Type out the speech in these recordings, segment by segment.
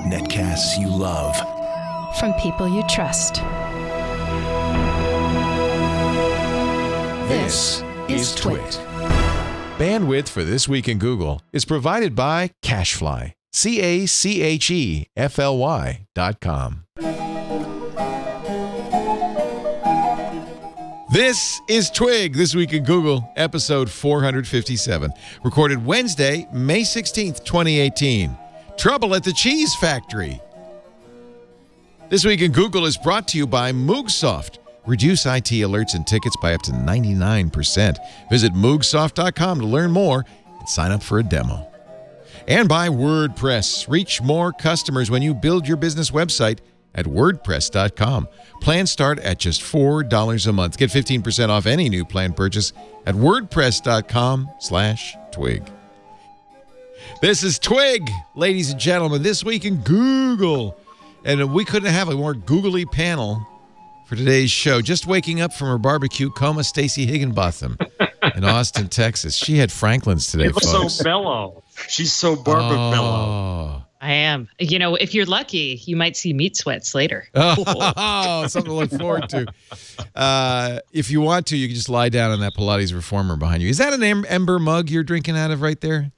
Netcasts you love. From people you trust. This is Twit. Bandwidth for This Week in Google is provided by Cachefly. CACHEFLY.com. This is Twig, This Week in Google, episode 457, recorded Wednesday, May 16th, 2018. Trouble at the Cheese Factory. This Week in Google is brought to you by Moogsoft. Reduce IT alerts and tickets by up to 99%. Visit Moogsoft.com to learn more and sign up for a demo. And by WordPress. Reach more customers when you build your business website at WordPress.com. Plans start at just $4 a month. Get 15% off any new plan purchase at WordPress.com/twig. This is Twig, ladies and gentlemen, This Week in Google. And we couldn't have a more googly panel for today's show. Just waking up from her barbecue coma, Stacey Higginbotham in Austin, Texas. She had Franklin's today, folks. So mellow. She's so mellow. I am. You know, if you're lucky, you might see meat sweats later. Oh, something to look forward to. If you want to, you can just lie down on that Pilates reformer behind you. Is that an ember mug you're drinking out of right there?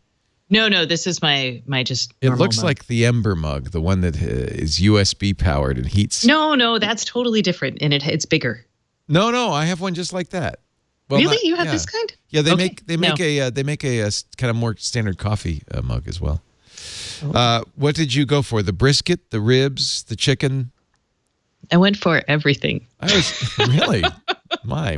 No, this is my just It normal looks mug. like the ember mug, the one that is USB powered and heats. No, that's totally different, and it's bigger. No, I have one just like that. Well, Really? You have this kind? Yeah, they Okay. make a kind of more standard coffee mug as well. What did you go for? The brisket, the ribs, the chicken? I went for everything. I was really my.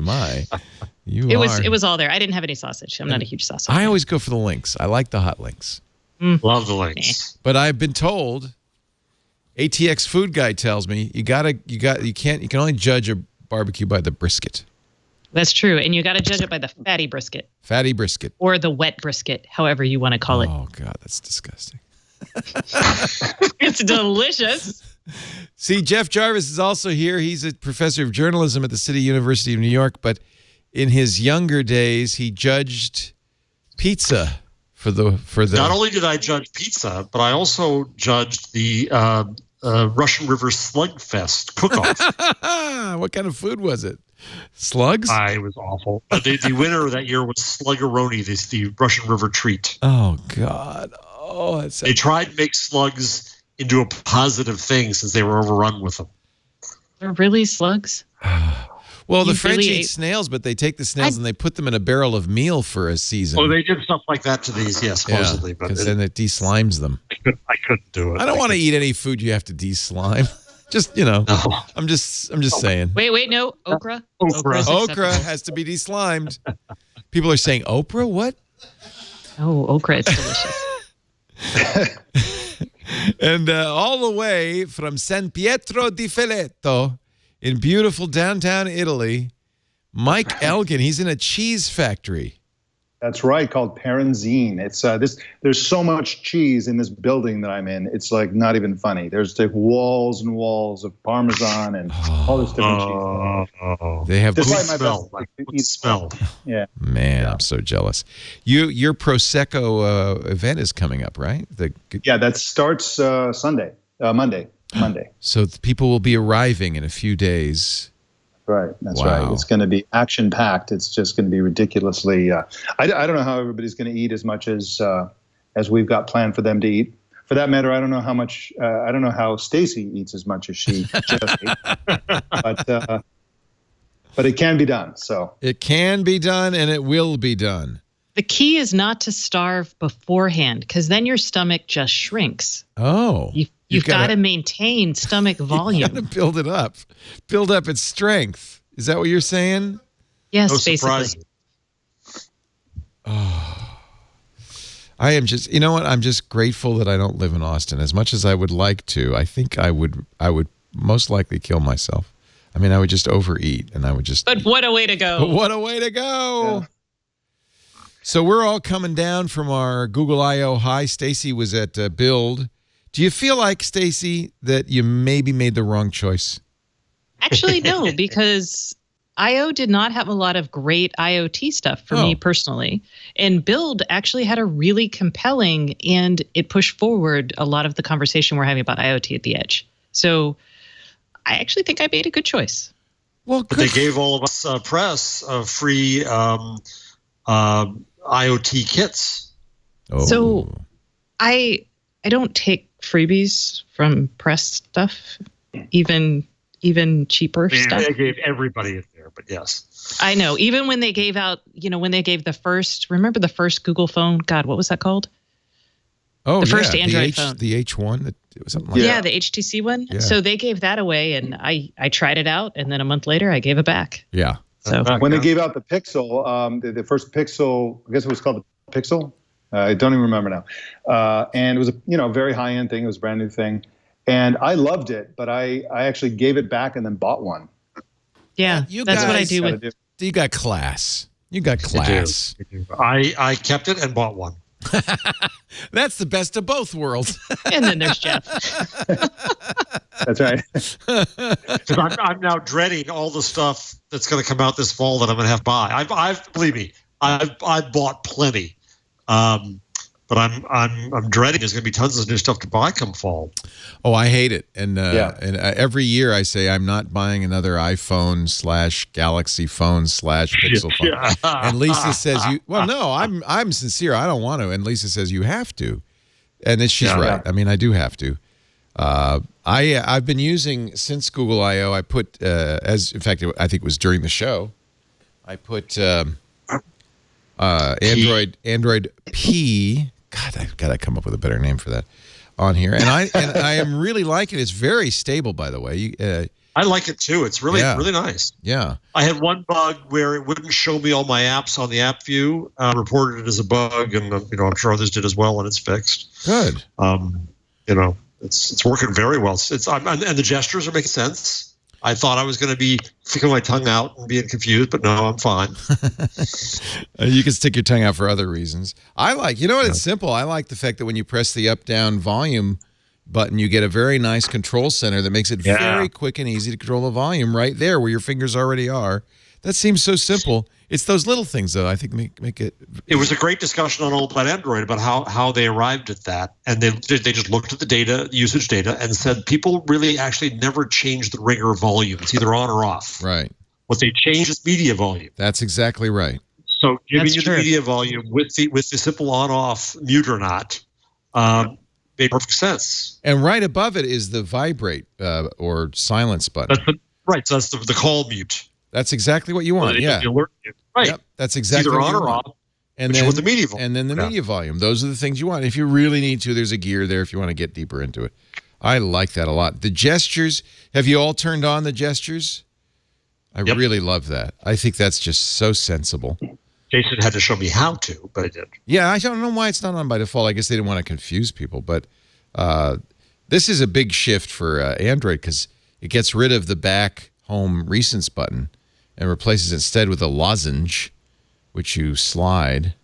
It was all there. I didn't have any sausage. I'm not a huge sausage. I always go for the links. I like the hot links. Love the links. But I've been told, ATX Food Guy tells me you can only judge a barbecue by the brisket. That's true, and you got to judge it by the fatty brisket. Fatty brisket. Or the wet brisket, however you want to call it. Oh God, that's disgusting. It's delicious. See, Jeff Jarvis is also here. He's a professor of journalism at the City University of New York, but in his younger days, he judged pizza for the. Not only did I judge pizza, but I also judged the Russian River Slugfest cook-off. What kind of food was it? Slugs? It was awful. The winner that year was Sluggeroni, the Russian River treat. Oh God! Oh, they tried to make slugs into a positive thing since they were overrun with them. They're really slugs? Well, the French eat snails, but they take the snails and they put them in a barrel of meal for a season. Oh, they did stuff like that to these, yes, supposedly. Because then it de-slimes them. I couldn't do it. I don't want to eat any food you have to de-slime. Just, no. I'm just saying. Wait, no. Okra? Okra has to be de-slimed. People are saying, Oprah? What? Oh, okra, it's delicious. And all the way from San Pietro di Felletto in beautiful downtown Italy, Mike Elgin. He's in a cheese factory. That's right, called Parenzine. It's there's so much cheese in this building that I'm in. It's like not even funny. There's like walls and walls of Parmesan and all this different cheese. They have good smell. Yeah. Man, I'm so jealous. Your Prosecco event is coming up, right? That starts Monday. So people will be arriving in a few days. Right, that's Wow. right. It's going to be action-packed. It's just going to be ridiculously. I don't know how everybody's going to eat as much as we've got planned for them to eat. For that matter, I don't know how much. I don't know how Stacey eats as much as she just ate. But it can be done. So it can be done, and it will be done. The key is not to starve beforehand, because then your stomach just shrinks. Oh. You've got to maintain stomach volume. You've got to build it up. Build up its strength. Is that what you're saying? Yes, No basically. surprise. Oh. I am just, you know what? I'm just grateful that I don't live in Austin. As much as I would like to, I think I would most likely kill myself. I mean, I would just overeat, and I would just. But what a way to go! But what a way to go! Yeah. So we're all coming down from our Google I/O high. Stacey was at Build. Do you feel like, Stacey, that you maybe made the wrong choice? Actually, no, because IO did not have a lot of great IoT stuff for me personally. And Build actually had a really compelling, and it pushed forward a lot of the conversation we're having about IoT at the edge. So I actually think I made a good choice. Well, but they gave all of us press free IoT kits. Oh. So I don't take freebies from press stuff, even cheaper stuff. They gave everybody it there, but yes. I know. Even when they gave out, when they gave remember the first Google phone? God, what was that called? Oh, the first Android phone. The H1, something like that. The HTC one. Yeah. So they gave that away, and I tried it out, and then a month later I gave it back. Yeah. So when they gave out the Pixel, the first Pixel, I guess it was called the Pixel. I don't even remember now. And it was a very high end thing. It was a brand new thing, and I loved it. But I actually gave it back and then bought one. Yeah, that's what I do with. You got class. You got class. I kept it and bought one. That's the best of both worlds. And then there's Jeff. That's right. Because I'm now dreading all the stuff that's going to come out this fall that I'm going to have to buy. I've believe me, I've bought plenty, but I'm dreading there's going to be tons of new stuff to buy come fall. Oh, I hate it, and every year I say I'm not buying another iPhone / Galaxy phone / Pixel phone. Yeah. And Lisa says no, I'm sincere. I don't want to. And Lisa says you have to, and she's right. I mean, I do have to. I've been using since Google I/O. I put in fact, I think it was during the show. I put Android P. God, I've got to come up with a better name for that on here. And I am really liking it. It's very stable, by the way. I like it too. It's really really nice. Yeah. I had one bug where it wouldn't show me all my apps on the app view. Reported it as a bug, and I'm sure others did as well, and it's fixed. Good. It's working very well. And the gestures are making sense. I thought I was going to be sticking my tongue out and being confused, but no, I'm fine. You can stick your tongue out for other reasons. It's simple. I like the fact that when you press the up-down volume button, you get a very nice control center that makes it very quick and easy to control the volume right there where your fingers already are. That seems so simple. It's those little things, though, I think make it... It was a great discussion on All About Android about how they arrived at that. And they just looked at the data, usage data, and said people really actually never change the ringer volume. It's either on or off. Right. What they change is media volume. That's exactly right. So giving you the media volume with the simple on-off, mute or not, made perfect sense. And right above it is the vibrate or silence button. So that's the call mute. That's exactly what you want. The alert mute. Right. Yep, that's exactly either what on you or want. off. And then the media volume. And then the media volume. Those are the things you want. If you really need to, there's a gear there if you want to get deeper into it. I like that a lot. The gestures, have you all turned on the gestures? I really love that. I think that's just so sensible. Jason had to show me how to, but I did. Yeah, I don't know why it's not on by default. I guess they didn't want to confuse people. But this is a big shift for Android because it gets rid of the back home recents button and replaces it instead with a lozenge, which you slide.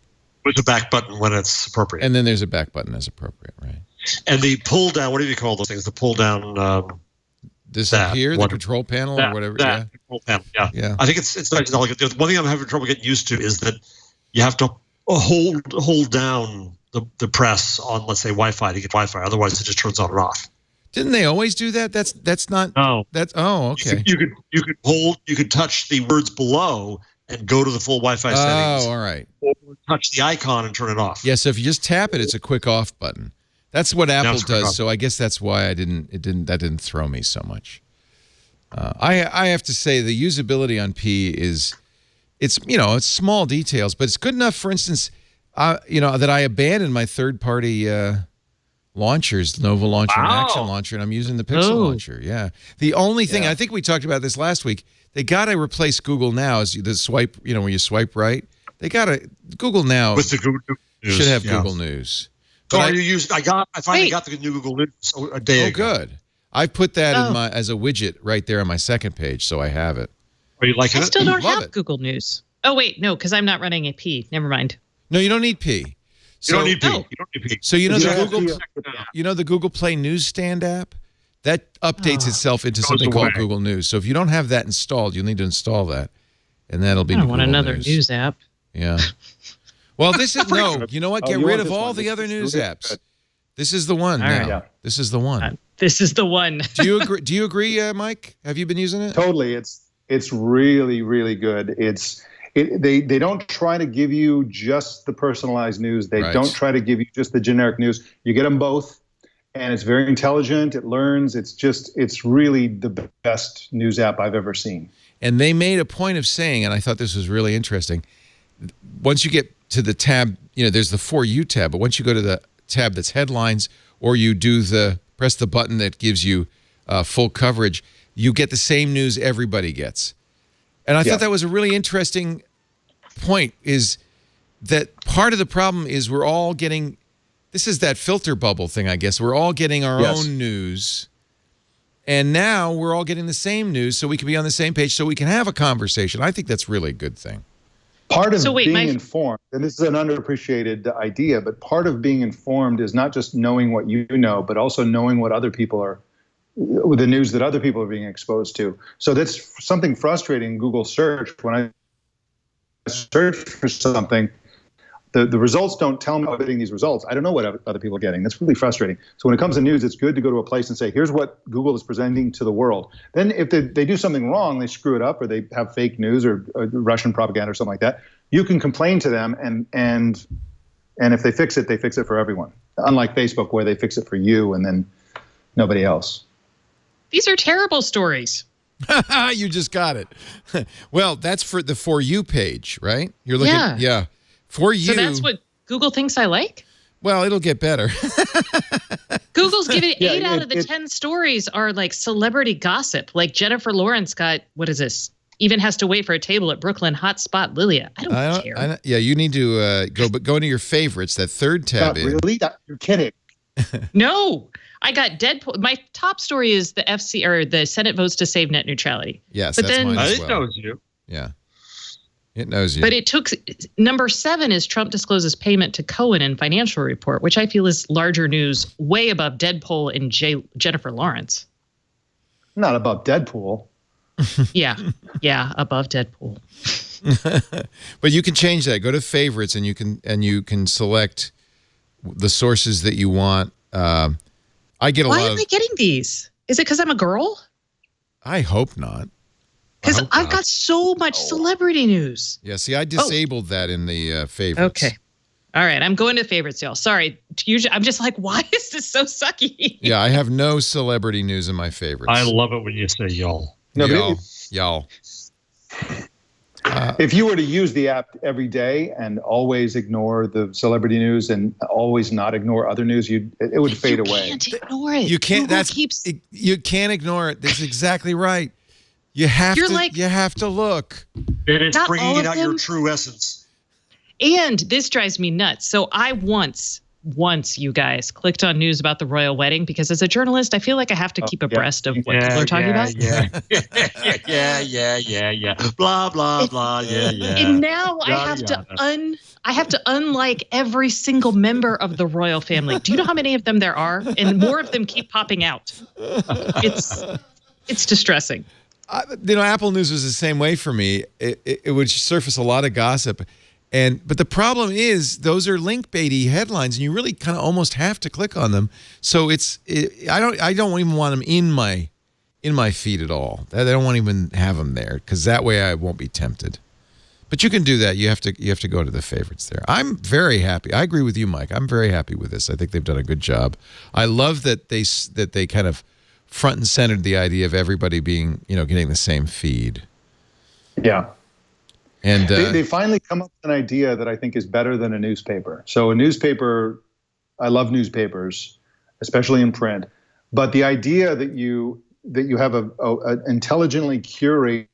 With the back button when it's appropriate. And then there's a back button as appropriate, right? And the pull down, what do you call those things? The pull down... Disappear, the control panel or whatever. Control panel, yeah. I think it's nice. Like, the one thing I'm having trouble getting used to is that you have to hold down the press on, let's say, Wi-Fi to get Wi-Fi. Otherwise, it just turns on and off. Didn't they always do that? That's not. No. Okay. You could touch the words below and go to the full Wi-Fi settings. Oh, all right. Or touch the icon and turn it off. Yeah. So if you just tap it, it's a quick off button. That's what Apple does. So I guess that's why that didn't throw me so much. I have to say the usability on P it's small details, but it's good enough. For instance, that I abandoned my third-party launchers, Nova Launcher and Action Launcher, and I'm using the Pixel Launcher. Yeah. The only thing, I think we talked about this last week, they got to replace Google Now as the swipe, when you swipe right. They got to, Google Now with the Google News, should have Google News. So I finally got the new Google News a day ago. Oh, good. I put that as a widget right there on my second page, so I have it. Are you liking it? I still don't have Google News. Oh, wait, no, because I'm not running a P. Never mind. No, you don't need P. You don't need P. So the Google Play Newsstand app that updates itself into something called Google News. So if you don't have that installed, you'll need to install that. and that'll be. I don't want Google another news app. Yeah. Well, this is no. You know what? Get you rid want of this all one. the This other is news really apps. good. This is the one All now. right. Yeah. This is the one. This is the one. Do you agree? Do you agree, Mike? Have you been using it? Totally. It's really, really good. They don't try to give you just the personalized news. They Right. don't try to give you just the generic news. You get them both, and it's very intelligent. It learns. It's really the best news app I've ever seen. And they made a point of saying, and I thought this was really interesting, once you get to the tab, there's the For You tab, but once you go to the tab that's headlines, or you press the button that gives you full coverage, you get the same news everybody gets. And I thought that was a really interesting point, is that part of the problem is we're all getting, this is that filter bubble thing, I guess. We're all getting our own news. And now we're all getting the same news, so we can be on the same page, so we can have a conversation. I think that's really a good thing. Part of being informed, and this is an underappreciated idea, but part of being informed is not just knowing what you know, but also knowing what other people are, the news that other people are being exposed to. So that's something frustrating in Google search. When I search for something, the results don't tell me I'm getting these results. I don't know what other people are getting. That's really frustrating. So when it comes to news, it's good to go to a place and say, here's what Google is presenting to the world. Then if they do something wrong, they screw it up, or they have fake news or Russian propaganda or something like that, you can complain to them, and if they fix it for everyone. Unlike Facebook, where they fix it for you and then nobody else. These are terrible stories. You just got it. Well, that's for the For You page, right? You're looking, Yeah. For You. So that's what Google thinks I like? Well, it'll get better. Google's giving 8 out of the 10 stories are like celebrity gossip. Like Jennifer Lawrence got, what is this? Even has to wait for a table at Brooklyn Hotspot Lilia. I don't care. Yeah, you need to go into your favorites, that third tab. Really? You're kidding. No. I got Deadpool. My top story is the FC, or the Senate votes to save net neutrality. Yes, but that's then, mine as It well. knows you. Yeah. It knows you. But it took number 7 is Trump discloses payment to Cohen in financial report, which I feel is larger news, way above Deadpool and Jennifer Lawrence. Not above Deadpool. Yeah, above Deadpool. But you can change that. Go to favorites, and you can select the sources that you want. I get a lot of. Why am I getting these? Is it because I'm a girl? I hope not. Because I've got so much celebrity news. Yeah, see, I disabled that in the favorites. Okay. All right, I'm going to favorites, y'all. Sorry. Usually, I'm just like, why is this so sucky? Yeah, I have no celebrity news in my favorites. I love it when you say y'all. No, y'all. If you were to use the app every day and always ignore the celebrity news and always not ignore other news, it would fade away. You can't ignore it. You can't. Google You can't ignore it. That's exactly right. You have to look. It is Not all bringing of out your them. true essence. And this drives me nuts. So I once, you guys, clicked on news about the royal wedding because as a journalist, I feel like I have to keep abreast of what people are talking about. Yeah. Blah, blah, blah. Yeah. And now I have to unlike every single member of the royal family. Do you know how many of them there are? And more of them keep popping out. It's distressing. Apple News was the same way for me. It would surface a lot of gossip, but the problem is those are link baity headlines, and you really kind of almost have to click on them. So I don't even want them in my feed at all. I don't want to even have them there because that way I won't be tempted. But you can do that. You have to go to the favorites there. I'm very happy. I agree with you, Mike. I'm very happy with this. I think they've done a good job. I love that they kind of front and centered the idea of everybody being, getting the same feed. Yeah. And they finally come up with an idea that I think is better than a newspaper. So a newspaper, I love newspapers, especially in print. But the idea that you have a intelligently curated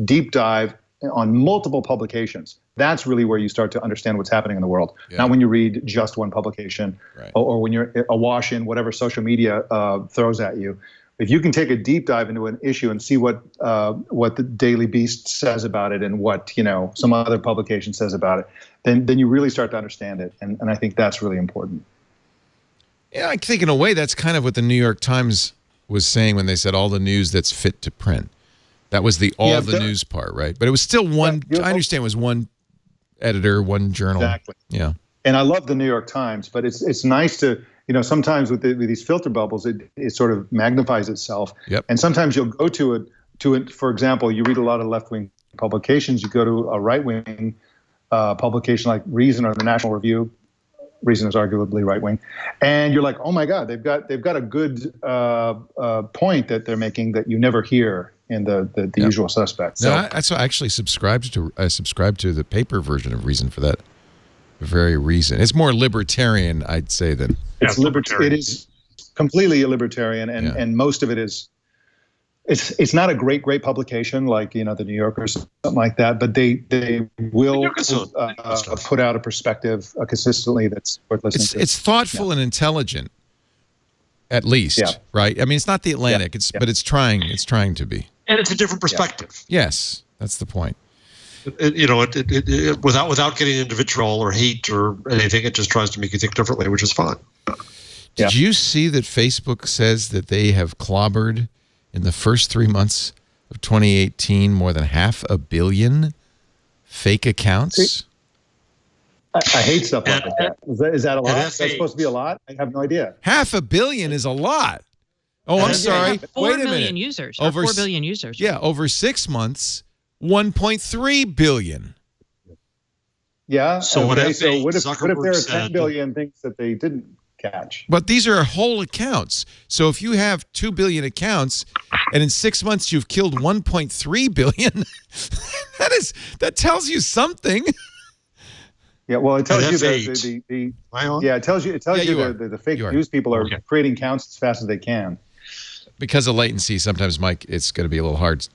deep dive on multiple publications, that's really where you start to understand what's happening in the world. Yeah. Not when you read just one publication, right, or when you're awash in whatever social media throws at you. If you can take a deep dive into an issue and see what the Daily Beast says about it and what some other publication says about it, then you really start to understand it, and I think that's really important. Yeah, I think in a way that's kind of what the New York Times was saying when they said all the news that's fit to print. That was the news part, right? But it was still one. I understand it was one editor, one journal. Exactly. Yeah. And I love the New York Times, but it's nice to, sometimes with these filter bubbles, it sort of magnifies itself. Yep. And sometimes you'll go to it. For example, you read a lot of left-wing publications. You go to a right-wing publication like Reason or the National Review. Reason is arguably right-wing, and you're like, oh my God, they've got a good point that they're making that you never hear in the usual suspects. So I actually subscribed to the paper version of Reason for that very reason. It's more libertarian, I'd say, than it's libertarian. It is completely libertarian, and most of it is. It's not a great publication like the New Yorker or something like that, but they will put out a perspective consistently that's worth listening to. It's thoughtful and intelligent, at least, right? I mean, it's not the Atlantic, but it's trying to be, and it's a different perspective. Yes, that's the point. Without getting into vitriol or hate or anything, it just tries to make you think differently, which is fine. Did you see that Facebook says that they have clobbered in the first 3 months of 2018 more than 500 million fake accounts? I hate stuff like that. Is that a lot? Is that supposed to be a lot? I have no idea. 500 million is a lot. Oh, I'm sorry. 4 Wait a million minute. users. Over 4 billion users. Yeah, over 6 months, 1.3 billion. Yeah. So what if there Zuckerberg are 10 billion things that they didn't catch? But these are whole accounts. So if you have 2 billion accounts and in 6 months you've killed 1.3 billion, that tells you something. Yeah, well, it tells you it tells you the fake news people are creating counts as fast as they can. Because of latency, sometimes, Mike, it's going to be a little hard.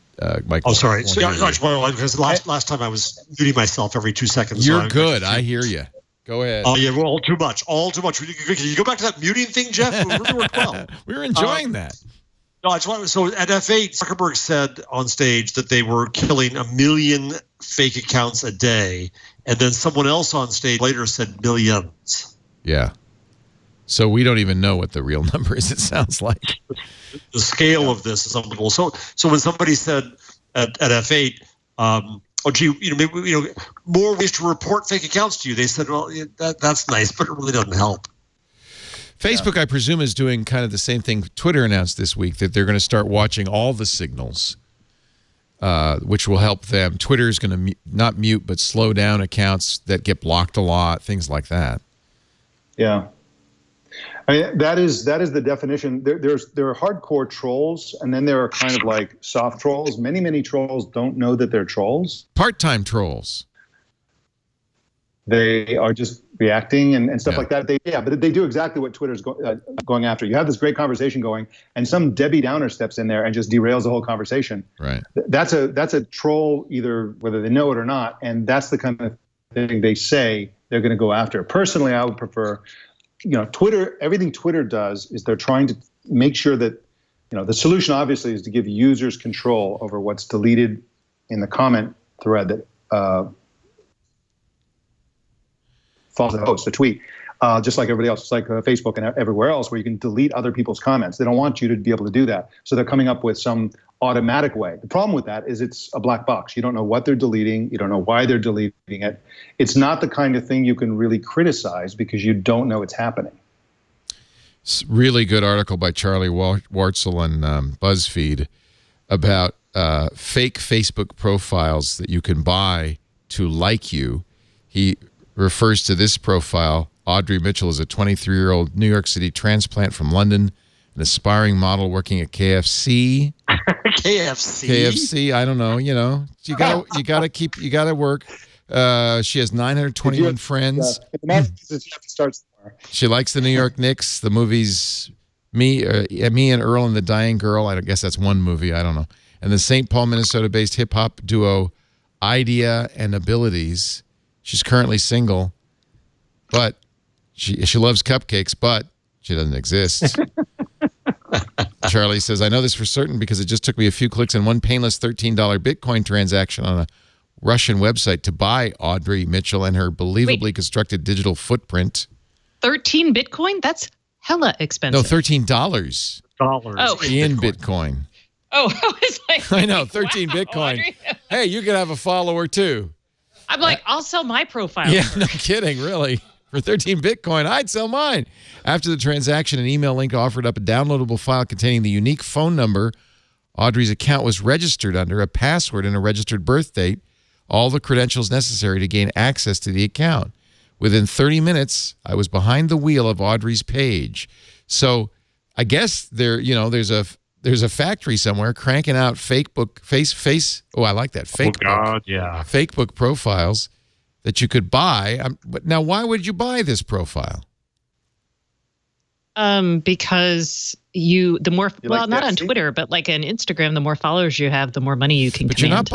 Mike. Oh, sorry. So, because last time I was muting myself every 2 seconds. You're good. I hear you. Go ahead. Oh, yeah, well, all too much. Can you go back to that muting thing, Jeff? It really worked well. We were enjoying that. No, I just want. So at F8, Zuckerberg said on stage that they were killing 1 million fake accounts a day, and then someone else on stage later said millions. Yeah. So we don't even know what the real number is. It sounds like the scale of this is unbelievable. So when somebody said at F8. Oh, gee, maybe more ways to report fake accounts to you. They said, well, that's nice, but it really doesn't help. Facebook, I presume, is doing kind of the same thing Twitter announced this week, that they're going to start watching all the signals, which will help them. Twitter is going to not mute, but slow down accounts that get blocked a lot, things like that. Yeah. I mean, that is the definition. There are hardcore trolls, and then there are kind of like soft trolls. Many trolls don't know that they're trolls. Part-time trolls. They are just reacting and stuff like that. But they do exactly what Twitter's going after. You have this great conversation going, and some Debbie Downer steps in there and just derails the whole conversation. Right. That's a troll, either whether they know it or not, and that's the kind of thing they say they're going to go after. Personally, I would prefer. Twitter, everything Twitter does is they're trying to make sure that, the solution obviously is to give users control over what's deleted in the comment thread that follows the host, the tweet, just like everybody else. It's like Facebook and everywhere else where you can delete other people's comments. They don't want you to be able to do that. So they're coming up with some automatic way. The problem with that is it's a black box. You don't know what they're deleting. You don't know why they're deleting it. It's not the kind of thing you can really criticize because you don't know it's happening. It's a really good article by Charlie Wartzel on BuzzFeed about fake Facebook profiles that you can buy to like you. He refers to this profile. Audrey Mitchell is a 23-year-old New York City transplant from London, an aspiring model working at KFC. KFC, I don't know, you gotta work. She has 921 friends. She likes the New York Knicks, the movies Me and Earl and the Dying Girl. I guess that's one movie, I don't know. And the St. Paul, Minnesota-based hip-hop duo Idea and Abilities. She's currently single, but she loves cupcakes, but she doesn't exist. Charlie says, I know this for certain because it just took me a few clicks and one painless $13 Bitcoin transaction on a Russian website to buy Audrey Mitchell and her believably constructed digital footprint. 13 Bitcoin? That's hella expensive. No, $13. Oh. In Bitcoin. Oh, I was like, I know, 13 wow, Bitcoin. Audrey. Hey, you could have a follower too. I'm like, I'll sell my profile. Yeah, first. no kidding, really. For 13 Bitcoin, I'd sell mine. After the transaction, an email link offered up a downloadable file containing the unique phone number Audrey's account was registered under, a password, and a registered birth date, all the credentials necessary to gain access to the account. Within 30 minutes, I was behind the wheel of Audrey's page. So I guess there's a factory somewhere cranking out fake book I like that. Fake book. Yeah. Fake book profiles that you could buy. But now, why would you buy this profile? Because not on Twitter, but like on Instagram, the more followers you have, the more money you can But command. you're not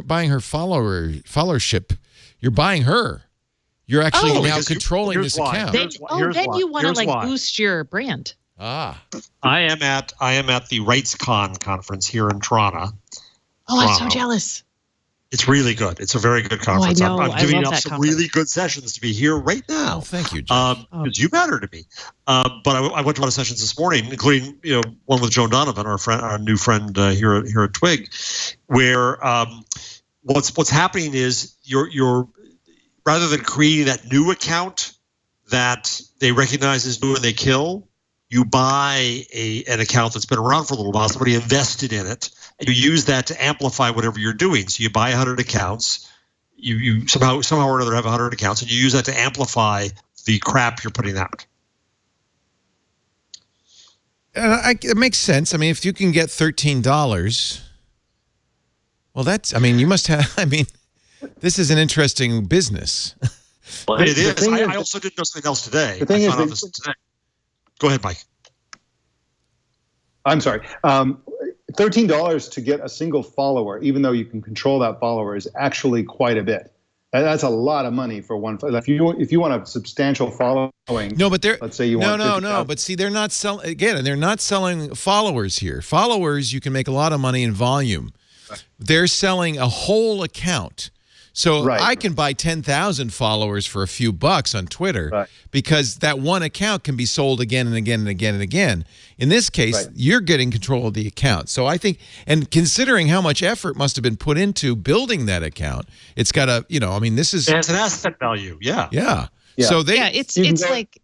buying her followership. You're buying her. You're actually now controlling this account. Then you want to like boost your brand. Ah. I am at the RightsCon conference here in Toronto. Oh, I'm so jealous. It's really good. It's a very good conference. I know. I'm giving up that some conference. really good sessions to be here right now. Oh, thank you, Jeff. Because you matter to me. But I went to a lot of sessions this morning, including one with Joan Donovan, our new friend here at Twig, where what's happening is you're rather than creating that new account that they recognize as new and they kill, you buy an account that's been around for a little while. Somebody invested in it, and you use that to amplify whatever you're doing. So you buy 100 accounts. You somehow or another have 100 accounts, and you use that to amplify the crap you're putting out. It makes sense. I mean, if you can get $13, well, you must have. I mean, this is an interesting business. Well, it is. I also did know something else today. The thing I found out this today. Go ahead, Mike. I'm sorry. $13 to get a single follower, even though you can control that follower, is actually quite a bit. That's a lot of money for one. If you want a substantial following, no, but let's say you want no. But see, they're not selling again. They're not selling followers here. Followers, you can make a lot of money in volume. Right. They're selling a whole account. So I can buy 10,000 followers for a few bucks on Twitter because that one account can be sold again and again and again and again. In this case, you're getting control of the account. So I think, and considering how much effort must have been put into building that account, it's got a, this is... It has an asset value, yeah. Yeah. So it's like...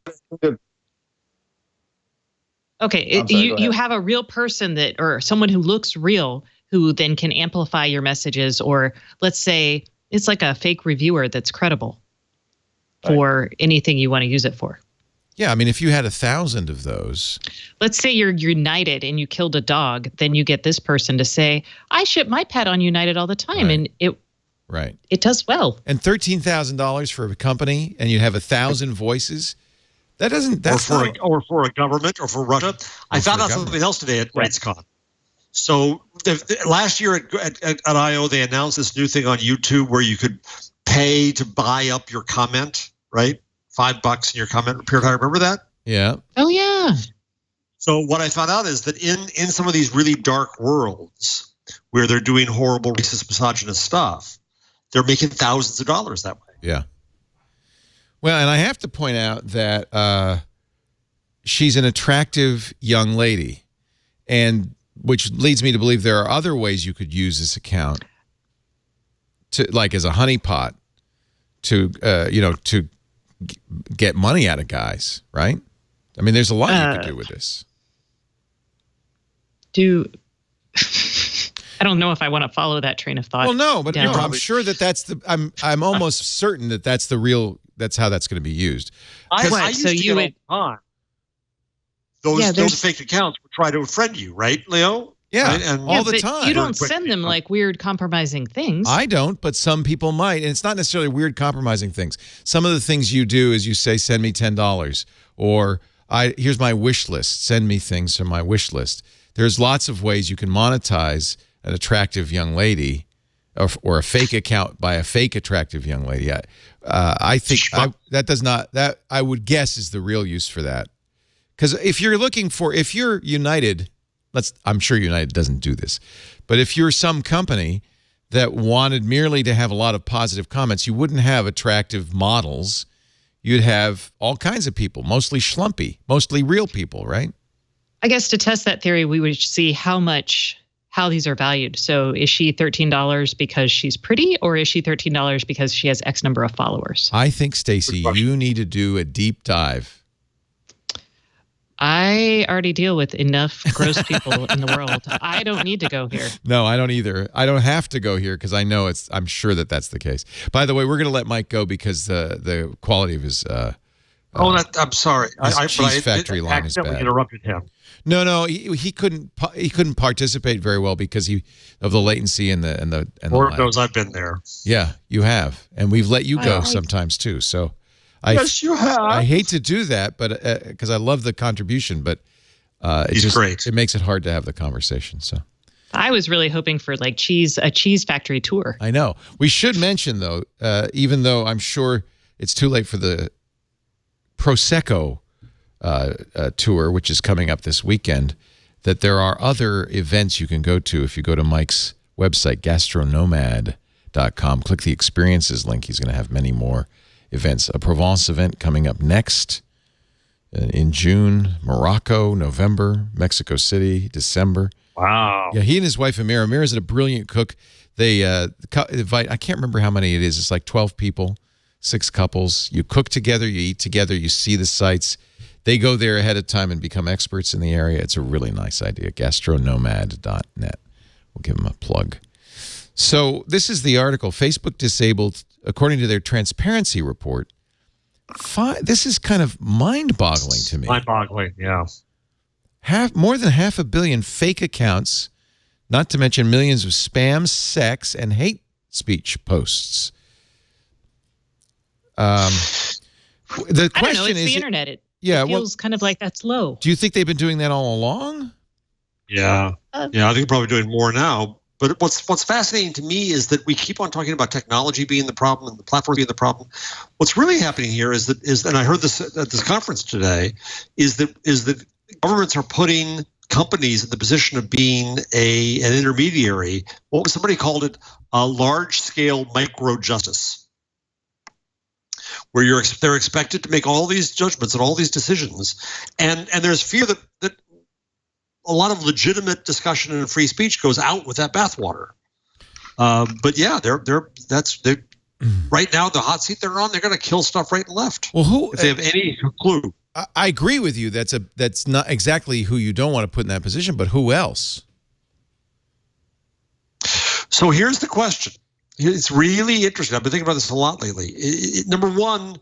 Okay, you have a real person or someone who looks real who then can amplify your messages, or let's say... It's like a fake reviewer that's credible for anything you want to use it for. Yeah, I mean, if you had 1,000 of those. Let's say you're United and you killed a dog, then you get this person to say, I ship my pet on United all the time, and it does well. And $13,000 for a company, and you have 1,000 voices. Or for a government, or for Russia. I found out something else today at RightsCon. So last year at I.O., they announced this new thing on YouTube where you could pay to buy up your comment, right? $5 in your comment period. I remember that? Yeah. Oh, yeah. So what I found out is that in some of these really dark worlds where they're doing horrible, racist, misogynist stuff, they're making thousands of dollars that way. Yeah. Well, and I have to point out that she's an attractive young lady, and which leads me to believe there are other ways you could use this account to, like, as a honeypot to get money out of guys, right? I mean, there's a lot you could do with this. I don't know if I want to follow that train of thought. Well, no, but I'm sure that's I'm almost certain that's how that's going to be used. I used to get all the time. Those fake accounts would try to friend you, right, Leo? Yeah, right? And all the time. You don't send them like weird compromising things. I don't, but some people might. And it's not necessarily weird compromising things. Some of the things you do is you say, send me $10. Or here's my wish list. Send me things from my wish list. There's lots of ways you can monetize an attractive young lady or a fake account by a fake attractive young lady. I think that I would guess is the real use for that. Because if you're United, I'm sure United doesn't do this, but if you're some company that wanted merely to have a lot of positive comments, you wouldn't have attractive models. You'd have all kinds of people, mostly schlumpy, mostly real people, right? I guess to test that theory, we would see how much how these are valued. So is she $13 because she's pretty, or is she $13 because she has X number of followers? I think, Stacey, you need to do a deep dive. I already deal with enough gross people in the world. I don't need to go here. No, I don't either. I don't have to go here because I know I'm sure that's the case. By the way, we're going to let Mike go because the quality of his I'm sorry. cheese factory line is bad. Interrupted him. No, he couldn't participate very well because of the latency and the Lord knows I've been there. Yeah, you have, and we've let you go sometimes too. So. Yes, you have. I hate to do that, but because I love the contribution, but he's great. It makes it hard to have the conversation. So I was really hoping for like a cheese factory tour. I know. We should mention though, even though I'm sure it's too late for the Prosecco tour, which is coming up this weekend, that there are other events you can go to if you go to Mike's website, gastronomad.com. Click the experiences link. He's going to have many more events. A Provence event coming up next in June, Morocco, November, Mexico City, December. Wow. Yeah, he and his wife, Amira. Amira's a brilliant cook. They invite, I can't remember how many it is. It's like 12 people, 6 couples. You cook together, you eat together, you see the sights. They go there ahead of time and become experts in the area. It's a really nice idea. Gastronomad.net. We'll give them a plug. So this is the article. Facebook disabled, according to their transparency report. This is kind of mind-boggling to me. Mind-boggling, yeah. More than 500 million fake accounts, not to mention millions of spam, sex, and hate speech posts. The question I don't know, it's is the internet. It feels kind of like that's low. Do you think they've been doing that all along? Yeah. I think they're probably doing more now. But what's fascinating to me is that we keep on talking about technology being the problem and the platform being the problem. What's really happening here is and I heard this at this conference today, is that governments are putting companies in the position of being an intermediary. Somebody called it a large-scale micro-justice, where they're expected to make all these judgments and all these decisions, and there's fear that a lot of legitimate discussion and free speech goes out with that bathwater. But yeah, they're right now the hot seat they're on. They're going to kill stuff right and left. Well, if they have any clue? I agree with you. That's not exactly who you don't want to put in that position, but who else? So here's the question. It's really interesting. I've been thinking about this a lot lately. Number one,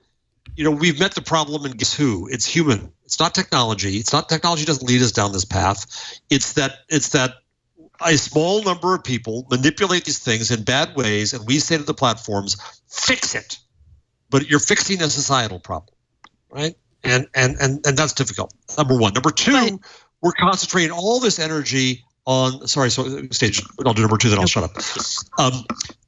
we've met the problem, and guess who? It's human. It's not technology. It's not technology doesn't lead us down this path. It's that a small number of people manipulate these things in bad ways, and we say to the platforms, fix it. But you're fixing a societal problem, right? And that's difficult. Number one. Number two, we're concentrating all this energy on. Stage. I'll do number two, then I'll shut up.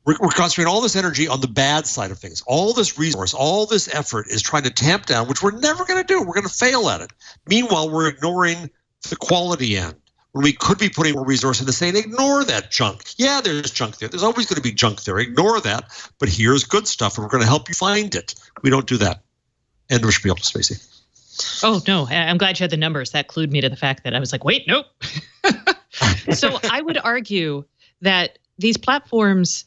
We're concentrating all this energy on the bad side of things. All this resource, all this effort is trying to tamp down, which we're never going to do. We're going to fail at it. Meanwhile, we're ignoring the quality end, when we could be putting more resource into saying, ignore that junk. Yeah, there's junk there. There's always going to be junk there. Ignore that. But here's good stuff, and we're going to help you find it. We don't do that. End of spiel, Stacey. Oh, no. I'm glad you had the numbers. That clued me to the fact that I was like, wait, nope. So I would argue that these platforms,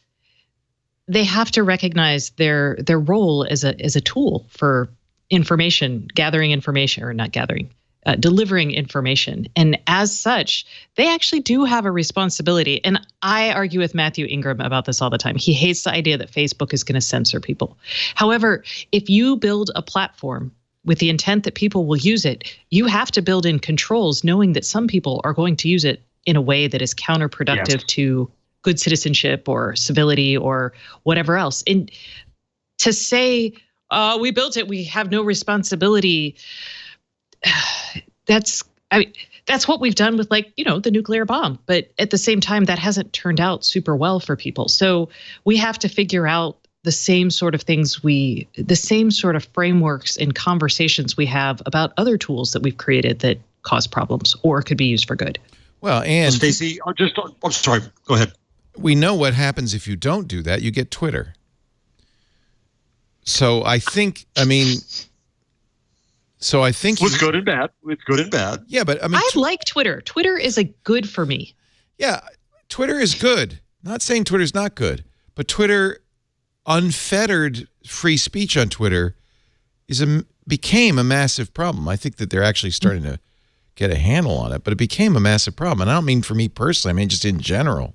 they have to recognize their role as a tool for information, gathering information, or not gathering, delivering information. And as such, they actually do have a responsibility. And I argue with Matthew Ingram about this all the time. He hates the idea that Facebook is going to censor people. However, if you build a platform with the intent that people will use it, you have to build in controls knowing that some people are going to use it in a way that is counterproductive to good citizenship or civility or whatever else. And to say, we built it, we have no responsibility, that's what we've done with the nuclear bomb. But at the same time, that hasn't turned out super well for people. So we have to figure out the same sort of things the same sort of frameworks and conversations we have about other tools that we've created that cause problems or could be used for good. Well, and Stacey, I'm sorry, go ahead. We know what happens if you don't do that. You get Twitter. So I think it's good and bad. It's good and bad. Yeah, but I like Twitter. Twitter is good for me. Yeah, Twitter is good. Not saying Twitter's not good, but Twitter, unfettered free speech on Twitter became a massive problem. I think that they're actually starting to get a handle on it, but it became a massive problem. And I don't mean for me personally. I mean just in general.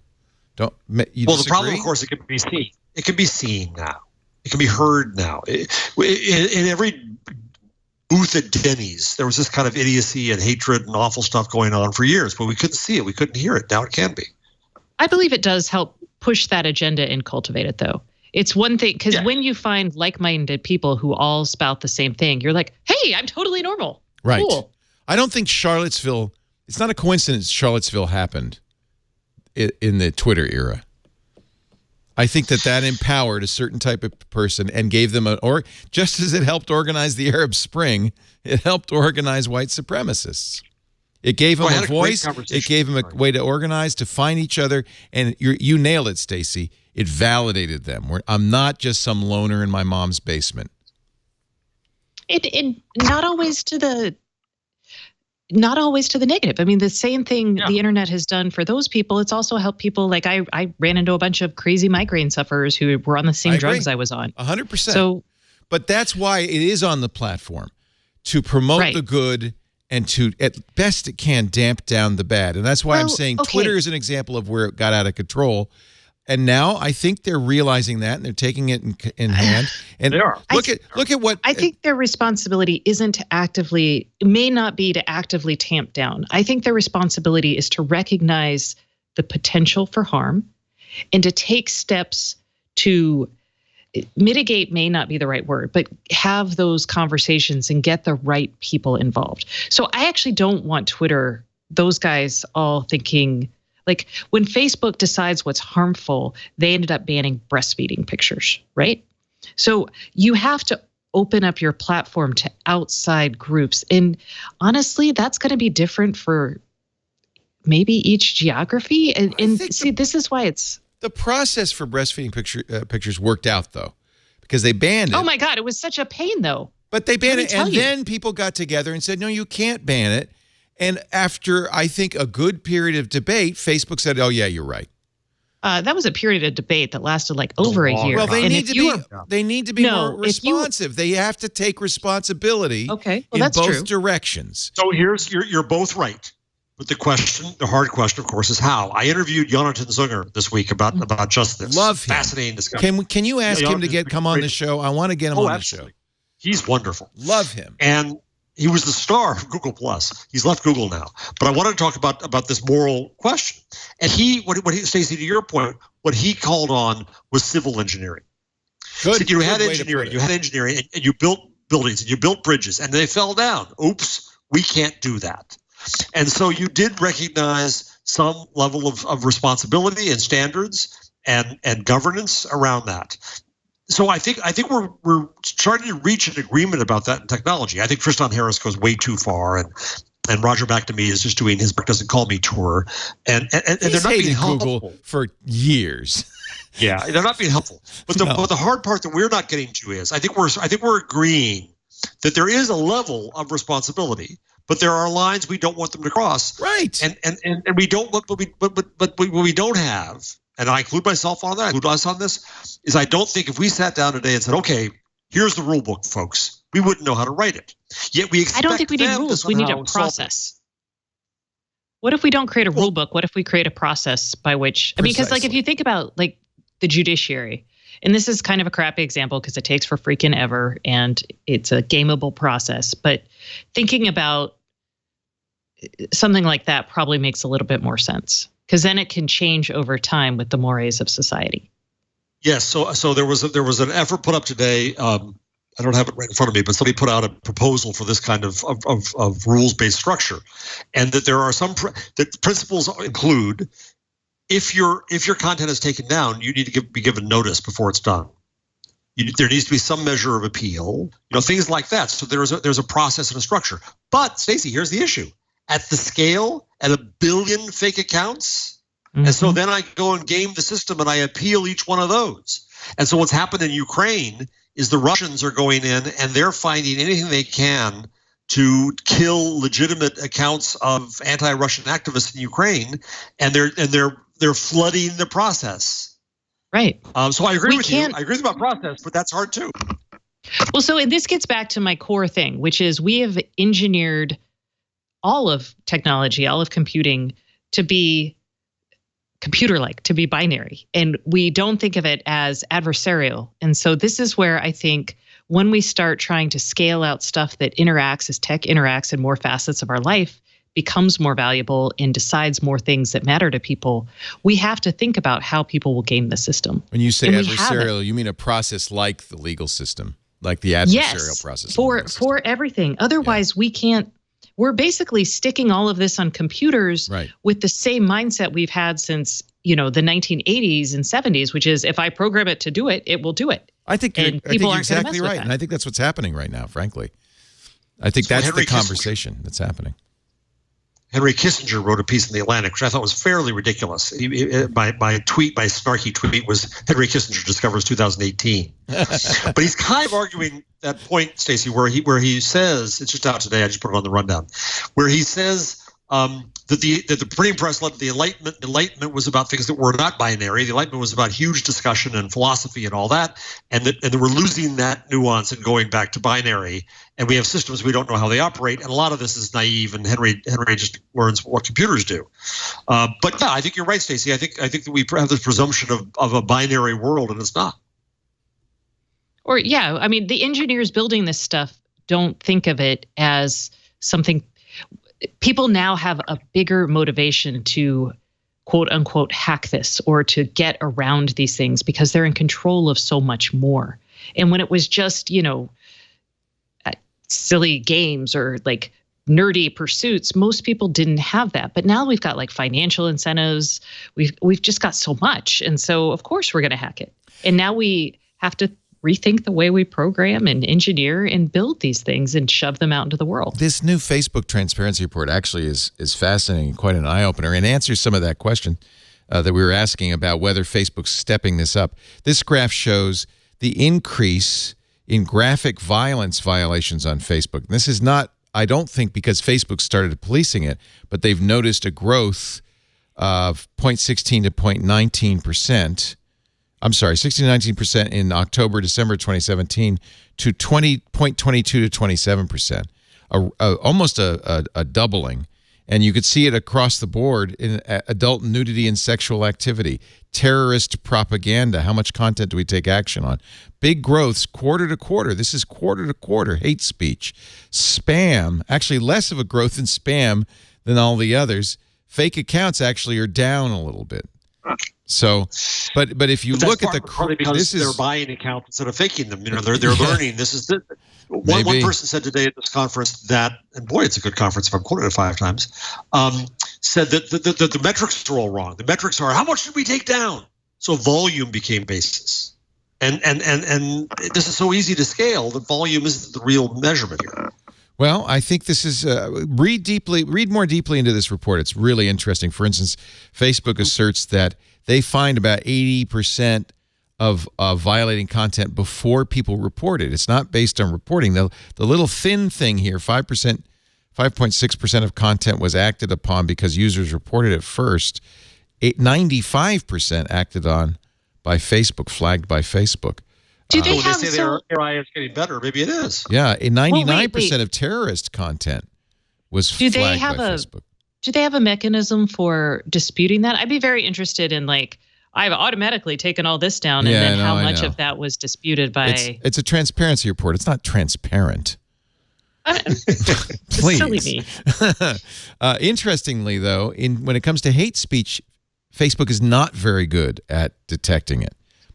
Well, the problem, of course, it can be seen. It can be seen now. It can be heard now. In every booth at Denny's, there was this kind of idiocy and hatred and awful stuff going on for years, but we couldn't see it. We couldn't hear it. Now it can be. I believe it does help push that agenda and cultivate it, though. It's one thing, because when you find like-minded people who all spout the same thing, you're like, hey, I'm totally normal. Right. Cool. I don't think Charlottesville, it's not a coincidence Charlottesville happened in the Twitter era. I think that empowered a certain type of person and gave them just as it helped organize the Arab Spring, it helped organize white supremacists. It gave them a voice. It gave them a way to organize, to find each other. And you nailed it, Stacey. It validated them. I'm not just some loner in my mom's basement. It not always to the negative. I mean, the same thing the internet has done for those people. It's also helped people. Like I ran into a bunch of crazy migraine sufferers who were on the same drugs I was on. 100%. So, but that's why it is on the platform, to promote the good and to, at best it can, damp down the bad. And that's why I'm saying Twitter is an example of where it got out of control. And now I think they're realizing that, and they're taking it in hand. And they are. Look at what I think their responsibility may not be to actively tamp down. I think their responsibility is to recognize the potential for harm and to take steps to mitigate, may not be the right word, but have those conversations and get the right people involved. So I actually don't want Twitter, those guys all thinking, like when Facebook decides what's harmful, they ended up banning breastfeeding pictures, right? So you have to open up your platform to outside groups. And honestly, that's going to be different for maybe each geography. And see, this is why it's... The process for breastfeeding pictures worked out, though, because they banned it. Oh, my God. It was such a pain, though. But they banned it, and then people got together and said, no, you can't ban it. And after, I think, a good period of debate, Facebook said, oh, yeah, you're right. That was a period of debate that lasted like over a year. Well, they need to be more responsive. They have to take responsibility in both directions. So you're both right. But the hard question, of course, is how. I interviewed Jonathan Zunger this week about just this. Love him. Fascinating discussion. Can you ask him to come on the show? I want to get him on the show. He's wonderful. Love him. And he was the star of Google Plus. He's left Google now. But I wanted to talk about this moral question. And Stacey, to your point, what he called on was civil engineering. Good. So you had engineering, and you built buildings and you built bridges, and they fell down. Oops, we can't do that. And so you did recognize some level of responsibility and standards and governance around that. So I think we're starting to reach an agreement about that in technology. I think Tristan Harris goes way too far, and Roger McNamee is just doing his "Doesn't Call Me" tour, and they're not being helpful Google for years. Yeah, they're not being helpful. But the hard part that we're not getting to is I think we're agreeing that there is a level of responsibility, but there are lines we don't want them to cross. Right. And we don't what we don't have. And I include myself on that. I include us on this. Is I don't think if we sat down today and said, "Okay, here's the rule book, folks," we wouldn't know how to write it. Yet we expect. I don't think we need rules. We need a process. What if we don't create a rule book? What if we create a process by which? I mean, because like if you think about like the judiciary, and this is kind of a crappy example because it takes for freaking ever and it's a gameable process. But thinking about something like that probably makes a little bit more sense. Because then it can change over time with the mores of society. Yes. So there was an effort put up today. I don't have it right in front of me, but somebody put out a proposal for this kind of rules-based structure, and that there are that principles include if your content is taken down, you need to be given notice before it's done. There needs to be some measure of appeal, things like that. So there's a process and a structure. But Stacey, here's the issue. At the scale, at 1 billion fake accounts. Mm-hmm. And so then I go and game the system and I appeal each one of those. And so what's happened in Ukraine is the Russians are going in and they're finding anything they can to kill legitimate accounts of anti-Russian activists in Ukraine. And they're they're flooding the process. Right. So I agree with you. I agree about process, but that's hard too. Well, so this gets back to my core thing, which is we have engineered all of technology, all of computing to be computer-like, to be binary. And we don't think of it as adversarial. And so this is where I think when we start trying to scale out stuff that interacts as tech interacts in more facets of our life, becomes more valuable and decides more things that matter to people, we have to think about how people will game the system. When you say adversarial, you mean a process like the legal system, like the adversarial process. For everything. Otherwise, we can't. We're basically sticking all of this on computers with the same mindset we've had since, the 1980s and 70s, which is if I program it to do it, it will do it. I think you're exactly right. And I think that's what's happening right now, frankly. I think that's the conversation that's happening. Henry Kissinger wrote a piece in The Atlantic, which I thought was fairly ridiculous. My snarky tweet was Henry Kissinger discovers 2018. But he's kind of arguing that point, Stacey, where he says, it's just out today, I just put it on the rundown, where he says that the printing press led to the Enlightenment. The Enlightenment was about things that were not binary. The Enlightenment was about huge discussion and philosophy and all that, and that we're losing that nuance and going back to binary. And we have systems we don't know how they operate, and a lot of this is naive. And Henry just learns what computers do. But yeah, I think you're right, Stacey. I think that we have this presumption of a binary world, and it's not. Or yeah, I mean, the engineers building this stuff don't think of it as something. People now have a bigger motivation to quote unquote hack this or to get around these things because they're in control of so much more. And when it was just, silly games or like nerdy pursuits, most people didn't have that. But now we've got like financial incentives. We've just got so much. And so of course we're going to hack it. And now we have to rethink the way we program and engineer and build these things and shove them out into the world. This new Facebook transparency report actually is fascinating and quite an eye-opener and answers some of that question that we were asking about whether Facebook's stepping this up. This graph shows the increase in graphic violence violations on Facebook. This is not, I don't think, because Facebook started policing it, but they've noticed a growth of 0.16 to 0.19%. I'm sorry, 16% to 19% in October, December 2017 to 20.22 to 27%, almost a doubling. And you could see it across the board in adult nudity and sexual activity, terrorist propaganda. How much content do we take action on? Big growths quarter to quarter. This is quarter to quarter. Hate speech, spam. Actually, less of a growth in spam than all the others. Fake accounts actually are down a little bit. So, but if you look at partly because they're buying accounts instead of faking them. They're learning. This is one person said today at this conference that, and boy, it's a good conference if I'm quoted it 5 times. Said that the metrics are all wrong. The metrics are how much did we take down? So volume became basis, and this is so easy to scale that volume isn't the real measurement here. Well, I think this is read more deeply into this report. It's really interesting. For instance, Facebook asserts that they find about 80% of violating content before people report it. It's not based on reporting. The little thin thing here, 5.6% of content was acted upon because users reported it first. 95% acted on by Facebook, flagged by Facebook. Do they say their AI is getting better? Maybe it is. Yeah, 99% of terrorist content was flagged by Facebook. Do they have a mechanism for disputing that? I'd be very interested in, like, I've automatically taken all this down, and then how much of that was disputed by... It's a transparency report. It's not transparent. Please. Silly me. Interestingly, though, when it comes to hate speech, Facebook is not very good at detecting it.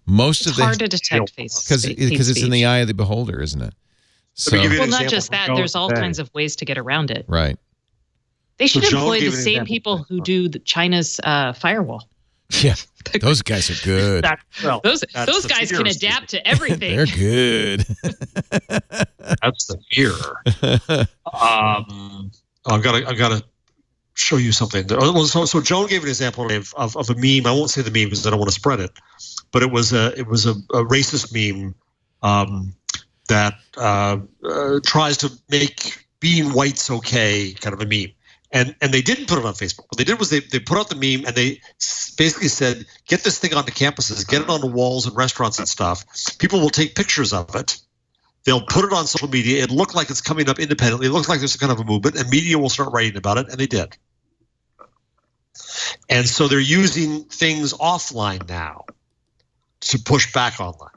It's hard to detect because it's in the eye of the beholder, isn't it? So, well, not just that. There's all kinds of ways to get around it. Right. They should employ the same people who do China's firewall. Yeah, those guys are good. Those guys can adapt to everything. They're good. That's the fear. I've got to show you something. So Joan gave an example of a meme. I won't say the meme because I don't want to spread it, but it was a racist meme that tries to make being white's okay kind of a meme. And they didn't put it on Facebook. What they did was they put out the meme and they basically said, get this thing onto campuses, get it on the walls and restaurants and stuff. People will take pictures of it. They'll put it on social media. It looked like it's coming up independently. It looks like there's a kind of a movement, and media will start writing about it, and they did. And so they're using things offline now to push back online.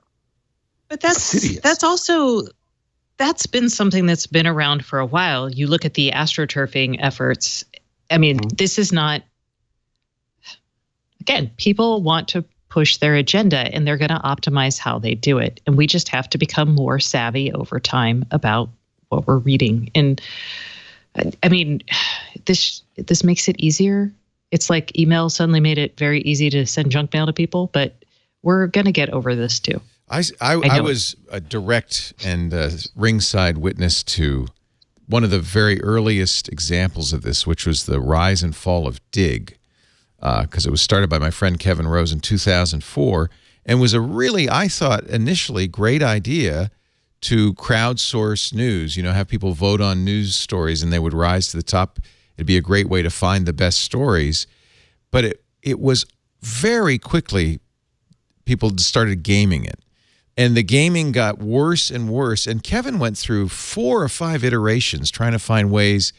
But that's been something that's been around for a while. You look at the astroturfing efforts. I mean, this is not, again, people want to push their agenda and they're going to optimize how they do it. And we just have to become more savvy over time about what we're reading. And I mean, this makes it easier. It's like email suddenly made it very easy to send junk mail to people, but we're going to get over this too. I was a direct and ringside witness to one of the very earliest examples of this, which was the rise and fall of Dig, because it was started by my friend Kevin Rose in 2004, and was a really, I thought, initially great idea to crowdsource news, have people vote on news stories and they would rise to the top. It'd be a great way to find the best stories. But it was very quickly, people started gaming it. And the gaming got worse and worse. And Kevin went through 4 or 5 iterations trying to find ways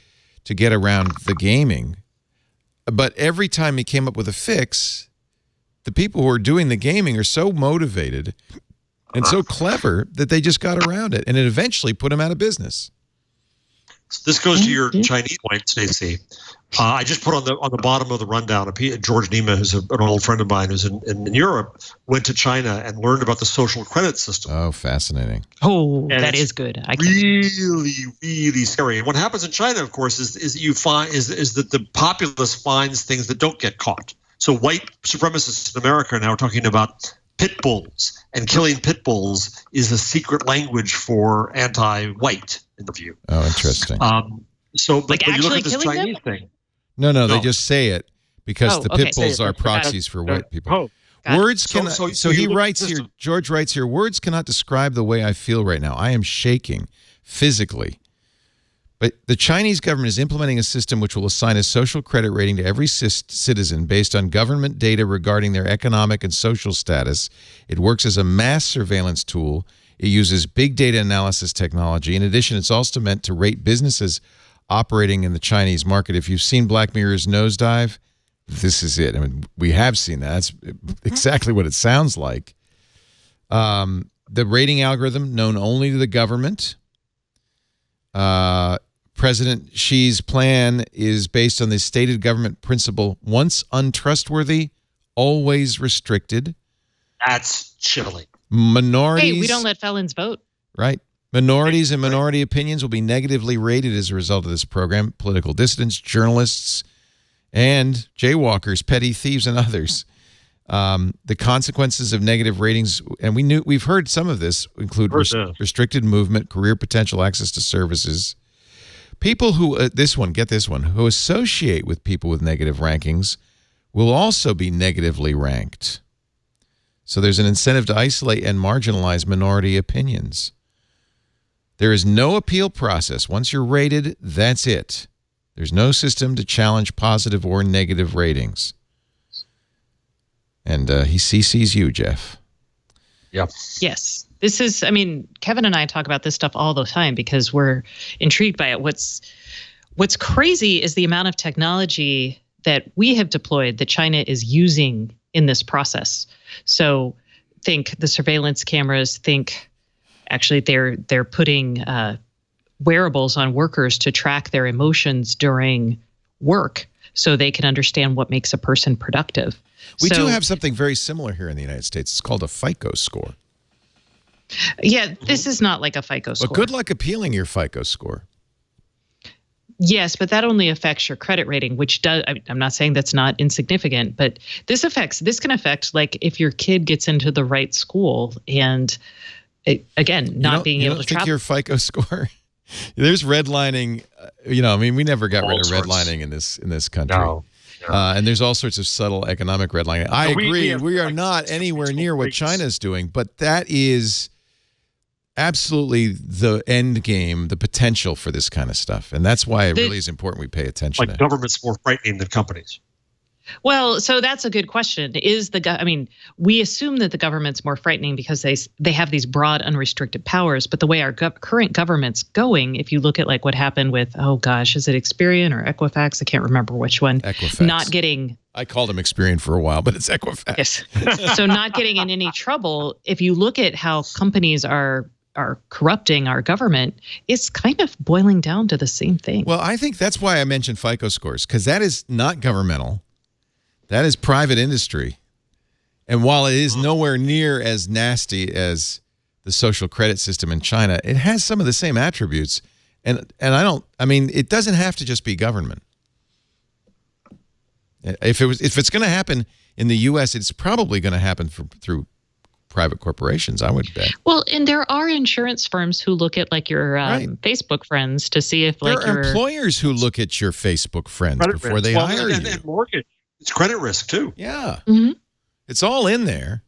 to get around the gaming. But every time he came up with a fix, the people who are doing the gaming are so motivated and so clever that they just got around it. And it eventually put him out of business. This goes to your Chinese point, Stacey. I just put on the bottom of the rundown, George Nima, who's an old friend of mine who's in Europe, went to China and learned about the social credit system. Oh, fascinating. Oh, and that is good. Really, really scary. And what happens in China, of course, is that the populace finds things that don't get caught. So white supremacists in America are now talking about pit bulls, and killing pit bulls is a secret language for anti-white in the view. Oh, interesting. But you look at this Chinese thing. No, they just say it because the pit bulls are proxies for white people. Words cannot. So he writes here. George writes here. Words cannot describe the way I feel right now. I am shaking physically. But the Chinese government is implementing a system which will assign a social credit rating to every citizen based on government data regarding their economic and social status. It works as a mass surveillance tool. It uses big data analysis technology. In addition, it's also meant to rate businesses operating in the Chinese market. If you've seen Black Mirror's Nosedive, this is it. I mean, we have seen that. That's exactly what it sounds like. The rating algorithm known only to the government. President Xi's plan is based on the stated government principle, once untrustworthy, always restricted. That's chilling. Minorities. Hey, we don't let felons vote. Right. Minorities and minority opinions will be negatively rated as a result of this program. Political dissidents, journalists, and jaywalkers, petty thieves, and others. The consequences of negative ratings, and we've heard some of this, include restricted movement, career potential, access to services. People who, get this one, who associate with people with negative rankings will also be negatively ranked. So there's an incentive to isolate and marginalize minority opinions. There is no appeal process. Once you're rated, that's it. There's no system to challenge positive or negative ratings. And he CCs you, Jeff. Yep. Yes. This is, Kevin and I talk about this stuff all the time because we're intrigued by it. What's crazy is the amount of technology that we have deployed that China is using in this process. So think the surveillance cameras, actually they're putting wearables on workers to track their emotions during work so they can understand what makes a person productive. We do have something very similar here in the United States. It's called a FICO score. Yeah, this is not like a FICO score. But good luck appealing your FICO score. Yes, but that only affects your credit rating, which does, I'm not saying that's not insignificant, but this can affect, like, if your kid gets into the right school and, not being able to travel. Your FICO score? There's redlining, we never got rid of redlining in this country. No. And there's all sorts of subtle economic redlining. I agree. We are not anywhere near what China's doing, but that is absolutely the end game, the potential for this kind of stuff. And that's why it really is important we pay attention to. Government's more frightening than companies. Well, so that's a good question. We assume that the government's more frightening because they have these broad, unrestricted powers. But the way our current government's going, if you look at like what happened with, is it Experian or Equifax? I can't remember which one. Equifax. Not getting. I called them Experian for a while, but it's Equifax. Yes. So not getting in any trouble. If you look at how companies are corrupting our government, it's kind of boiling down to the same thing. Well, I think that's why I mentioned FICO scores, because that is not governmental. That is private industry. And while it is nowhere near as nasty as the social credit system in China, it has some of the same attributes. And it doesn't have to just be government. If it's going to happen in the US, it's probably going to happen through private corporations, I would bet. Well, and there are insurance firms who look at like your Facebook friends to see if there are employers who look at your Facebook friends before they hire you. And mortgage. It's credit risk too. Yeah. Mm-hmm. It's all in there.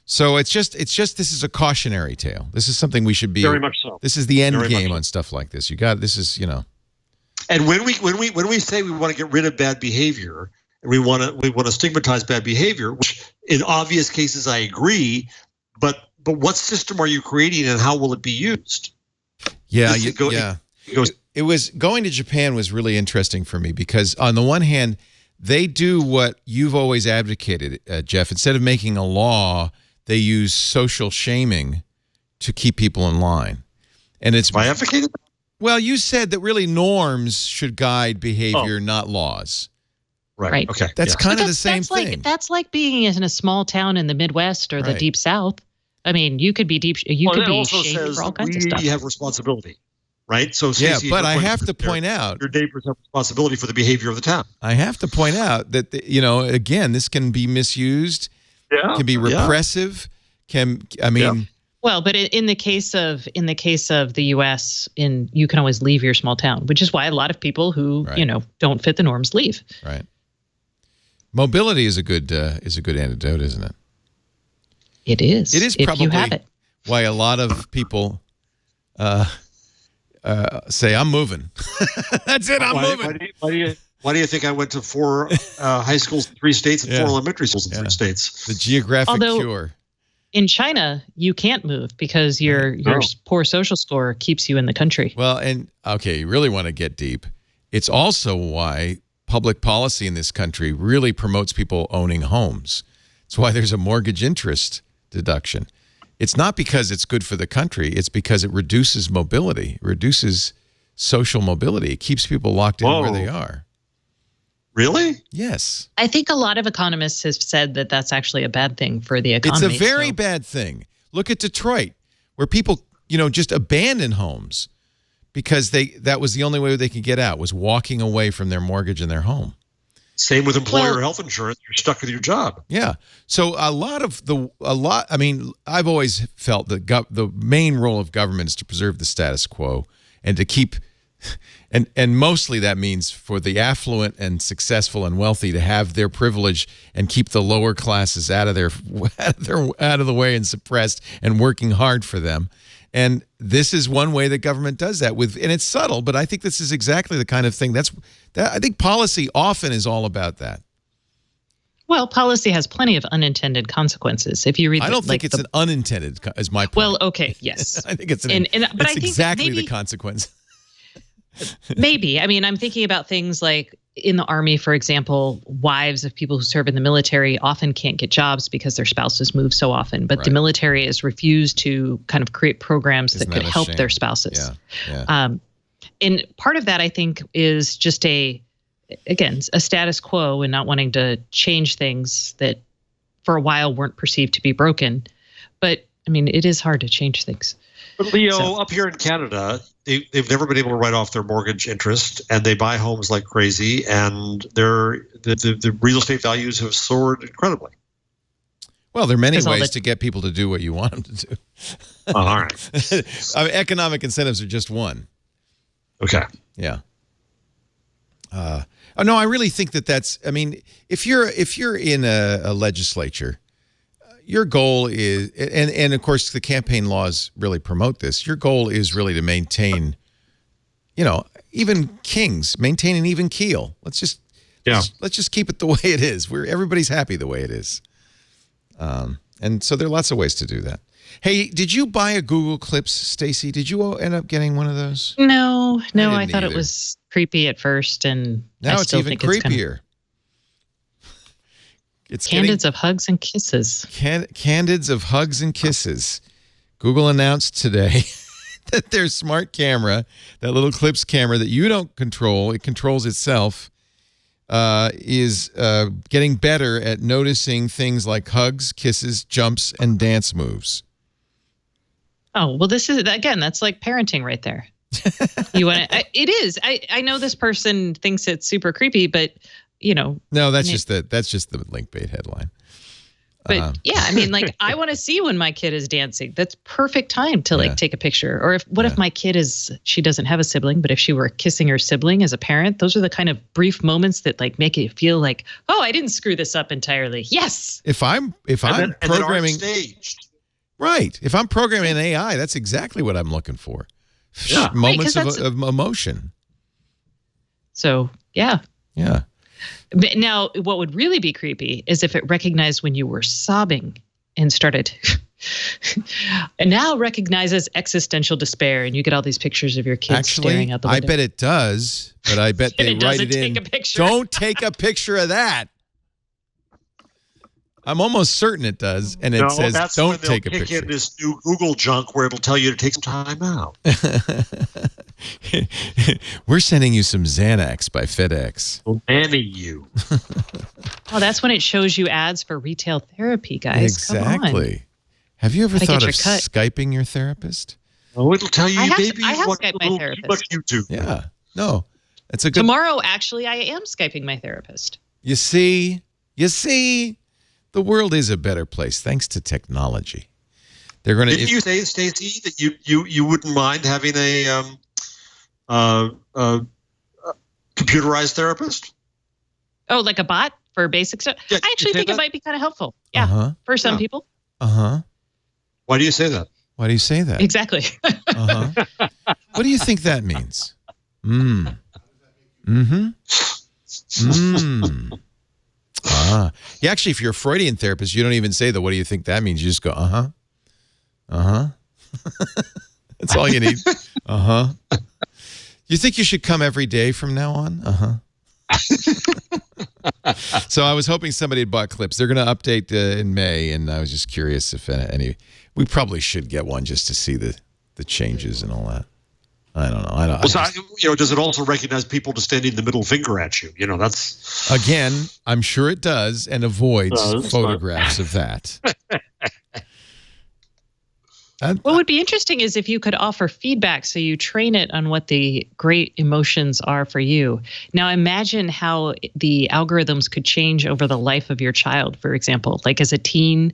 So it's just this is a cautionary tale. This is something we should be very much so. This is the end game on stuff like this. This is. And when we say we want to get rid of bad behavior and we want to stigmatize bad behavior, which in obvious cases I agree, but what system are you creating and how will it be used? Yeah, it was going to Japan was really interesting for me because on the one hand, they do what you've always advocated, Jeff. Instead of making a law, they use social shaming to keep people in line. And it's I advocated that? Well, you said that really norms should guide behavior, not laws. Right. Okay. That's kind of the same thing. That's like being in a small town in the Midwest or the Deep South. I mean, you could be shamed for all kinds of stuff. We have responsibility. Right. So Stacey, but I have to point out your neighbors have responsibility for the behavior of the town. I have to point out that again, this can be misused. Yeah. Can be repressive. Well, but in the case of the U.S., you can always leave your small town, which is why a lot of people who don't fit the norms leave. Right. Mobility is a good antidote, isn't it? It is. It is probably why a lot of people say, I'm moving. That's it, I'm moving. Why do you think I went to 4 high schools in 3 states and 4 elementary schools in 3 states? The geographic cure. In China, you can't move because your poor social score keeps you in the country. Well, and okay, you really want to get deep. It's also why public policy in this country really promotes people owning homes. It's why there's a mortgage interest deduction. It's not because it's good for the country. It's because it reduces mobility, reduces social mobility. It keeps people locked in where they are. Really? Yes. I think a lot of economists have said that that's actually a bad thing for the economy. It's a very bad thing. Look at Detroit, where people, just abandon homes because that was the only way they could get out, was walking away from their mortgage and their home. Same with employer health insurance. You're stuck with your job. Yeah. So I've always felt that the main role of government is to preserve the status quo and to keep, and mostly that means for the affluent and successful and wealthy to have their privilege and keep the lower classes out of the way and suppressed and working hard for them. And this is one way that government does that and it's subtle, but I think this is exactly the kind of thing I think policy often is all about that. Well, policy has plenty of unintended consequences. If you read, I don't think it's an unintended, is my point. Well, okay, yes, I think it's but I think exactly the consequence. Maybe. I mean, I'm thinking about things like in the Army, for example, wives of people who serve in the military often can't get jobs because their spouses move so often. But the military has refused to kind of create programs that could help their spouses. Yeah. And part of that, I think, is just a status quo and not wanting to change things that for a while weren't perceived to be broken. But I mean, it is hard to change things. But Leo, up here in Canada, they've never been able to write off their mortgage interest, and they buy homes like crazy, and the real estate values have soared incredibly. Well, there are many ways to get people to do what you want them to do. All right. Economic incentives are just one. Okay. Yeah. No, I really think that's. I mean, if you're in a legislature, your goal is, and of course the campaign laws really promote this. Your goal is really to maintain, even kings maintain an even keel. Let's just keep it the way it is. Everybody's happy the way it is. And so there are lots of ways to do that. Hey, did you buy a Google Clips, Stacey? Did you end up getting one of those? No, I thought it was creepy at first, and now it's even creepier. It's Candids of hugs and kisses. Candids of hugs and kisses. Google announced today that their smart camera, that little Clips camera that you don't control, it controls itself, is getting better at noticing things like hugs, kisses, jumps, and dance moves. Oh, well, this is, again, that's like parenting right there. It is. I know this person thinks it's super creepy, but, No, that's just the link bait headline. But I want to see when my kid is dancing. That's perfect time to take a picture. Or if my kid she doesn't have a sibling, but if she were kissing her sibling as a parent, those are the kind of brief moments that make it feel like, oh, I didn't screw this up entirely. Yes. If I'm programming staged. Right. If I'm programming an AI, that's exactly what I'm looking for. Yeah. Moments of emotion. So, yeah. Yeah. Now, what would really be creepy is if it recognized when you were sobbing and started, and now recognizes existential despair, and you get all these pictures of your kids staring out the window. I bet it does, but I bet they write it in. Don't take a picture of that. I'm almost certain it does, and it says don't take a picture. Kick in this new Google junk where it'll tell you to take some time out. We're sending you some Xanax by FedEx. We're banning you. Oh, that's when it shows you ads for retail therapy, guys. Exactly. Have you ever thought of Skyping your therapist? Oh, it'll tell you, baby, I have Skyped my therapist. YouTube. Yeah. No, it's a good. Tomorrow, actually, I am Skyping my therapist. You see. The world is a better place thanks to technology. They're going to. Didn't you say, Stacey, that you wouldn't mind having a computerized therapist? Oh, like a bot for basic stuff? Yeah, I actually think it might be kind of helpful. Yeah, for some people. Why do you say that? Why do you say that? Exactly. What do you think that means? Yeah, actually, if you're a Freudian therapist, you don't even say what do you think that means? You just go, That's all you need. You think you should come every day from now on? So I was hoping somebody had bought Clips. They're going to update in May, and I was just curious if any. We probably should get one just to see the changes and all that. I don't know. Does it also recognize people just standing the middle finger at you? That's again. I'm sure it does, and avoids photographs of that. What would be interesting is if you could offer feedback, so you train it on what the great emotions are for you. Now, imagine how the algorithms could change over the life of your child. For example, like as a teen,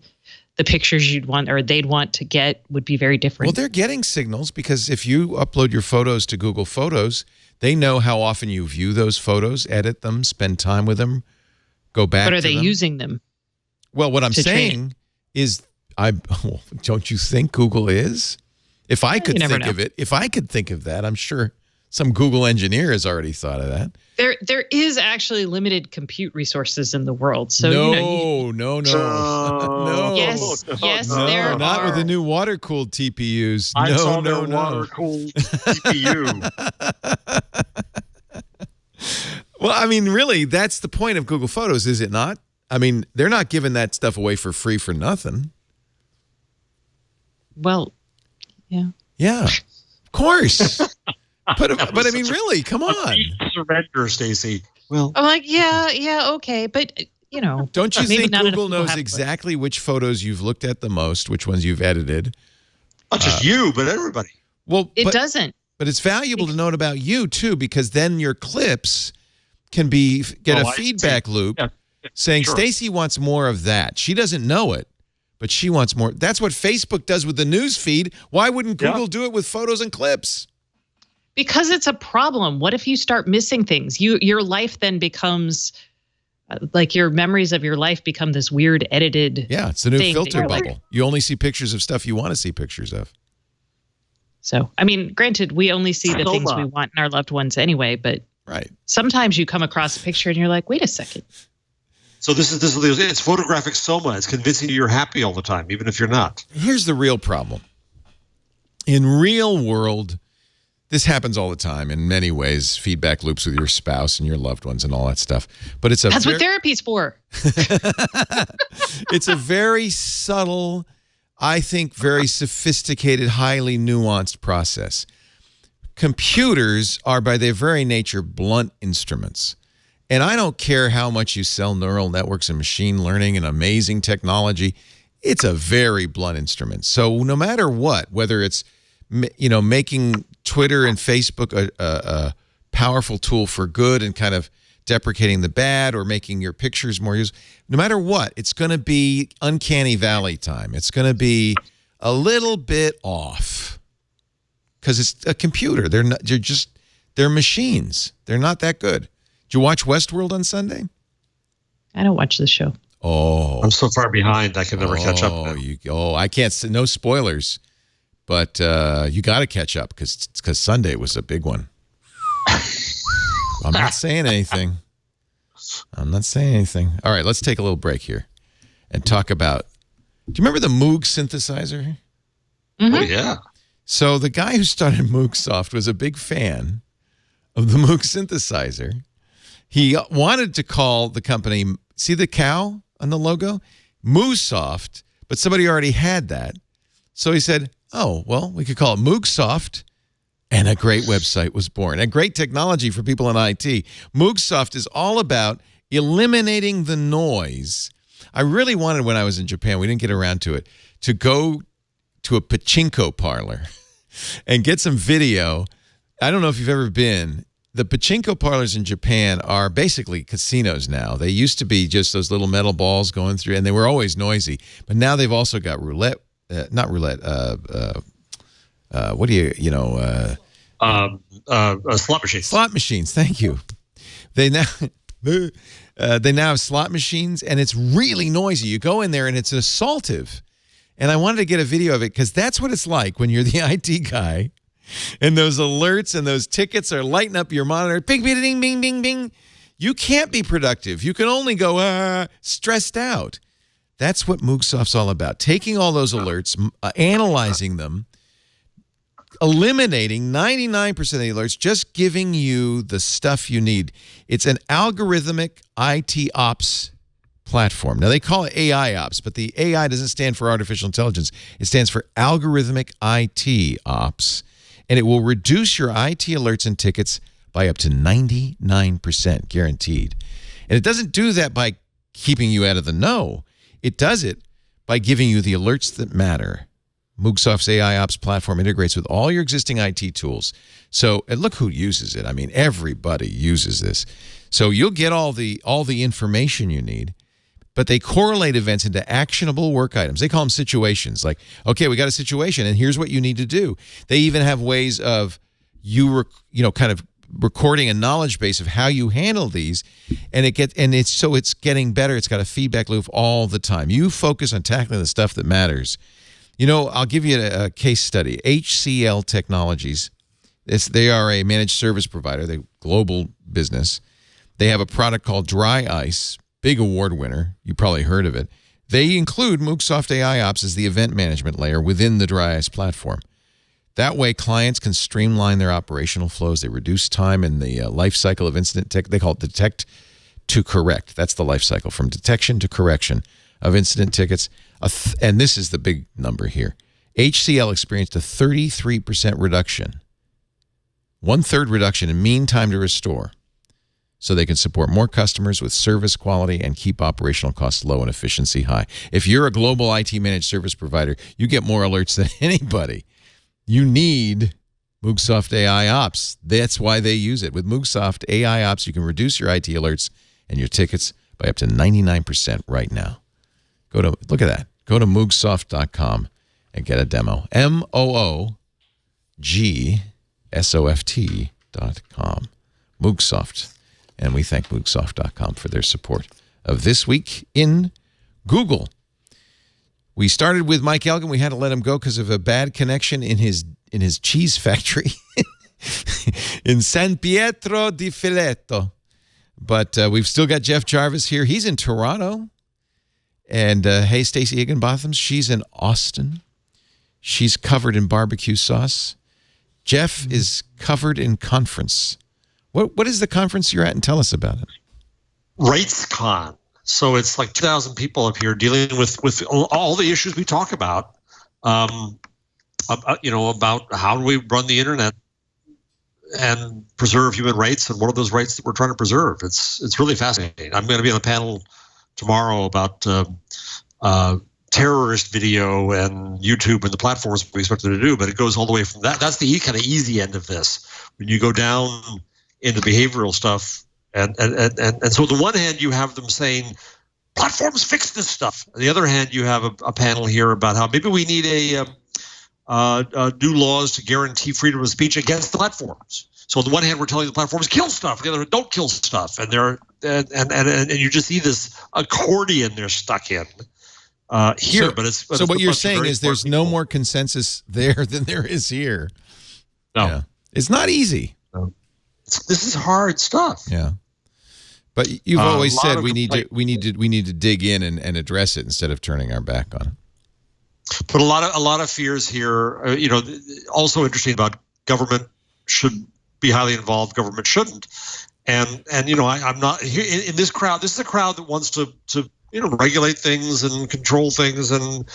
the pictures you'd want or they'd want to get would be very different. Well, they're getting signals because if you upload your photos to Google Photos, they know how often you view those photos, edit them, spend time with them, go back to them. But are they using them? Well, what I'm saying is, don't you think Google is? If I could think of it, if I could think of that, I'm sure some Google engineer has already thought of that. There is actually limited compute resources in the world. So no. Yes, there are. Not with the new water-cooled TPUs. I saw their water-cooled TPU. Well, I mean, really, that's the point of Google Photos, is it not? I mean, they're not giving that stuff away for free for nothing. Well, yeah. Yeah, of course. But I mean, really, come on. Surrender, Stacey. Well, I'm like, yeah, okay, but don't you think Google knows exactly which photos you've looked at the most, which ones you've edited? Not just you, but everybody. Well, it doesn't. But it's valuable to know about you too, because then your clips can get a feedback loop saying Stacey wants more of that. She doesn't know it, but she wants more. That's what Facebook does with the news feed. Why wouldn't Google do it with photos and clips? Because it's a problem. What if you start missing things? Your life then becomes like your memories of your life become this weird edited. Yeah, it's the new thing filter that you're bubble. like- You only see pictures of stuff you want to see pictures of. So, I mean, granted, we only see the things Soma. we want in our loved ones anyway, but Right. sometimes you come across a picture and you're like, wait a second. So this is it's photographic soma. It's convincing you you're happy all the time, even if you're not. Here's the real problem. In real world, this happens all the time in many ways, feedback loops with your spouse and your loved ones and all that stuff. But it's That's what therapy's for. it's a very subtle, I think very sophisticated, highly nuanced process. Computers are by their very nature blunt instruments. And I don't care how much you sell neural networks and machine learning and amazing technology, it's a very blunt instrument. So no matter what, whether it's making Twitter and Facebook a powerful tool for good and kind of deprecating the bad, or making your pictures more useful, no matter what, it's going to be uncanny valley time. It's going to be a little bit off because it's a computer. They're machines. They're not that good. Did you watch Westworld on Sunday? I don't watch the show. Oh, I'm so far behind I can never catch up. I can't say no spoilers, but you got to catch up because Sunday was a big one. I'm not saying anything. All right, let's take a little break here and talk about. Do you remember the Moog synthesizer? Mm-hmm. Oh yeah. So the guy who started Moogsoft was a big fan of the Moog synthesizer. He wanted to call the company, see the cow on the logo? Moogsoft, but somebody already had that. So he said, oh, well, we could call it Moogsoft, and a great website was born. A great technology for people in IT. Moogsoft is all about eliminating the noise. I really wanted, when I was in Japan, we didn't get around to it, to go to a pachinko parlor and get some video. I don't know if you've ever been. The pachinko parlors in Japan are basically casinos now. They used to be just those little metal balls going through, and they were always noisy. But now they've also got roulette, not roulette, what do Slot machines. Slot machines, thank you. They now have slot machines, and it's really noisy. You go in there, and it's assaultive. And I wanted to get a video of it because that's what it's like when you're the IT guy. And those alerts and those tickets are lighting up your monitor. Bing, bing, bing, bing, bing, bing. You can't be productive. You can only go stressed out. That's what Moogsoft's all about. Taking all those alerts, analyzing them, eliminating 99% of the alerts, just giving you the stuff you need. It's an algorithmic IT ops platform. Now, they call it AI ops, but the AI doesn't stand for artificial intelligence. It stands for algorithmic IT ops. And it will reduce your IT alerts and tickets by up to 99% guaranteed. And it doesn't do that by keeping you out of the know. It does it by giving you the alerts that matter. Moogsoft's AI Ops platform integrates with all your existing IT tools. So, and look who uses it. I mean, everybody uses this. So you'll get all the information you need. But they correlate events into actionable work items. They call them situations. Like, okay, we got a situation, and here's what you need to do. They even have ways of kind of recording a knowledge base of how you handle these, and it's getting better. It's got a feedback loop all the time. You focus on tackling the stuff that matters. I'll give you a case study. HCL Technologies. They are a managed service provider. They're a global business. They have a product called Dry Ice. Big award winner. You probably heard of it. They include Moogsoft AI Ops as the event management layer within the Dry Ice platform. That way, clients can streamline their operational flows. They reduce time in the life cycle of incident tech. They call it detect to correct. That's the life cycle, from detection to correction of incident tickets. And this is the big number here. HCL experienced a 33% reduction, 1/3 reduction in mean time to restore, so they can support more customers with service quality and keep operational costs low and efficiency high. If you're a global IT managed service provider, you get more alerts than anybody. You need Moogsoft AI Ops. That's why they use it. With Moogsoft AI Ops, you can reduce your IT alerts and your tickets by up to 99% right now. Look at that. Go to Moogsoft.com and get a demo. MOOGSOFT.com. Moogsoft. And we thank Moogsoft.com for their support of This Week in Google. We started with Mike Elgin. We had to let him go because of a bad connection in his cheese factory in San Pietro di Filetto. But we've still got Jeff Jarvis here. He's in Toronto. And hey, Stacey Higginbotham, she's in Austin. She's covered in barbecue sauce. Jeff is covered in conference. What is the conference you're at, and tell us about it? RatesCon. So it's like 2,000 people up here dealing with all the issues we talk about. About how do we run the internet and preserve human rights, and what are those rights that we're trying to preserve? It's really fascinating. I'm going to be on a panel tomorrow about terrorist video and YouTube and the platforms we expect them to do, but it goes all the way from that. That's the kind of easy end of this. When you go down into behavioral stuff, and so on the one hand, you have them saying, platforms fix this stuff. On the other hand, you have a panel here about how maybe we need new laws to guarantee freedom of speech against the platforms. So on the one hand, we're telling the platforms kill stuff. On the other, don't kill stuff. And you just see this accordion they're stuck in here. So what you're saying is there's no more consensus there than there is here. No, yeah. It's not easy. No. This is hard stuff. Yeah. But you've always said we need to dig in and address it instead of turning our back on it. But a lot of fears here. Also interesting about government should be highly involved. Government shouldn't. And I'm not here in this crowd. This is a crowd that wants to regulate things and control things and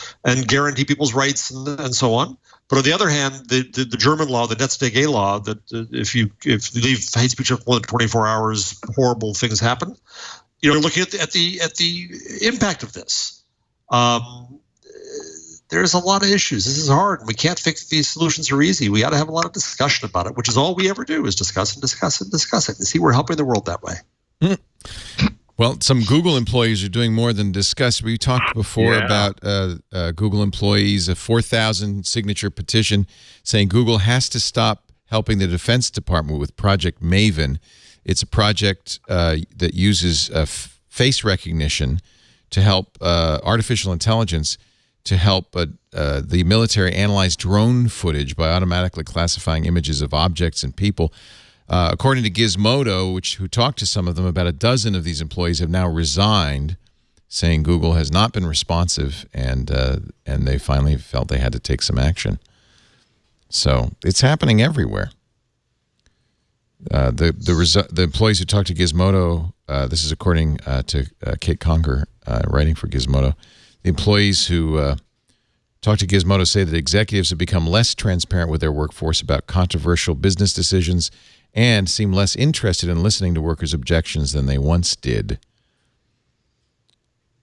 guarantee people's rights and so on. But on the other hand, the German law, the Netzdige law, that if you leave hate speech up more than 24 hours, horrible things happen. Looking at the impact of this, there's a lot of issues. This is hard. We can't fix these solutions are easy. We got to have a lot of discussion about it, which is all we ever do is discuss and discuss and discuss it. And see, we're helping the world that way. Well, some Google employees are doing more than discuss. We talked before about Google employees, a 4,000 signature petition saying Google has to stop helping the Defense Department with Project Maven. It's a project that uses face recognition to help artificial intelligence to help the military analyze drone footage by automatically classifying images of objects and people. According to Gizmodo, who talked to some of them, about a dozen of these employees have now resigned, saying Google has not been responsive, and they finally felt they had to take some action. So it's happening everywhere. The employees who talked to Gizmodo, this is according to Kate Conger, writing for Gizmodo. The employees who talked to Gizmodo say that executives have become less transparent with their workforce about controversial business decisions and seem less interested in listening to workers' objections than they once did.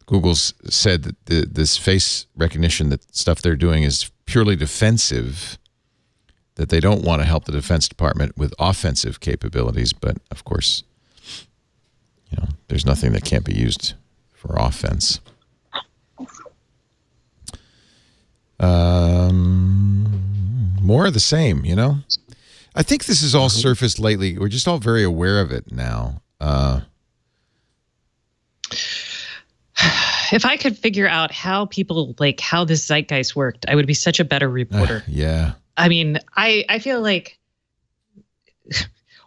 Google's said that this face recognition, that stuff they're doing is purely defensive, that they don't want to help the Defense Department with offensive capabilities, but of course, there's nothing that can't be used for offense. More of the same, I think this has all surfaced lately. We're just all very aware of it now. If I could figure out how people, how this zeitgeist worked, I would be such a better reporter. Yeah. I mean, I feel like,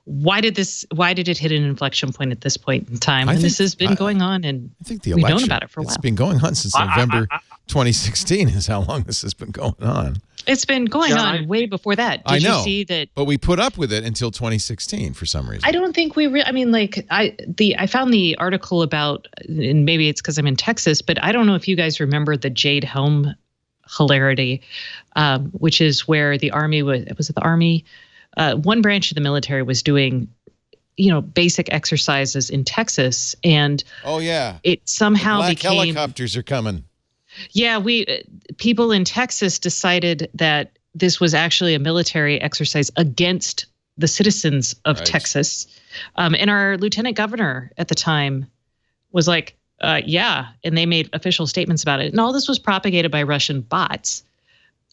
why did it hit an inflection point at this point in time? And this has been going on, and I think the election, we've known about it for a while. It's been going on since November 2016 is how long this has been going on. It's been going on way before that. Did you see that? But we put up with it until 2016 for some reason. I don't think we I found the article about, and maybe it's because I'm in Texas, but I don't know if you guys remember the Jade Helm hilarity, which is where the Army was it the Army? One branch of the military was doing, basic exercises in Texas, and it somehow became helicopters are coming. Yeah, people in Texas decided that this was actually a military exercise against the citizens of Texas, and our lieutenant governor at the time was like, "Yeah," and they made official statements about it, and all this was propagated by Russian bots,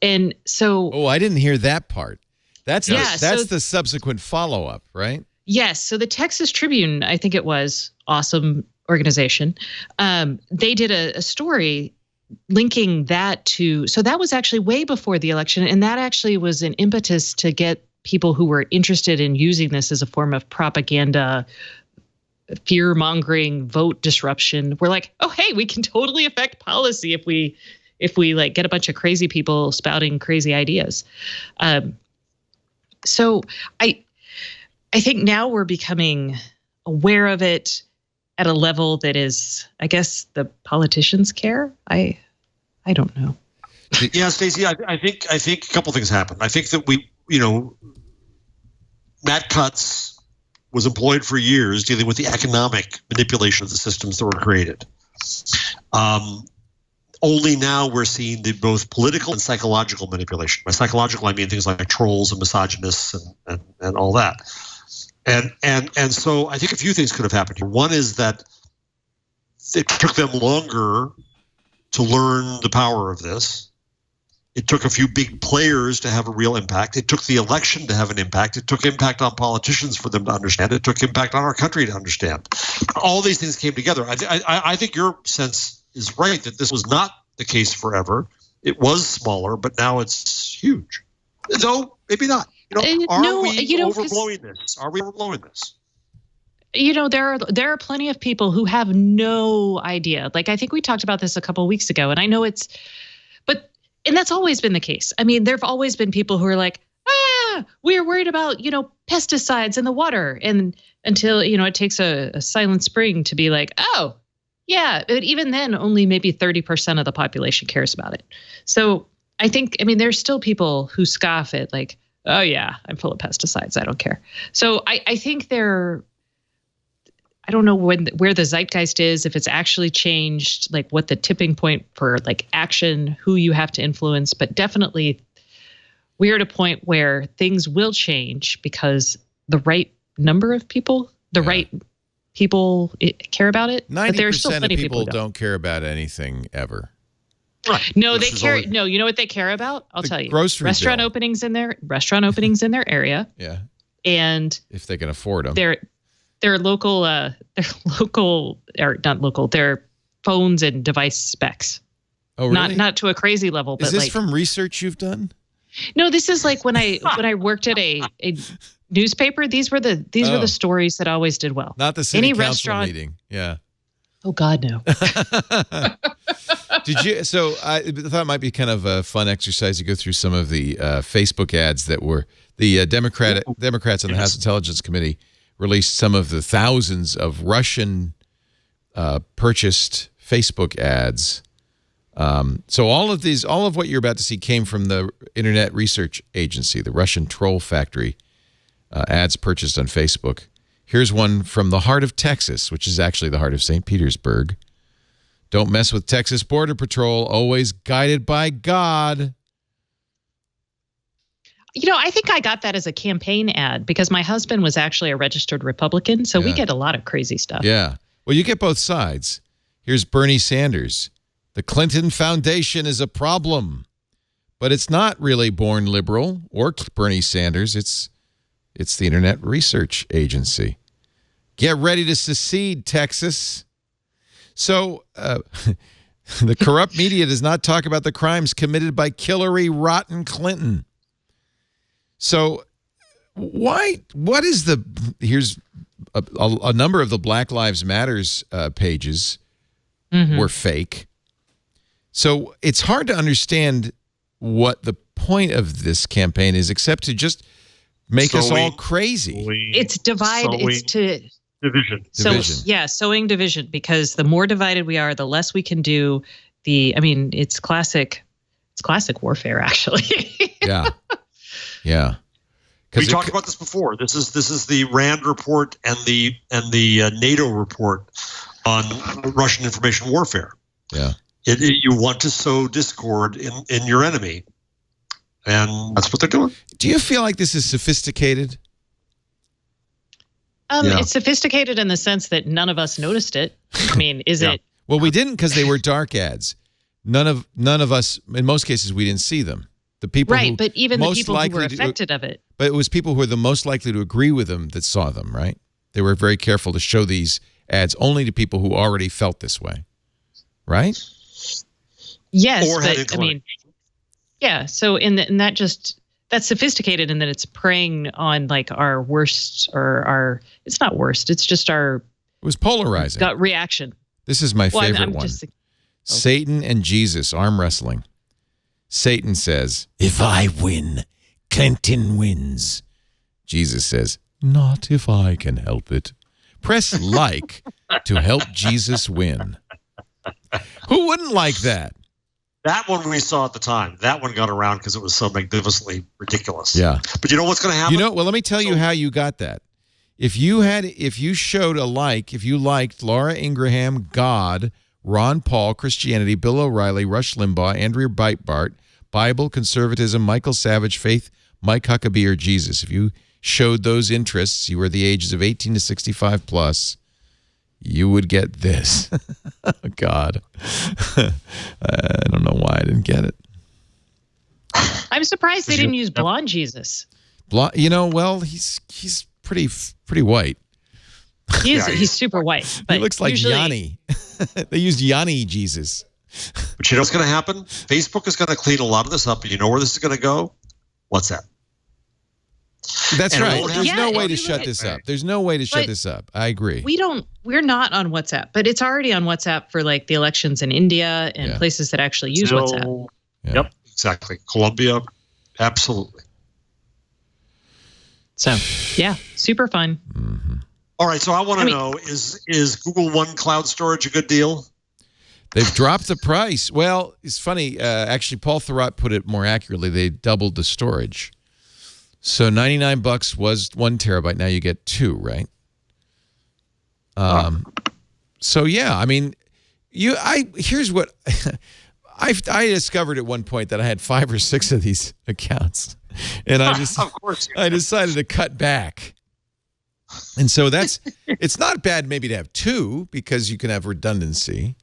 and so. I didn't hear that part. That's the subsequent follow-up, right? Yes. So the Texas Tribune, I think it was, awesome organization, they did a story linking that to, so that was actually way before the election. And that actually was an impetus to get people who were interested in using this as a form of propaganda, fear mongering, vote disruption. We're like, oh, hey, we can totally affect policy if we like get a bunch of crazy people spouting crazy ideas. So I think now we're becoming aware of it at a level that is, I guess, the politicians care. I don't know. Yeah, Stacey, I think a couple things happened. I think that Matt Cutts was employed for years dealing with the economic manipulation of the systems that were created. Only now we're seeing the both political and psychological manipulation. By psychological, I mean things like trolls and misogynists and all that. And so I think a few things could have happened here. One is that it took them longer to learn the power of this. It took a few big players to have a real impact. It took the election to have an impact. It took impact on politicians for them to understand. It took impact on our country to understand. All these things came together. I think your sense is right that this was not the case forever. It was smaller, but now it's huge. Though maybe not. Are we overblowing this? Are we overblowing this? There are plenty of people who have no idea. Like, I think we talked about this a couple of weeks ago, and I know and that's always been the case. I mean, there have always been people who are like, we're worried about, pesticides in the water. And until, it takes a silent spring to be like, oh, yeah. But even then, only maybe 30% of the population cares about it. So I think, there's still people who scoff at like, oh, yeah, I'm full of pesticides. I don't care. So I think I don't know where the zeitgeist is, if it's actually changed, like what the tipping point for like action, who you have to influence, but definitely we're at a point where things will change because the right number of people, right people care about it. 90% but there are still plenty of people who don't care about anything ever. Right. No, they care. No, you know what they care about? I'll tell you. Restaurant openings in their area. Yeah. And if they can afford them. Their local, or not local, their phones and device specs. Oh, really? Not to a crazy level. But is this from research you've done? No, this is like when I worked at a newspaper. These were the stories that always did well. Not the city council meeting. Yeah. Oh God, no. Did you? So I thought it might be kind of a fun exercise to go through some of the Facebook ads that were the Democrats on the House Intelligence Committee released some of the thousands of Russian purchased Facebook ads. So all of what you're about to see came from the Internet Research Agency, the Russian troll factory, ads purchased on Facebook. Here's one from the heart of Texas, which is actually the heart of St. Petersburg. Don't mess with Texas Border Patrol, always guided by God. I think I got that as a campaign ad because my husband was actually a registered Republican. So we get a lot of crazy stuff. Yeah. Well, you get both sides. Here's Bernie Sanders. The Clinton Foundation is a problem, but it's not really born liberal or Bernie Sanders. It's the Internet Research Agency. Get ready to secede, Texas. So the corrupt media does not talk about the crimes committed by Hillary Rotten Clinton. So here's a number of the Black Lives Matters pages were fake. So it's hard to understand what the point of this campaign is, except to just make us all crazy. It's divide. It's to division. Sowing division, because the more divided we are, the less we can do. It's classic warfare, actually. Yeah. Yeah. We talked about this before. This is the Rand report and the NATO report on Russian information warfare. Yeah. You want to sow discord in your enemy, and that's what they're doing. Do you feel like this is sophisticated? It's sophisticated in the sense that none of us noticed it. Is it? Well, we didn't, because they were dark ads. None of us, in most cases, we didn't see them. The people but even the people who were affected of it. But it was people who were the most likely to agree with them that saw them, right? They were very careful to show these ads only to people who already felt this way, right? Yes, Or had but I mean, yeah. So that's sophisticated in that it's preying on like our worst or our. It's not worst. It's just our. It was polarizing. Gut reaction. This is my favorite I'm one. just, Satan and Jesus arm wrestling. Satan says, "If I win, Clinton wins." Jesus says, "Not if I can help it." Press like to help Jesus win. Who wouldn't like that? That one we saw at the time. That one got around because it was so magnificently ridiculous. Yeah. But you know what's going to happen? Well, let me tell you how you got that. If you showed a like, if you liked Laura Ingraham, God, Ron Paul, Christianity, Bill O'Reilly, Rush Limbaugh, Andrea Breitbart, Bible, conservatism, Michael Savage, faith, Mike Huckabee, or Jesus, if you showed those interests, you were the ages of 18 to 65 plus, you would get this. Oh, God. I don't know why I didn't get it. I'm surprised they didn't use blonde Jesus. Blonde, well, he's pretty white. He's super white. But he looks like Yanni. They used Yanni Jesus. But you know what's going to happen? Facebook is going to clean a lot of this up. And you know where this is going to go? WhatsApp. That's And right. There's no way to you shut look this up. There's no way to shut this up. I agree. We're not on WhatsApp, but it's already on WhatsApp for like the elections in India and places that actually use WhatsApp. Yeah. Yep, exactly. Colombia, absolutely. So, yeah, super fun. Mm-hmm. All right, so I want to know, is Google One Cloud Storage a good deal? They've dropped the price. Well, it's funny. Actually, Paul Thurrott put it more accurately. They doubled the storage. So $99 was 1 terabyte. Now you get 2, right? So yeah, I mean, here's what I discovered at one point that I had 5 or 6 of these accounts, and Of course I decided to cut back. And so it's not bad maybe to have 2 because you can have redundancy.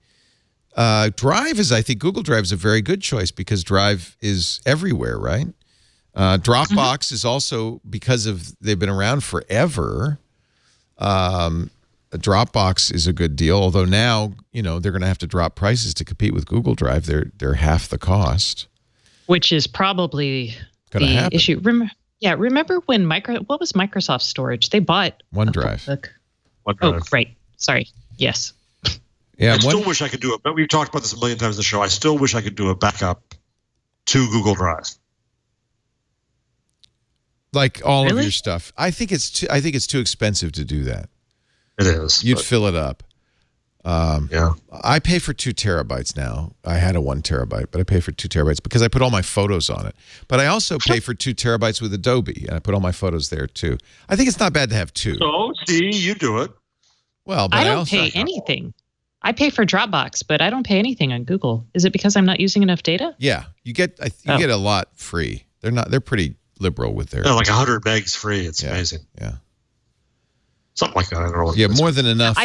Drive is, I think Google Drive is a very good choice because Drive is everywhere, right? Dropbox is also, because they've been around forever. Dropbox is a good deal, although now, they're going to have to drop prices to compete with Google Drive. They're half the cost. Which is probably Gonna the happen. issue. Remember when what was Microsoft storage? They bought OneDrive. Oh, right. Sorry. Yes. Yeah, I still wish I could do it, but we've talked about this a million times in the show. I still wish I could do a backup to Google Drive. like all Really? of your stuff. I think it's too expensive to do that. It is. You'd fill it up. Yeah. I pay for 2 terabytes now. I had a 1 terabyte, but I pay for 2 terabytes because I put all my photos on it. But I also pay for 2 terabytes with Adobe, and I put all my photos there too. I think it's not bad to have 2. So, see, you do it. Well, but I don't also pay anything. I pay for Dropbox, but I don't pay anything on Google. Is it because I'm not using enough data? Yeah, you get a lot free. They're pretty liberal with their. Yeah, like 100 megs free. It's amazing. Yeah. Something like that. I don't know. Yeah, more than enough.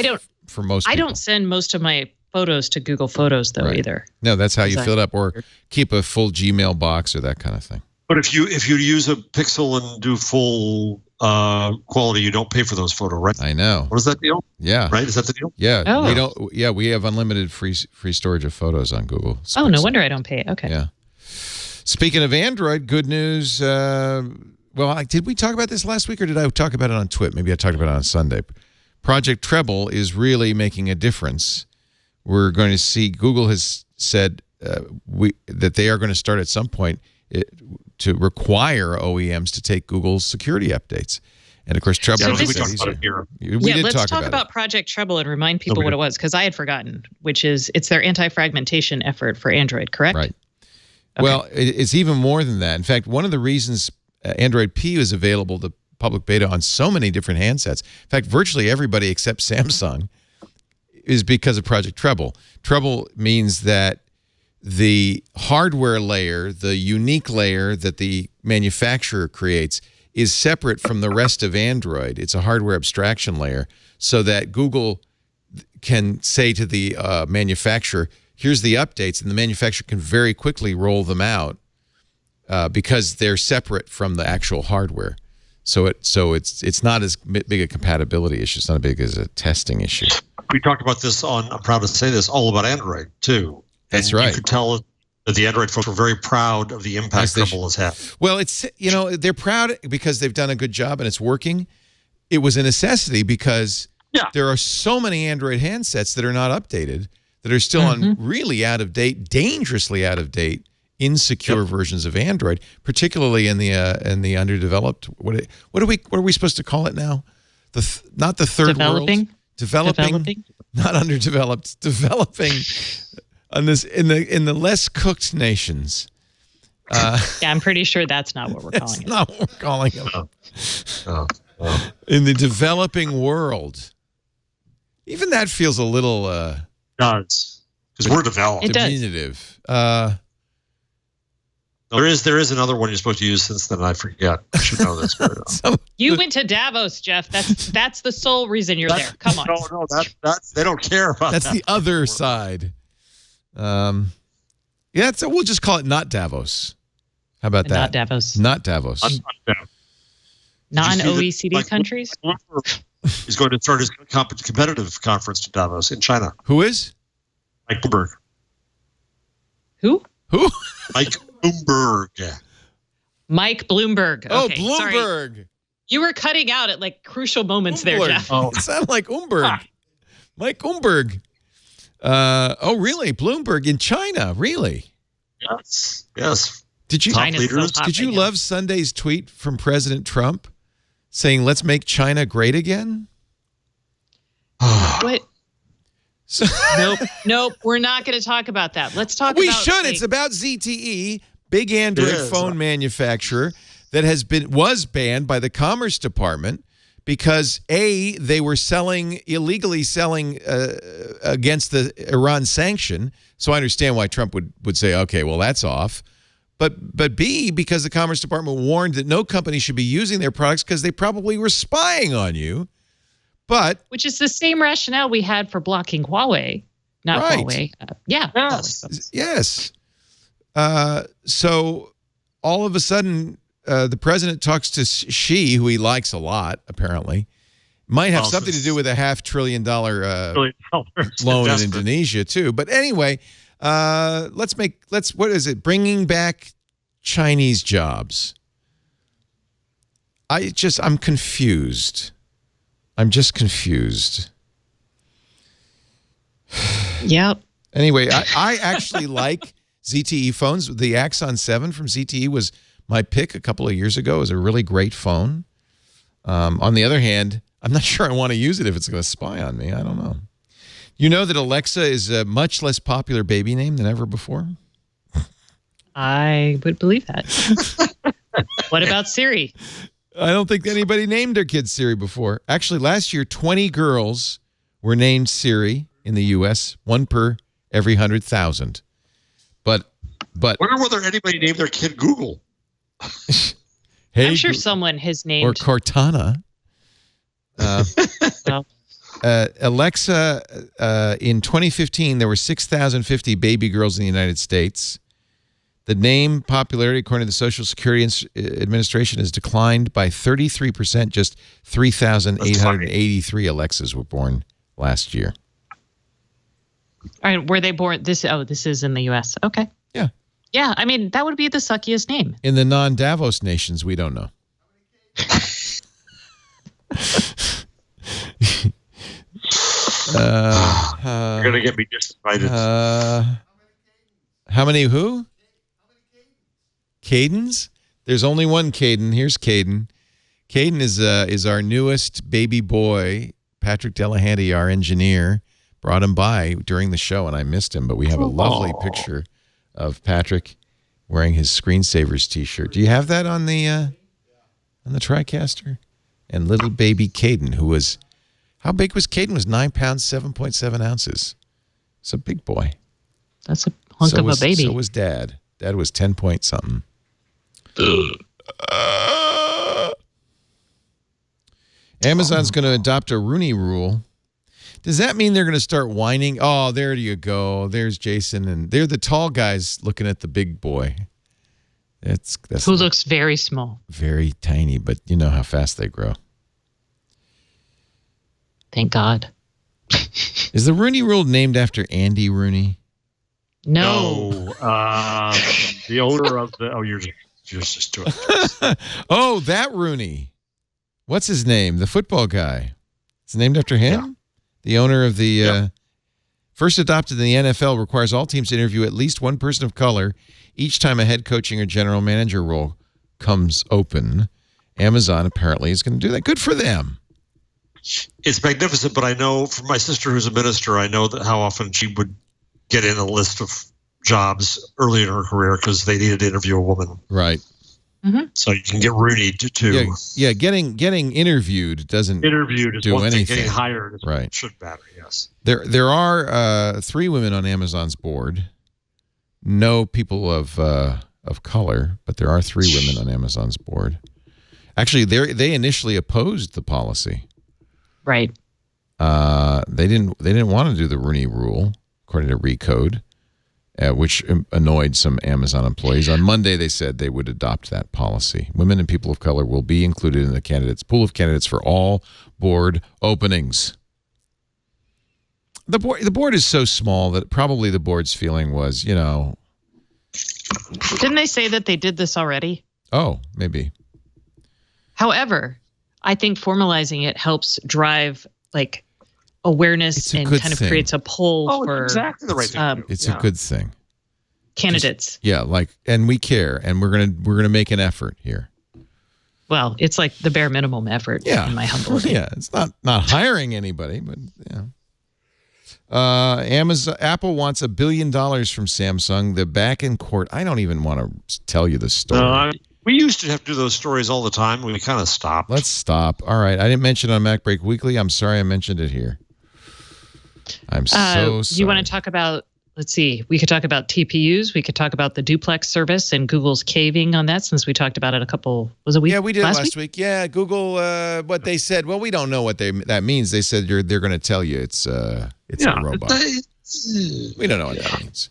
For most people. I don't send most of my photos to Google Photos though either. No, that's how you fill it up, or keep a full Gmail box or that kind of thing. But if you use a Pixel and do full quality, you don't pay for those photos, right? I know. What is that deal? Yeah. Right? Is that the deal? Yeah. Oh. We don't. Yeah, we have unlimited free storage of photos on Google. Oh, no wonder I don't pay it. Okay. Yeah. Speaking of Android, good news. Well, did we talk about this last week, or did I talk about it on Twit? Maybe I talked about it on Sunday. Project Treble is really making a difference. We're going to see. Google has said that they are going to start at some point to require OEMs to take Google's security updates. And of course, Treble. Yeah, is we talked about it here. Let's talk about Project Treble and remind people what it was, because I had forgotten. Which is, it's their anti-fragmentation effort for Android, correct? Right. Okay. Well, it's even more than that. In fact, one of the reasons Android P is available to public beta on so many different handsets, in fact, virtually everybody except Samsung, is because of Project Treble. Treble means that the hardware layer, the unique layer that the manufacturer creates, is separate from the rest of Android. It's a hardware abstraction layer, so that Google can say to the manufacturer, here's the updates, and the manufacturer can very quickly roll them out because they're separate from the actual hardware. So it's not as big a compatibility issue. It's not as big as a testing issue. we talked about this on, I'm proud to say this, all about Android, too. That's and right. You could tell that the Android folks were very proud of the impact Treble has had. Well, it's, they're proud because they've done a good job and it's working. It was a necessity because there are so many Android handsets that are not updated, that are still on really out of date, dangerously out of date, insecure versions of Android, particularly in the underdeveloped. What are we supposed to call it now? Not the third world. Developing, not underdeveloped. Developing on this in the less cooked nations. Yeah, I'm pretty sure that's not what we're calling it. Not what we're calling it. In the developing world, even that feels a little. Does because we're developed. It does. Diminutive. There is another one you're supposed to use since then. I forget. I should know this. You went to Davos, Jeff. That's the sole reason you're there. Come on. No, that's they don't care about that. That's the other side. So we'll just call it not Davos. How about that? Not Davos. Not Davos. Non-OECD countries? He's going to start his competitive conference to Davos in China. Who is? Mike Bloomberg. Who? Mike Bloomberg. Mike Bloomberg. Oh, Okay, Bloomberg. sorry. You were cutting out at like crucial moments there, Jeff. Oh, it sounded like Umberg. Mike Umberg. Oh, really? Bloomberg in China? Really? Yes. Did you right love Sunday's tweet from President Trump saying, "Let's make China great again"? What? Nope. We're not going to talk about that. Let's talk. We should. It's about ZTE, big Android phone manufacturer that was banned by the Commerce Department because they were illegally selling against the Iran sanction. So I understand why Trump would say, okay, well, that's off. But B, because the Commerce Department warned that no company should be using their products because they probably were spying on you. Which is the same rationale we had for blocking Huawei, not Huawei. Yes. So all of a sudden, the president talks to Xi, who he likes a lot, apparently. Might have something to do with a $500 billion loan in Indonesia, too. But anyway, what is it? Bringing back Chinese jobs. I'm confused. I'm just confused. Yep. Anyway, I actually like ZTE phones. The Axon 7 from ZTE was my pick a couple of years ago. It was a really great phone. On the other hand, I'm not sure I want to use it if it's going to spy on me. I don't know. You know that Alexa is a much less popular baby name than ever before? I would believe that. What about Siri? I don't think anybody named their kids Siri before. Actually, last year, 20 girls were named Siri in the U.S., one per every 100,000. But I wonder whether anybody named their kid Google. Hey, I'm sure someone has named... Or Cortana. Alexa, in 2015, there were 6,050 baby girls in the United States. The name popularity, according to the Social Security Administration, has declined by 33%. Just 3,883 Alexas were born last year. All right, were they born? This is in the U.S. Okay. Yeah. Yeah, I mean, that would be the suckiest name. In the non-Davos nations, we don't know. You're going to get me disinvited. How many who? Cadens? There's only one Caden. Here's Caden. Caden is our newest baby boy. Patrick Delahanty, our engineer, brought him by during the show, and I missed him. But we have a lovely picture of Patrick wearing his Screensavers T-shirt. Do you have that on the TriCaster? And little baby Caden, who was, how big was Caden? Was 9 pounds, 7.7 ounces. It's a big boy. That's a hunk of a baby. So was Dad. Dad was 10 point something. Amazon's going to adopt a Rooney Rule. Does that mean they're going to start whining? Oh, there you go. There's Jason, and they're the tall guys looking at the big boy. That's who looks very small, very tiny, but you know how fast they grow. Thank God. Is the Rooney Rule named after Andy Rooney? No. The owner of the. Oh, you're just doing it. Oh, that Rooney. What's his name? The football guy. It's named after him? Yeah. The owner of the first adopted in the NFL, requires all teams to interview at least one person of color each time a head coaching or general manager role comes open. Amazon apparently is going to do that. Good for them. It's magnificent, but I know from my sister who's a minister, I know that how often she would get in a list of jobs early in her career because they needed to interview a woman. Right. Mm-hmm. So you can get Rooney to Yeah, getting interviewed doesn't interviewed is do one anything. thing. Getting hired is Right. should matter. Yes. There are 3 women on Amazon's board. No people of color, but there are 3 women on Amazon's board. Actually, they initially opposed the policy. Right. They didn't want to do the Rooney Rule, according to Recode, which annoyed some Amazon employees. On Monday, they said they would adopt that policy. Women and people of color will be included in the pool of candidates for all board openings. The board is so small that probably the board's feeling was, Didn't they say that they did this already? Oh, maybe. However, I think formalizing it helps drive awareness and kind of creates a pull for exactly the right thing. It's a good thing. Candidates. And we care, and we're gonna make an effort here. Well, it's like the bare minimum effort. In my humble opinion. Yeah, it's not hiring anybody, but yeah. Apple wants $1 billion from Samsung. The back in court. I don't even want to tell you the story. We used to have to do those stories all the time. We kind of stopped. Let's stop. All right. I didn't mention it on Mac Break Weekly. I'm sorry I mentioned it here. I'm so sorry. You want to talk about, let's see, we could talk about TPUs. We could talk about the Duplex service and Google's caving on that since we talked about it was a week? Yeah, we did last week. Yeah, Google, what they said, well, we don't know what that means. They said they're going to tell you it's a robot. We don't know what that means.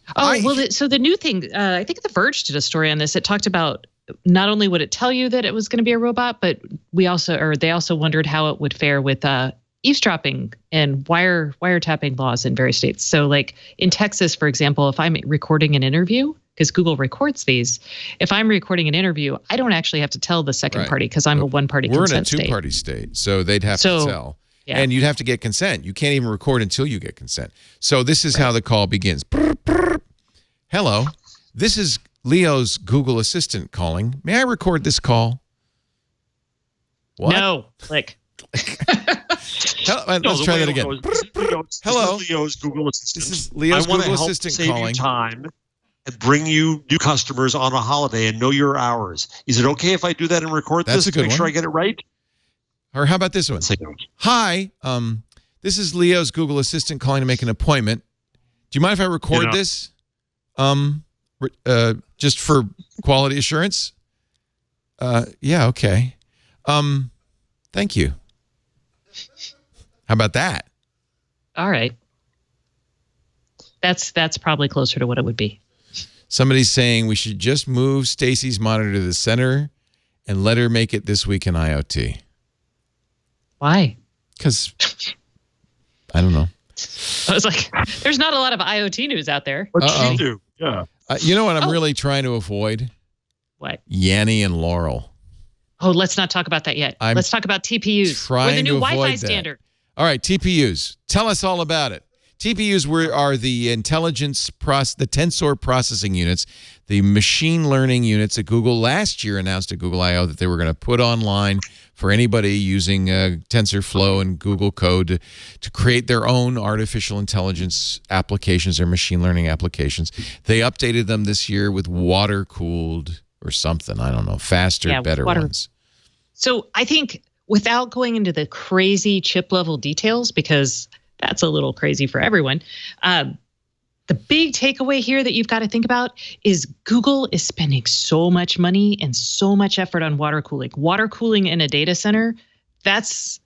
So the new thing, I think The Verge did a story on this. It talked about not only would it tell you that it was going to be a robot, but they also wondered how it would fare with eavesdropping and wiretapping laws in various states. So like in Texas, for example, if I'm recording an interview, because Google records these, if I'm recording an interview, I don't actually have to tell the second party because I'm a one-party consent state. We're in a two-party state, so they'd have to tell. Yeah. And you'd have to get consent. You can't even record until you get consent. So this is how the call begins. Brr, brr. Hello, this is Leo's Google Assistant calling. May I record this call? What? No, click. Let's try that again. Hello, this is Leo's Google Assistant. This is Leo's Google Assistant calling. I want to help save you time and bring you new customers on a holiday and know your hours. Is it okay if I do that and record this to make sure I get it right? Or how about this one? Hi, this is Leo's Google Assistant calling to make an appointment. Do you mind if I record this? Just for quality assurance? Yeah, okay. Thank you. How about that? All right. That's probably closer to what it would be. Somebody's saying we should just move Stacey's monitor to the center and let her make it This Week in IoT. Why? Because I don't know. I was like, there's not a lot of IoT news out there. What'd she do? Yeah. You know what I'm really trying to avoid? What? Yanny and Laurel. Oh, let's not talk about that yet. Let's talk about TPUs. We're the new Wi-Fi standard. All right, TPUs. Tell us all about it. TPUs are the the tensor processing units, the machine learning units that Google last year announced at Google I/O that they were going to put online for anybody using TensorFlow and Google Code to create their own artificial intelligence applications or machine learning applications. They updated them this year with water-cooled or something. I don't know. Faster, better ones. So I think without going into the crazy chip-level details, because that's a little crazy for everyone, the big takeaway here that you've got to think about is Google is spending so much money and so much effort on water cooling. Water cooling in a data center, that's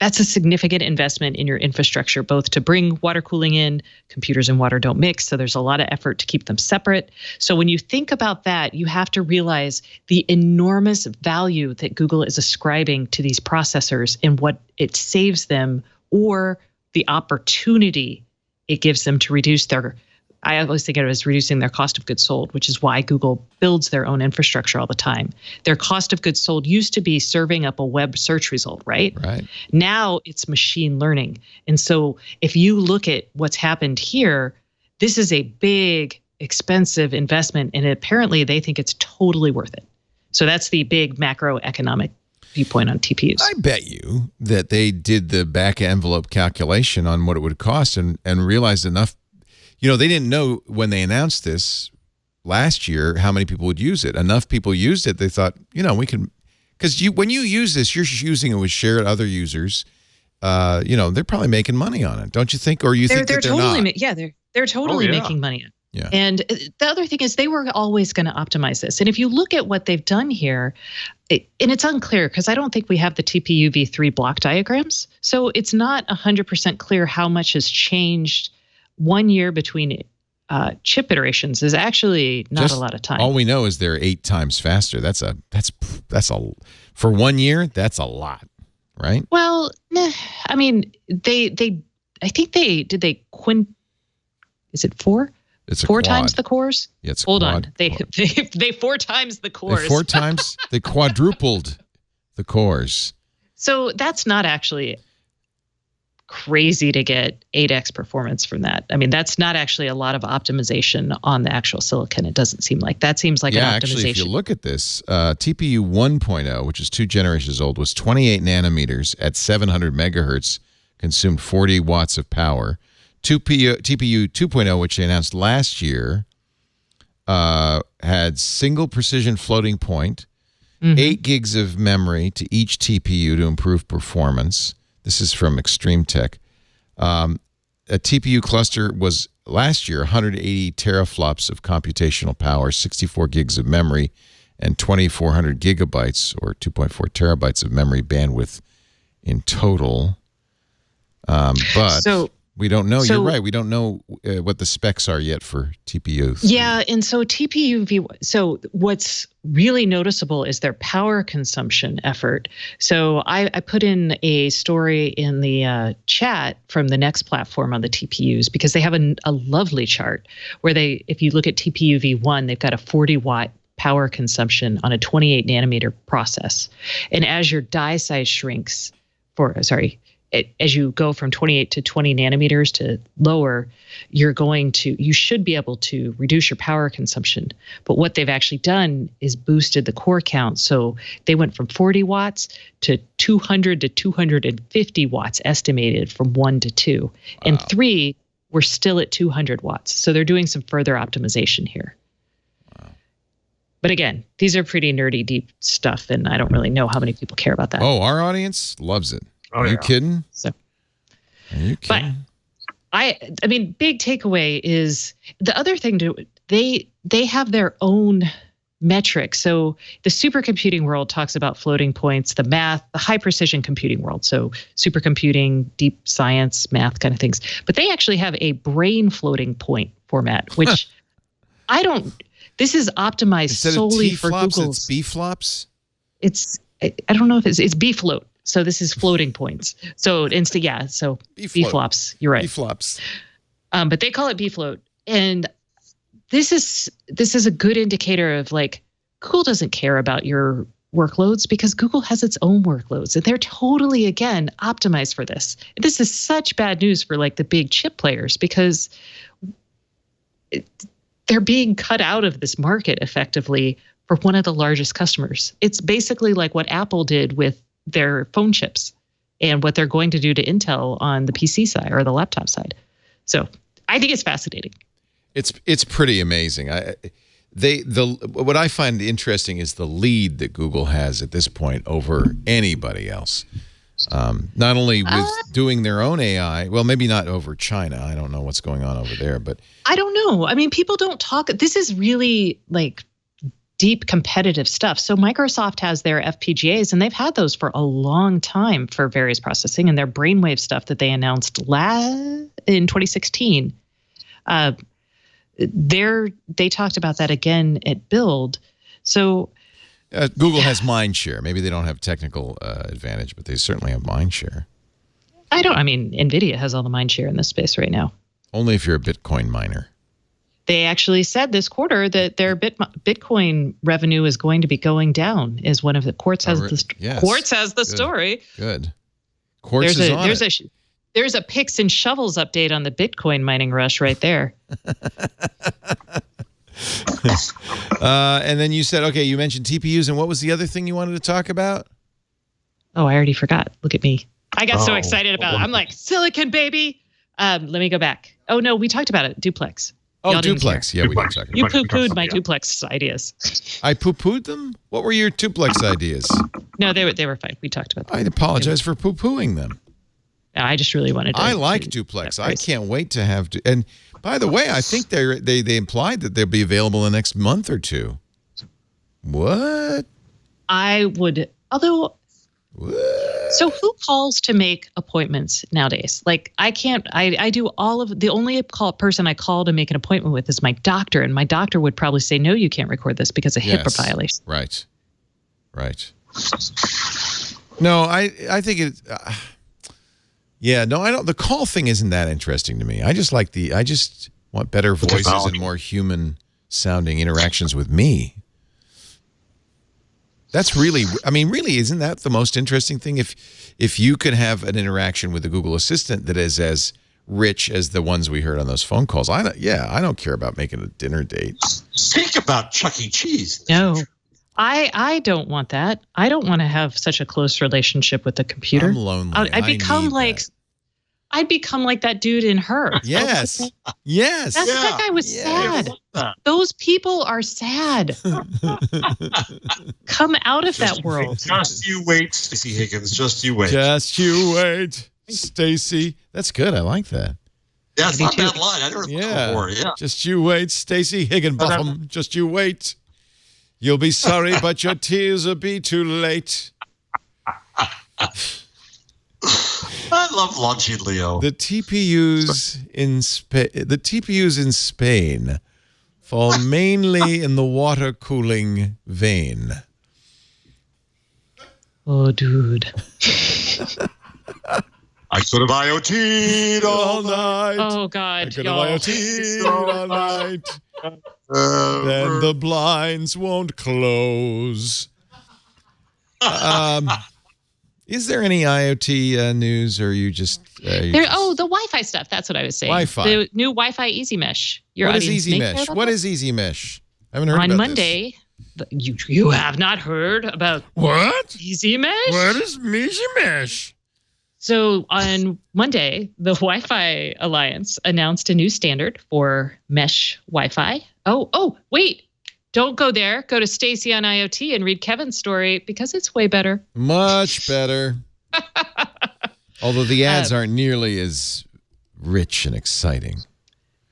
a significant investment in your infrastructure, both to bring water cooling in. Computers and water don't mix, so there's a lot of effort to keep them separate. So when you think about that, you have to realize the enormous value that Google is ascribing to these processors and what it saves them or the opportunity it gives them to reduce their, I always think of it as reducing their cost of goods sold, which is why Google builds their own infrastructure all the time. Their cost of goods sold used to be serving up a web search result, right? Right. Now it's machine learning. And so if you look at what's happened here, this is a big, expensive investment, and apparently they think it's totally worth it. So that's the big macroeconomic viewpoint on TPUs. I bet you that they did the back envelope calculation on what it would cost and realized enough. You know, they didn't know when they announced this last year how many people would use it. Enough people used it. They thought, you know, we can, because when you use this, you're using it with shared other users. You know, they're probably making money on it, don't you think? Or you think that they're totally not? They're totally making money on it. Yeah. And the other thing is they were always going to optimize this. And if you look at what they've done here, and it's unclear because I don't think we have the TPU v3 block diagrams. So it's not 100% clear how much has changed 1 year between chip iterations is actually not a lot of time. All we know is they're 8 times faster. That's for 1 year, that's a lot, right? Well, I mean, I think they is it 4? It's a four quad. Times the cores? Yeah, it's a Hold quad. on. They 4 times the cores. They quadrupled the cores. So that's not actually crazy to get 8x performance from that. I mean, that's not actually a lot of optimization on the actual silicon. It doesn't seem like. That seems like an optimization. Yeah, actually, if you look at this, TPU 1.0, which is 2 generations old, was 28 nanometers at 700 megahertz, consumed 40 watts of power. TPU 2.0, which they announced last year, had single precision floating point, 8 gigs of memory to each TPU to improve performance. This is from Extreme Tech. A TPU cluster was last year 180 teraflops of computational power, 64 gigs of memory, and 2,400 gigabytes or 2.4 terabytes of memory bandwidth in total. But we don't know. You're right. We don't know what the specs are yet for TPU. Yeah, and so TPU so what's really noticeable is their power consumption effort. So I put in a story in the chat from the next platform on the TPUs because they have a lovely chart where if you look at TPU v1, they've got a 40 watt power consumption on a 28 nanometer process. And as your die size shrinks as you go from 28 to 20 nanometers to lower, you should be able to reduce your power consumption. But what they've actually done is boosted the core count. So they went from 40 watts to 200 to 250 watts estimated from 1 to 2. Wow. And 3, we're still at 200 watts. So they're doing some further optimization here. Wow. But again, these are pretty nerdy, deep stuff, and I don't really know how many people care about that. Oh, our audience loves it. Are you kidding? So, are you kidding? But I mean, big takeaway is the other thing they have their own metrics. So the supercomputing world talks about floating points, the math, the high precision computing world. So supercomputing, deep science, math kind of things. But they actually have a brain floating point format, which this is optimized Instead solely of for T-flops, Google's. it's B-flops? I don't know if it's B-float. So this is floating points. So so B-flops. You're right. B-flops. But they call it B-float. And this is a good indicator of like Google doesn't care about your workloads because Google has its own workloads and they're totally, again, optimized for this. This is such bad news for like the big chip players because they're being cut out of this market effectively for one of the largest customers. It's basically like what Apple did with their phone chips and what they're going to do to Intel on the PC side or the laptop side. So I think it's fascinating. It's pretty amazing. What I find interesting is the lead that Google has at this point over anybody else. Not only with doing their own AI, well, maybe not over China. I don't know what's going on over there, but I don't know. I mean, people don't talk. This is really like deep competitive stuff. So Microsoft has their FPGAs, and they've had those for a long time for various processing, and their brainwave stuff that they announced in 2016. They talked about that again at Build. So Google has mind share. Maybe they don't have technical advantage, but they certainly have mind share. I mean, NVIDIA has all the mind share in this space right now. Only if you're a Bitcoin miner. They actually said this quarter that their Bitcoin revenue is going to be going down. Is one of the Quartz has Quartz has the story. Good. Quartz is on it. There's a picks and shovels update on the Bitcoin mining rush right there. And then you said, okay, you mentioned TPUs, and what was the other thing you wanted to talk about? Oh, I already forgot. Look at me. I got so excited about it. I'm like, silicon, baby. Let me go back. Oh, no, we talked about it. Duplex. Oh, Duplex. Yeah, we did talk about it. You poo-pooed my Duplex ideas. I poo-pooed them? What were your Duplex ideas? No, they were fine. We talked about them. I apologize for poo-pooing them. I just really wanted to. I like Duplex. I can't wait to have. And by the way, I think they implied that they'll be available in the next month or two. What? I would, although. What? So who calls to make appointments nowadays? Like I can't. I do all of the only person I call to make an appointment with is my doctor, and my doctor would probably say, "No, you can't record this because of HIPAA violation." Right. No, I think it. Yeah, no, I don't. The call thing isn't that interesting to me. I just want better voices and more human sounding interactions with me. That's really, really, isn't that the most interesting thing? If you could have an interaction with the Google Assistant that is as rich as the ones we heard on those phone calls, I don't care about making a dinner date. Think about Chuck E. Cheese. No, I don't want that. I don't want to have such a close relationship with the computer. I'm lonely. I'd become like that dude in Her. Yes. That guy was sad. Those people are sad. Come out of that world. Just you wait, Stacey Higgins. Just you wait. Just you wait, Stacey. That's good. I like that. Yeah, it's not a bad line. I never heard it before. Yeah. Just you wait, Stacey Higginbotham. Just you wait. You'll be sorry, but your tears will be too late. I love launchy Leo. The TPUs in Spain fall mainly in the water cooling vein. Oh, dude. I could have IoT'd all night. Oh, God. I could have IoT'd all night. Then the blinds won't close. Is there any IoT news, or are you just... the Wi-Fi stuff. That's what I was saying. Wi-Fi. The new Wi-Fi Easy Mesh. What is Easy Mesh? What is Easy Mesh? I haven't heard about this. On Monday, you have not heard about... What? Easy Mesh? What is Easy Mesh? So on Monday, the Wi-Fi Alliance announced a new standard for mesh Wi-Fi. Oh, wait. Don't go there. Go to Stacey on IoT and read Kevin's story because it's way better. Much better. Although the ads aren't nearly as rich and exciting.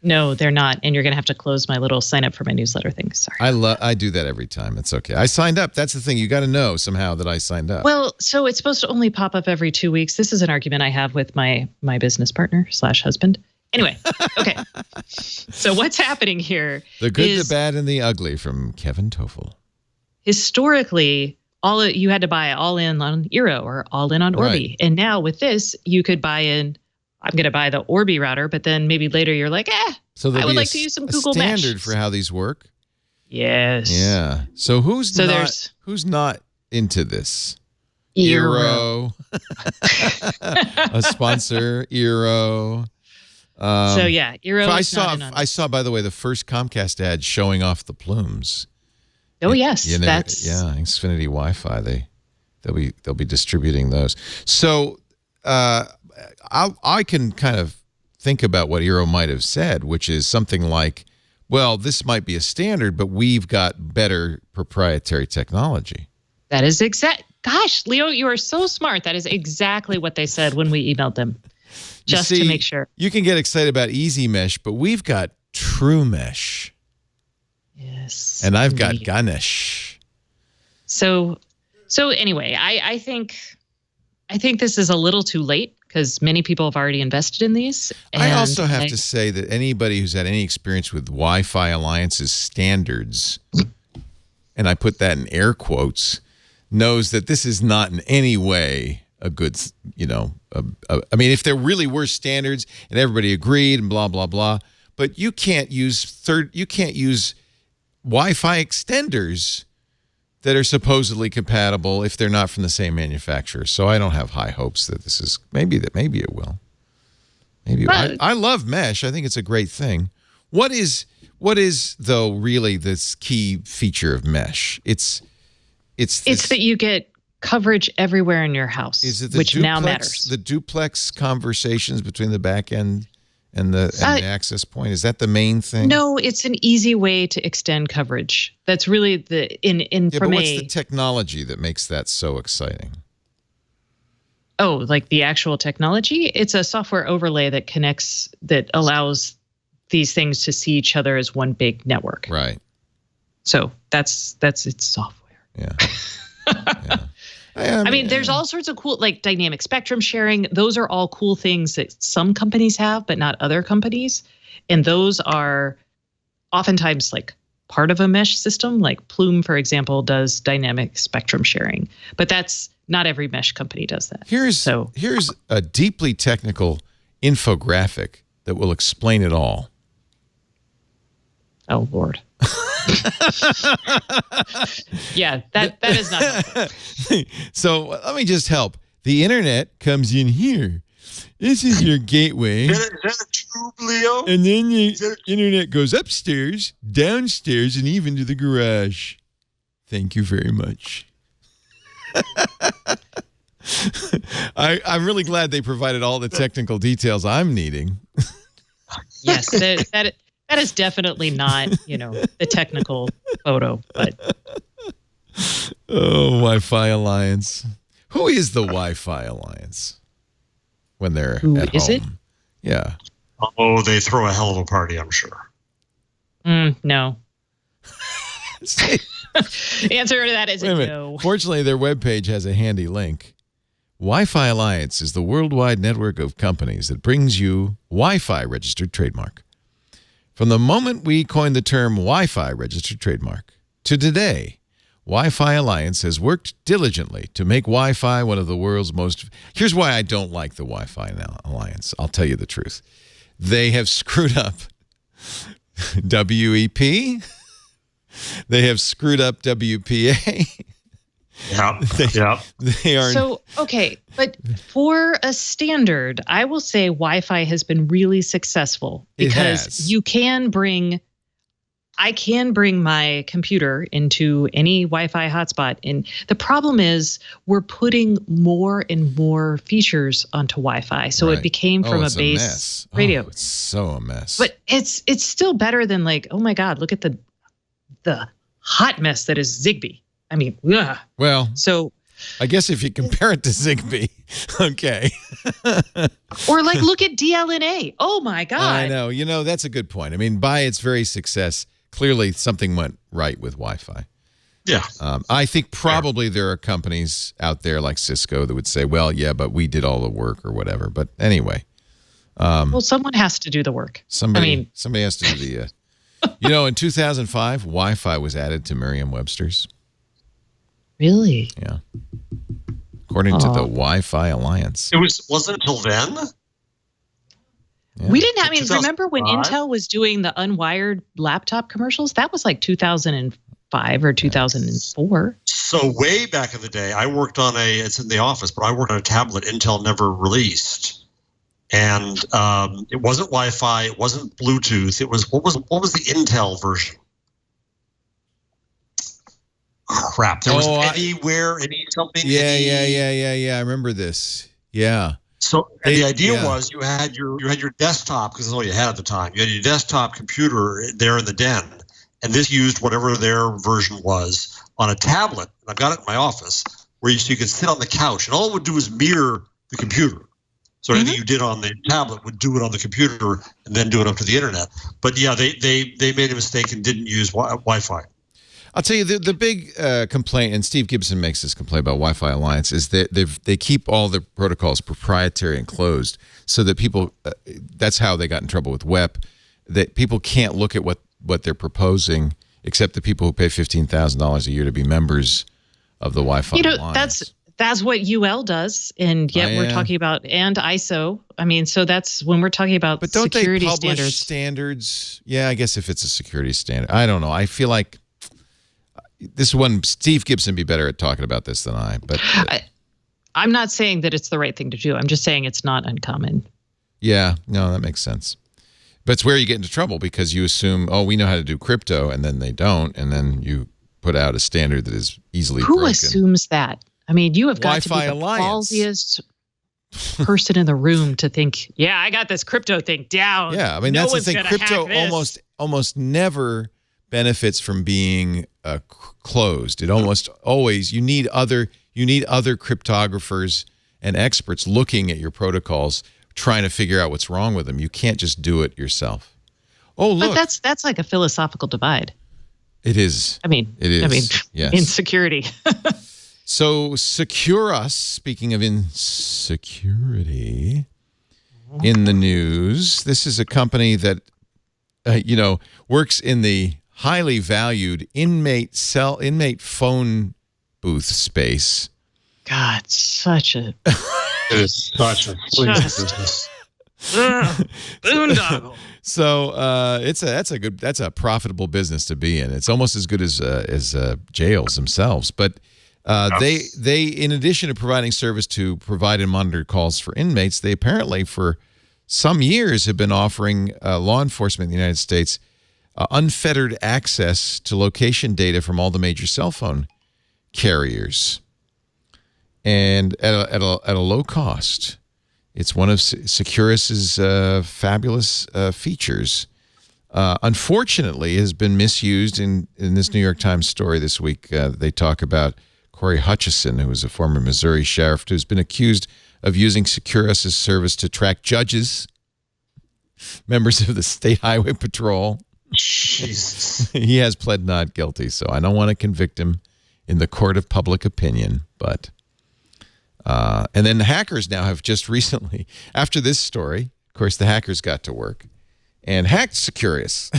No, they're not. And you're going to have to close my little sign up for my newsletter thing. Sorry. I do that every time. It's okay. I signed up. That's the thing. You got to know somehow that I signed up. Well, so it's supposed to only pop up every 2 weeks. This is an argument I have with my business partner / husband. Anyway, okay. So what's happening here? The good, the bad, and the ugly from Kevin Toffel. Historically, you had to buy all in on Eero or all in on Orbi. Right. And now with this, you could buy in, I'm going to buy the Orbi router, but then maybe later you're like, so I would like to use some Google Mesh. Standard for how these work? Yes. Yeah. So who's not into this? Eero. A sponsor, Eero. Eero. I saw, by the way, the first Comcast ad showing off the plumes. Oh yes, that's Xfinity Wi-Fi. They'll be distributing those. So I can kind of think about what Eero might have said, which is something like, "Well, this might be a standard, but we've got better proprietary technology." That is exact. Gosh, Leo, you are so smart. That is exactly what they said when we emailed them. Just to make sure. You can get excited about Easy Mesh, but we've got True Mesh. Yes. And I've got Ganesh. So anyway, I think this is a little too late because many people have already invested in these. I also have to say that anybody who's had any experience with Wi-Fi Alliance's standards, and I put that in air quotes, knows that this is not in any way a good, I mean, if there really were standards and everybody agreed and blah, blah, blah, but you can't use Wi-Fi extenders that are supposedly compatible if they're not from the same manufacturer. So I don't have high hopes that this is, maybe it will. Maybe I love mesh. I think it's a great thing. What is though really this key feature of mesh? It's that you get coverage everywhere in your house, which now matters. The duplex conversations between the back end and the access point, is that the main thing? No, it's an easy way to extend coverage. That's really but what's the technology that makes that so exciting? Oh, like the actual technology? It's a software overlay that allows these things to see each other as one big network. Right. So that's its software. Yeah. I mean, there's all sorts of cool, like dynamic spectrum sharing. Those are all cool things that some companies have, but not other companies. And those are oftentimes like part of a mesh system. Like Plume, for example, does dynamic spectrum sharing, but that's not every mesh company does that. Here's a deeply technical infographic that will explain it all. Oh, Lord. Yeah, that is not helpful. So let me just help. The internet comes in here. This is your gateway. Is that a tube, Leo? And then the internet goes upstairs, downstairs, and even to the garage. Thank you very much. I'm really glad they provided all the technical details I'm needing. Yes, that is definitely not, the technical photo, but. Oh, Wi-Fi Alliance. Who is the Wi-Fi Alliance when they're at home? Is it? Yeah. Oh, they throw a hell of a party, I'm sure. No. Answer to that is no. Fortunately, their webpage has a handy link. Wi-Fi Alliance is the worldwide network of companies that brings you Wi-Fi registered trademark. From the moment we coined the term Wi-Fi registered trademark to today, Wi-Fi Alliance has worked diligently to make Wi-Fi one of the world's most... Here's why I don't like the Wi-Fi Alliance. I'll tell you the truth. They have screwed up WEP. They have screwed up WPA. Yeah. They are... So, okay, but for a standard, I will say Wi-Fi has been really successful because I can bring my computer into any Wi-Fi hotspot. And the problem is we're putting more and more features onto Wi-Fi. So It became from a base radio. It's so a mess. But it's still better than like, oh my God, look at the hot mess that is Zigbee. I mean, ugh. Well, so I guess if you compare it to Zigbee, okay. Or like, look at DLNA. Oh my God. I know. That's a good point. I mean, by its very success, clearly something went right with Wi-Fi. Yeah. I think probably there are companies out there like Cisco that would say, well, yeah, but we did all the work or whatever. But anyway. Well, someone has to do the work. Somebody has to do the... in 2005, Wi-Fi was added to Merriam-Webster's. Really? Yeah. According to the Wi-Fi Alliance. It wasn't until then? Yeah. We didn't have, remember when Intel was doing the unwired laptop commercials? That was like 2005 or 2004. So way back in the day, I worked on it's in the office, but I worked on a tablet Intel never released. And it wasn't Wi-Fi, it wasn't Bluetooth. It was, what was the Intel version? Crap. There was anywhere, any something. Yeah. I remember this. Yeah. So the idea was you had your desktop, because that's all you had at the time. You had your desktop computer there in the den, and this used whatever their version was on a tablet. I've got it in my office where you could sit on the couch, and all it would do is mirror the computer. So anything you did on the tablet would do it on the computer, and then do it up to the internet. But yeah, they made a mistake and didn't use Wi-Fi. I'll tell you, the big complaint, and Steve Gibson makes this complaint about Wi-Fi Alliance, is that they keep all the protocols proprietary and closed so that people, that's how they got in trouble with WEP, that people can't look at what they're what except the people who pay $15,000 a year to be members of the Wi-Fi Alliance. That's what UL does, and yet we're talking about and ISO. I mean, so that's when we're talking about but don't security they publish standards? Yeah, I guess if it's a security standard, I don't know. I feel like this one, Steve Gibson, be better at talking about this than I. But I'm not saying that it's the right thing to do. I'm just saying it's not uncommon. Yeah, no, that makes sense. But it's where you get into trouble because you assume, oh, we know how to do crypto, and then they don't, and then you put out a standard that is easily broken. Who assumes that? I mean, you have got Wi-Fi to be the Alliance. ballsiest person in the room to think, yeah, I got this crypto thing down. Yeah, I mean, that's the thing. Crypto almost never benefits from being closed. It almost always, you need other cryptographers and experts looking at your protocols, trying to figure out what's wrong with them. You can't just do it yourself. Oh, look. But that's like a philosophical divide. It is. I mean, yes. Insecurity. So Securus, speaking of insecurity, in the news, this is a company that, works in the highly valued inmate phone booth space. God, such a... It is such a business. Boondoggle. So that's a profitable business to be in. It's almost as good as jails themselves. But they in addition to providing service to provide and monitor calls for inmates, they apparently for some years have been offering law enforcement in the United States unfettered access to location data from all the major cell phone carriers, and at a low cost. It's one of Securus's fabulous features. Unfortunately, it has been misused in this New York Times story this week. They talk about Corey Hutchison, who was a former Missouri sheriff, who's been accused of using Securus's service to track judges, members of the State Highway Patrol. Jesus. He has pled not guilty, so I don't want to convict him in the court of public opinion, but... and then the hackers now have just recently, after this story, of course, the hackers got to work and hacked Securus.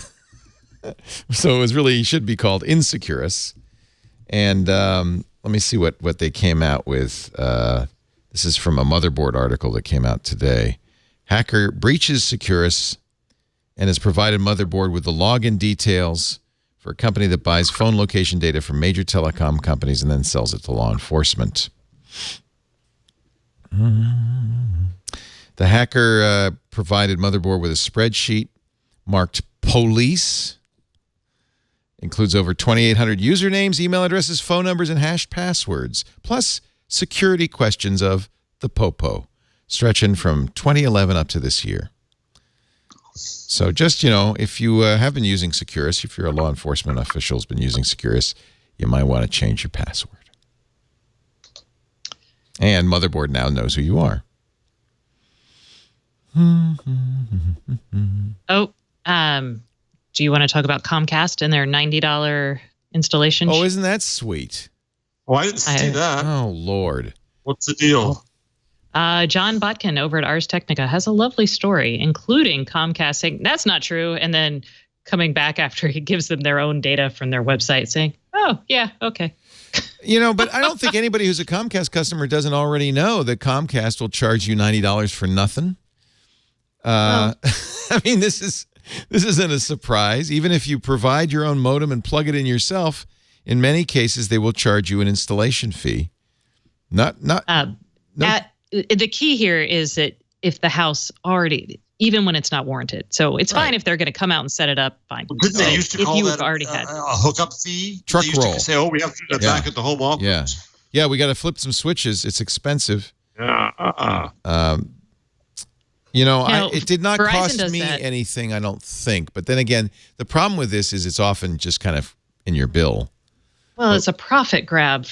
So it was really, should be called Insecurus. And let me see what they came out with. This is from a Motherboard article that came out today. Hacker breaches Securus and has provided Motherboard with the login details for a company that buys phone location data from major telecom companies and then sells it to law enforcement. The hacker provided Motherboard with a spreadsheet marked police. Includes over 2,800 usernames, email addresses, phone numbers, and hashed passwords, plus security questions of the Popo, stretching from 2011 up to this year. So just, if you have been using Securus, if you're a law enforcement official who's been using Securus, you might want to change your password. And Motherboard now knows who you are. Do you want to talk about Comcast and their $90 installation? Oh, isn't that sweet? Oh, I didn't see that. Oh, Lord. What's the deal? John Botkin over at Ars Technica has a lovely story, including Comcast saying, that's not true, and then coming back after he gives them their own data from their website saying, oh, yeah, okay. But I don't think anybody who's a Comcast customer doesn't already know that Comcast will charge you $90 for nothing. I mean, this isn't a surprise. Even if you provide your own modem and plug it in yourself, in many cases they will charge you an installation fee. The key here is that if the house already, even when it's not warranted, so it's fine if they're going to come out and set it up. Fine. Didn't they used to call that already had a hookup fee? Truck they used roll. To say, we have to do that back at the home office. Yeah, we got to flip some switches. It's expensive. It did not cost me anything, I don't think. But then again, the problem with this is it's often just kind of in your bill. Well, it's a profit grab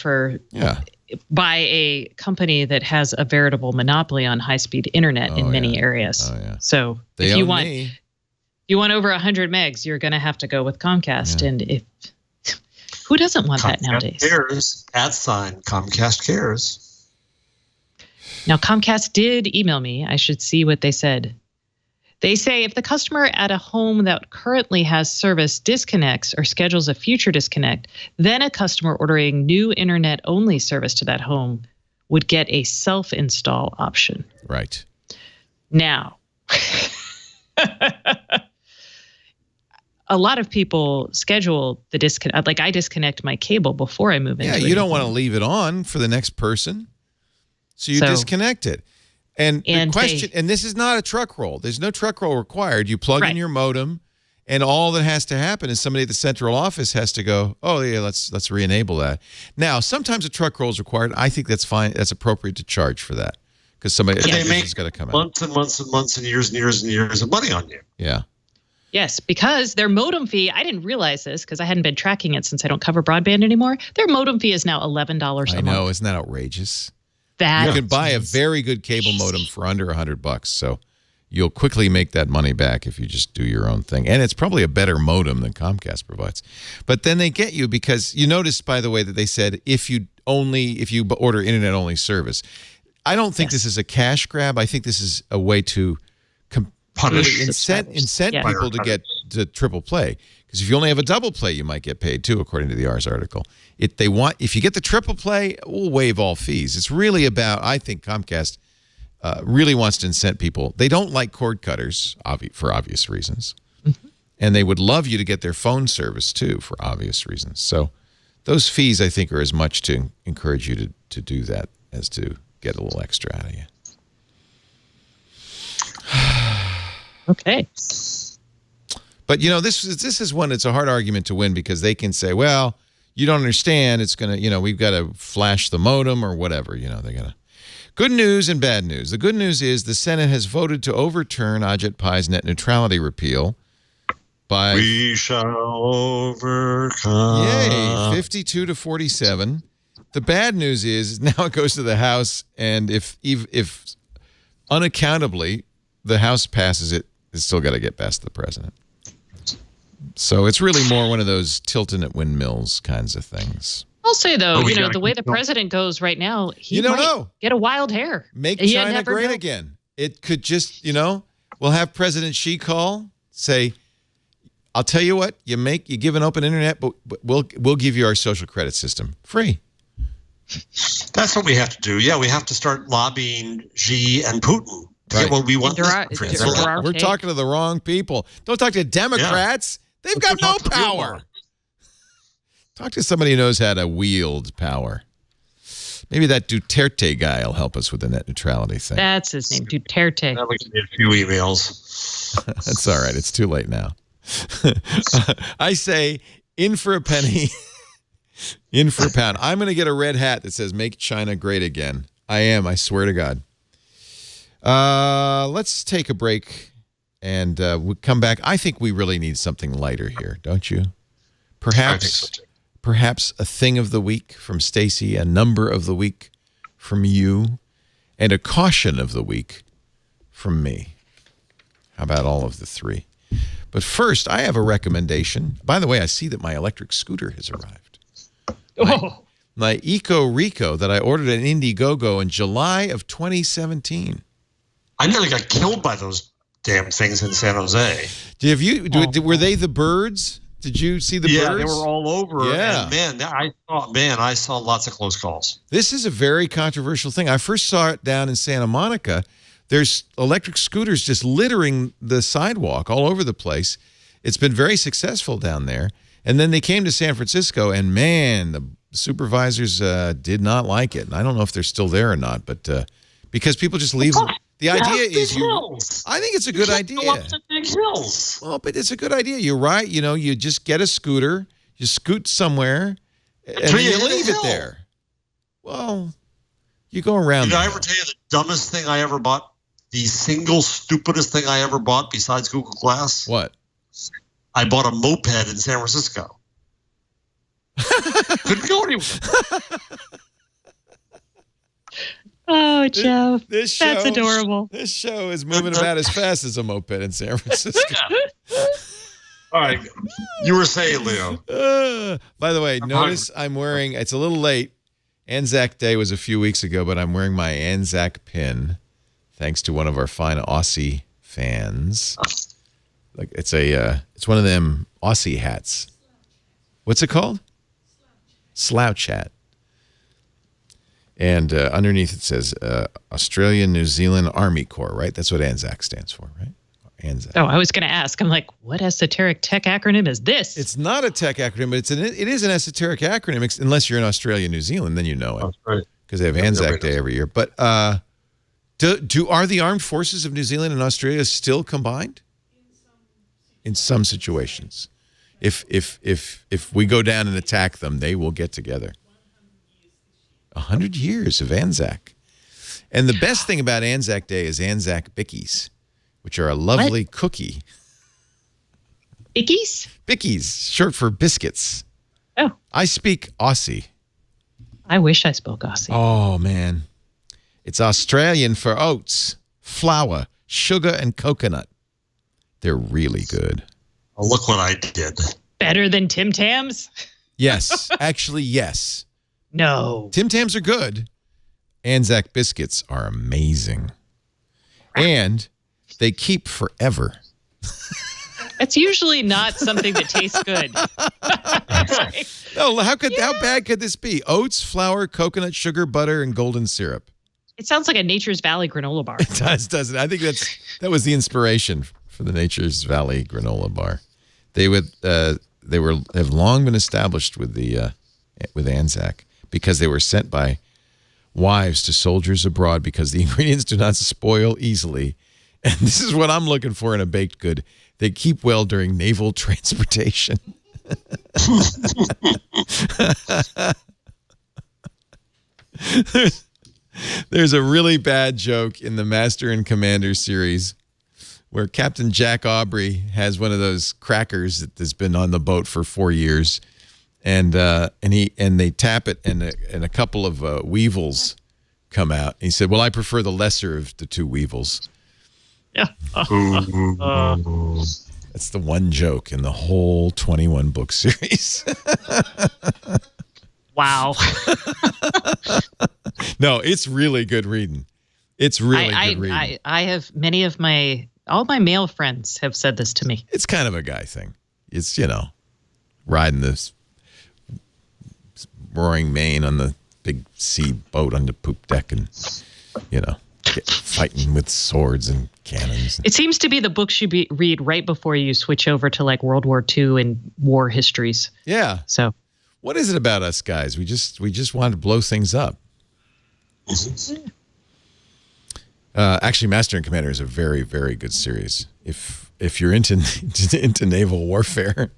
by a company that has a veritable monopoly on high-speed internet in many areas. Oh, yeah. So if you want over 100 megs, you're going to have to go with Comcast. Yeah. And who doesn't want that nowadays? Cares. Comcast cares. Now, Comcast did email me. I should see what they said. They say if the customer at a home that currently has service disconnects or schedules a future disconnect, then a customer ordering new internet-only service to that home would get a self-install option. Right. Now, a lot of people schedule the disconnect. Like I disconnect my cable before I move into it. Yeah, you don't want to leave it on for the next person. So you disconnect it. And the question, and this is not a truck roll. There's no truck roll required. You plug in your modem, and all that has to happen is somebody at the central office has to go, oh, yeah, let's re-enable that. Now, sometimes a truck roll is required. I think that's fine. That's appropriate to charge for that because somebody is going to come out. Months and months and months and years and years and years of money on you. Yeah. Yes, because their modem fee, I didn't realize this because I hadn't been tracking it since I don't cover broadband anymore. Their modem fee is now $11 a month. I know. Isn't that outrageous? You can buy a very good cable modem for under $100, so you'll quickly make that money back if you just do your own thing. And it's probably a better modem than Comcast provides. But then they get you because you noticed, by the way, that they said if you order internet-only service. I don't think this is a cash grab. I think this is a way to punish, incent people to get to triple play. Because if you only have a double play, you might get paid too, according to the Ars article. If you get the triple play, we'll waive all fees. It's really about, I think Comcast really wants to incent people. They don't like cord cutters for obvious reasons. Mm-hmm. And they would love you to get their phone service too for obvious reasons. So those fees, I think, are as much to encourage you to do that as to get a little extra out of you. Okay. But, this is one, it's a hard argument to win because they can say, well, you don't understand. It's going to, we've got to flash the modem or whatever. They're going to. Good news and bad news. The good news is the Senate has voted to overturn Ajit Pai's net neutrality repeal by... We shall overcome. Yay, 52 to 47. The bad news is now it goes to the House, and if unaccountably the House passes it, it's still got to get past the president. So it's really more one of those tilting at windmills kinds of things. I'll say, though, the way the president goes right now, he might get a wild hair. Make China great again. It could just, we'll have President Xi call, say, I'll tell you what, you give an open internet, but we'll give you our social credit system free. That's what we have to do. Yeah, we have to start lobbying Xi and Putin. Right. What we want. We're talking to the wrong people. Don't talk to Democrats. Yeah. They've got no power. Talk to somebody who knows how to wield power. Maybe that Duterte guy will help us with the net neutrality thing. That's his name, Duterte. That'll give me a few emails. That's all right. It's too late now. I say, in for a penny, in for a pound. I'm going to get a red hat that says, make China great again. I am. I swear to God. Let's take a break and we'll come back. I think we really need something lighter here, don't you? Perhaps a thing of the week from Stacey, a number of the week from you, and a caution of the week from me. How about all of the three? But first, I have a recommendation. By the way, I see that my electric scooter has arrived. My Eco Rico that I ordered at Indiegogo in July of 2017. I nearly got killed by those damn things in San Jose. Were they the birds? Did you see the birds? Yeah, they were all over. Yeah. And I saw lots of close calls. This is a very controversial thing. I first saw it down in Santa Monica. There's electric scooters just littering the sidewalk all over the place. It's been very successful down there. And then they came to San Francisco, and man, the supervisors did not like it. And I don't know if they're still there or not, but because people just leave them. The idea is I think it's a good idea. Go up to big hills. Well, but it's a good idea. You're right. You just get a scooter, you scoot somewhere, and you leave it there. Well, you go around. Did I ever tell you the dumbest thing I ever bought? The single stupidest thing I ever bought besides Google Glass? What? I bought a moped in San Francisco. Couldn't go anywhere. Oh, Joe, that's adorable. This show is moving about as fast as a moped in San Francisco. All right. You were saying, Leo. By the way, notice I'm wearing, it's a little late. Anzac Day was a few weeks ago, but I'm wearing my Anzac pin, thanks to one of our fine Aussie fans. Like it's one of them Aussie hats. What's it called? Slouch hat. And underneath it says Australian New Zealand Army Corps, right? That's what ANZAC stands for, right? ANZAC. Oh, I was going to ask. I'm like, what esoteric tech acronym is this? It's not a tech acronym, but it is an esoteric acronym, unless you're in Australia, New Zealand, then you know it. That's right. Because they have ANZAC Day every year. But are the armed forces of New Zealand and Australia still combined? In some situations. If we go down and attack them, they will get together. 100 years of Anzac. And the best thing about Anzac Day is Anzac Bickies, which are a lovely cookie. Bickies? Bickies, short for biscuits. Oh. I speak Aussie. I wish I spoke Aussie. Oh, man. It's Australian for oats, flour, sugar, and coconut. They're really good. Oh, look what I did. Better than Tim Tams? Yes. Actually, yes. No. Tim Tams are good. Anzac biscuits are amazing. And they keep forever. It's usually not something that tastes good. No, how bad could this be? Oats, flour, coconut, sugar, butter, and golden syrup. It sounds like a Nature's Valley granola bar. It does, doesn't it? I think that was the inspiration for the Nature's Valley granola bar. They have long been established with Anzac because they were sent by wives to soldiers abroad because the ingredients do not spoil easily. And this is what I'm looking for in a baked good. They keep well during naval transportation. There's a really bad joke in the Master and Commander series where Captain Jack Aubrey has one of those crackers that has been on the boat for 4 years, and they tap it, and a couple of weevils come out. And he said, "Well, I prefer the lesser of the two weevils." Yeah. That's the one joke in the whole 21 book series. Wow. No, it's really good reading. It's really good reading. I have all my male friends have said this to me. It's kind of a guy thing. It's, riding this roaring Maine on the big sea boat on the poop deck and, fighting with swords and cannons. It seems to be the books you read right before you switch over to like World War II and war histories. Yeah. So what is it about us guys? We just want to blow things up. Actually, Master and Commander is a very, very good series. If you're into naval warfare.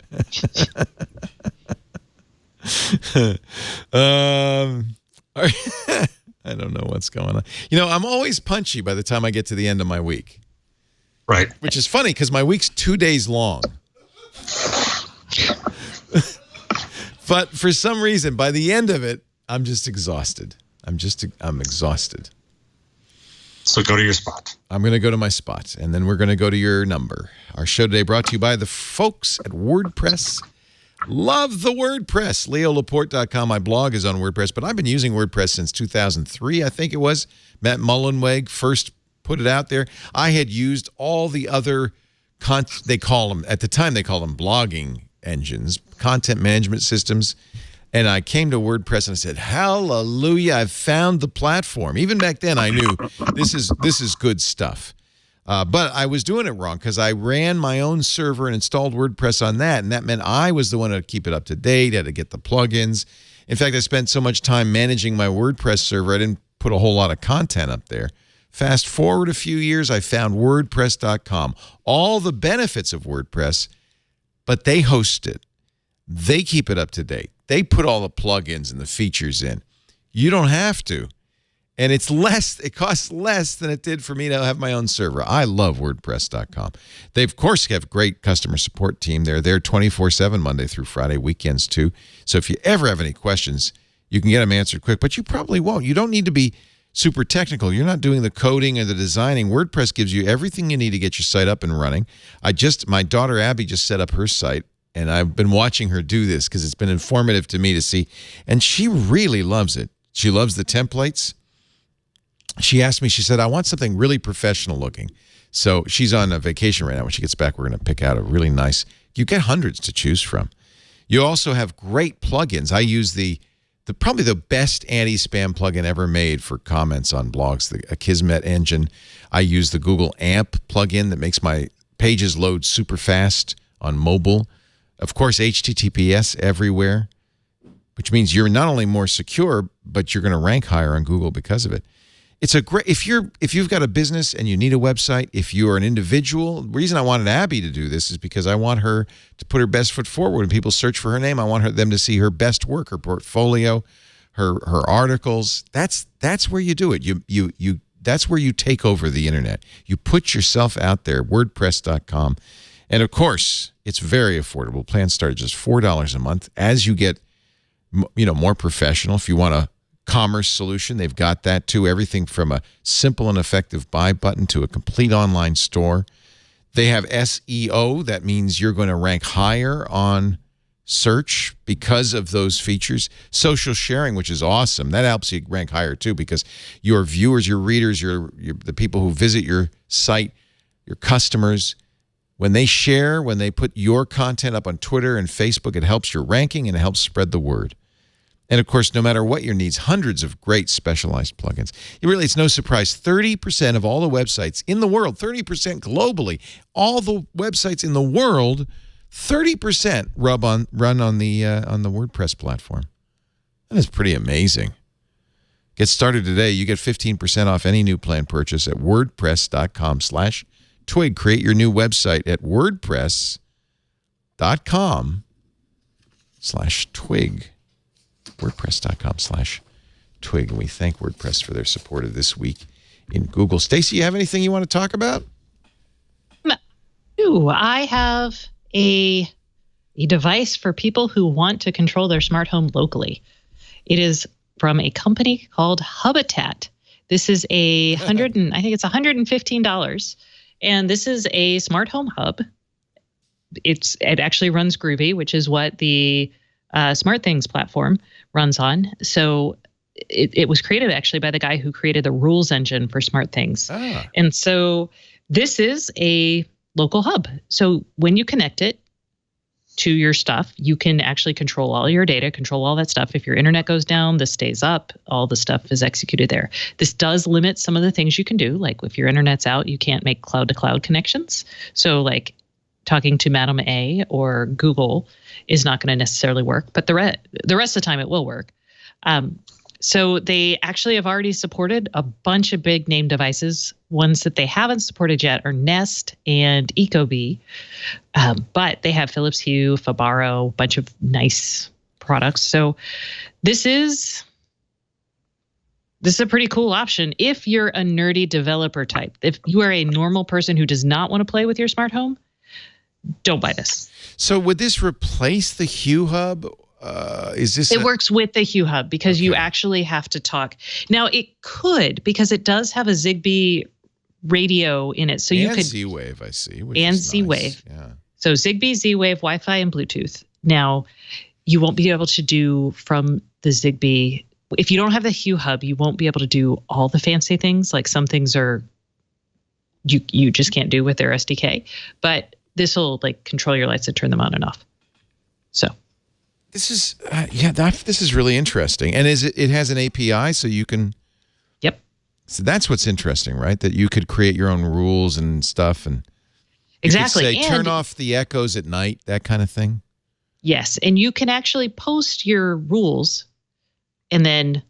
I don't know what's going on. I'm always punchy by the time I get to the end of my week. Right. Which is funny because my week's 2 days long. But for some reason, by the end of it, I'm just exhausted. I'm exhausted. So go to your spot. I'm going to go to my spot, and then we're going to go to your number. Our show today brought to you by the folks at WordPress. Love the WordPress. LeoLaporte.com. My blog is on WordPress, but I've been using WordPress since 2003, I think it was. Matt Mullenweg first put it out there. I had used all the other, at the time they called them blogging engines, content management systems. And I came to WordPress and I said, hallelujah, I've found the platform. Even back then I knew this is good stuff. But I was doing it wrong because I ran my own server and installed WordPress on that. And that meant I was the one to keep it up to date, had to get the plugins. In fact, I spent so much time managing my WordPress server, I didn't put a whole lot of content up there. Fast forward a few years, I found WordPress.com. All the benefits of WordPress, but they host it. They keep it up to date. They put all the plugins and the features in. You don't have to. And it costs less than it did for me to have my own server. I love WordPress.com. They, of course, have a great customer support team. They're there 24/7, Monday through Friday, weekends too. So if you ever have any questions, you can get them answered quick, but you probably won't. You don't need to be super technical. You're not doing the coding or the designing. WordPress gives you everything you need to get your site up and running. My daughter Abby just set up her site, and I've been watching her do this because it's been informative to me to see, and she really loves it. She loves the templates. She asked me, she said, I want something really professional looking. So she's on a vacation right now. When she gets back, we're going to pick out a really nice, you get hundreds to choose from. You also have great plugins. I use the probably the best anti-spam plugin ever made for comments on blogs, the Akismet engine. I use the Google AMP plugin that makes my pages load super fast on mobile. Of course, HTTPS everywhere, which means you're not only more secure, but you're going to rank higher on Google because of it. It's a great, if you've got a business and you need a website, if you're an individual, the reason I wanted Abby to do this is because I want her to put her best foot forward. When people search for her name, I want them to see her best work, her portfolio, her articles. That's where you do it. You that's where you take over the internet. You put yourself out there, WordPress.com. And of course, it's very affordable. Plans start at just $4 a month. As you get more professional, if you want a commerce solution, they've got that too. Everything from a simple and effective buy button to a complete online store. They have SEO. That means you're going to rank higher on search because of those features. Social sharing, which is awesome. That helps you rank higher too, because your viewers, your readers, the people who visit your site, your customers, when they share, when they put your content up on Twitter and Facebook, it helps your ranking and it helps spread the word. And, of course, no matter what your needs, hundreds of great specialized plugins. It's no surprise, 30% of all the websites in the world, 30% globally, all the websites in the world, 30% run on the WordPress platform. That is pretty amazing. Get started today. You get 15% off any new plan purchase at wordpress.com/twig. Create your new website at wordpress.com/twig. WordPress.com/twig. And we thank WordPress for their support of This Week in Google. Stacey, you have anything you want to talk about? I have a device for people who want to control their smart home locally. It is from a company called Hubitat. This is I think it's $115. And this is a smart home hub. It actually runs Groovy, which is what the Smart Things platform runs on. So it was created actually by the guy who created the rules engine for Smart Things. And so this is a local hub. So when you connect it to your stuff, you can actually control all your data, control all that stuff. If your internet goes down, this stays up. All the stuff is executed there. This does limit some of the things you can do. Like if your internet's out, you can't make cloud-to-cloud connections. So like talking to Madam A or Google is not going to necessarily work, but the rest of the time it will work. So they actually have already supported a bunch of big name devices. Ones that they haven't supported yet are Nest and Ecobee, but they have Philips Hue, Fabaro, a bunch of nice products. So this is a pretty cool option if you're a nerdy developer type. If you are a normal person who does not want to play with your smart home, don't buy this. So would this replace the Hue Hub? It works with the Hue Hub because you actually have to talk. Now it could, because it does have a Zigbee radio in it, so you could Z-Wave. I see, and Z-Wave. Yeah. So Zigbee, Z-Wave, Wi-Fi, and Bluetooth. Now you won't be able to do from the Zigbee. If you don't have the Hue Hub, you won't be able to do all the fancy things. Like some things are you just can't do with their SDK. But this will like control your lights and turn them on and off. So. This is this is really interesting, and it has an API, so you can. Yep. So that's what's interesting, right? That you could create your own rules and stuff, and exactly you could say turn off the echoes at night, that kind of thing. Yes, and you can actually post your rules, and then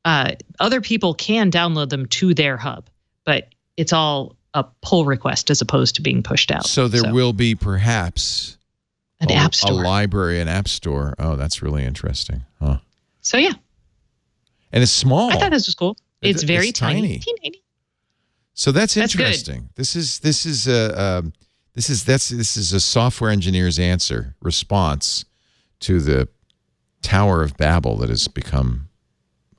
other people can download them to their hub, but it's all a pull request as opposed to being pushed out. So there will be perhaps. An app store. A library, an app store. Oh, that's really interesting. Huh. So, yeah. And it's small. I thought this was cool. It's very tiny. Teeny. So that's interesting. Good. This is a software engineer's response to the Tower of Babel that has become.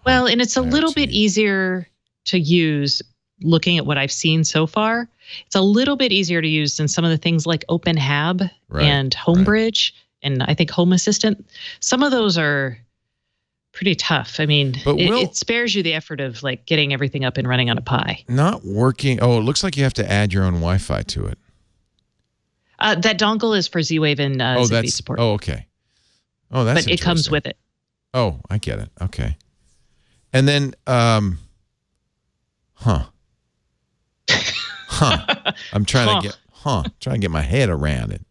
Well, and it's a little bit easier to use. Looking at what I've seen so far, it's a little bit easier to use than some of the things like OpenHab and Homebridge and I think Home Assistant. Some of those are pretty tough. I mean, it spares you the effort of like getting everything up and running on a Pi. Not working. Oh, it looks like you have to add your own Wi-Fi to it. That dongle is for Z-Wave and Zigbee support. Oh, okay. Oh, that's interesting. But it comes with it. Oh, I get it. Okay. And then, I'm trying to get my head around it.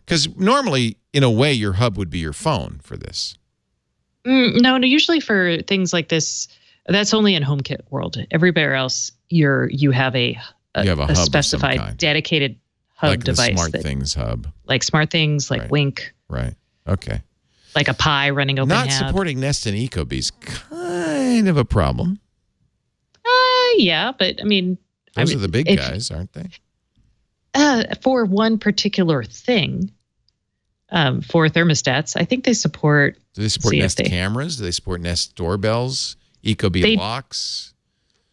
Because normally, in a way, your hub would be your phone for this. No, usually for things like this, that's only in HomeKit world. Everywhere else, you have a hub specified dedicated hub like device. Like the SmartThings hub. Like SmartThings, like Wink. Right. Okay. Like a Pi running OpenHAB. Not supporting Nest and Ecobee is kind of a problem. Yeah, but I mean... Those are the big guys, aren't they? For one particular thing, for thermostats, I think they support... Do they support Nest cameras? Do they support Nest doorbells? Ecobee locks?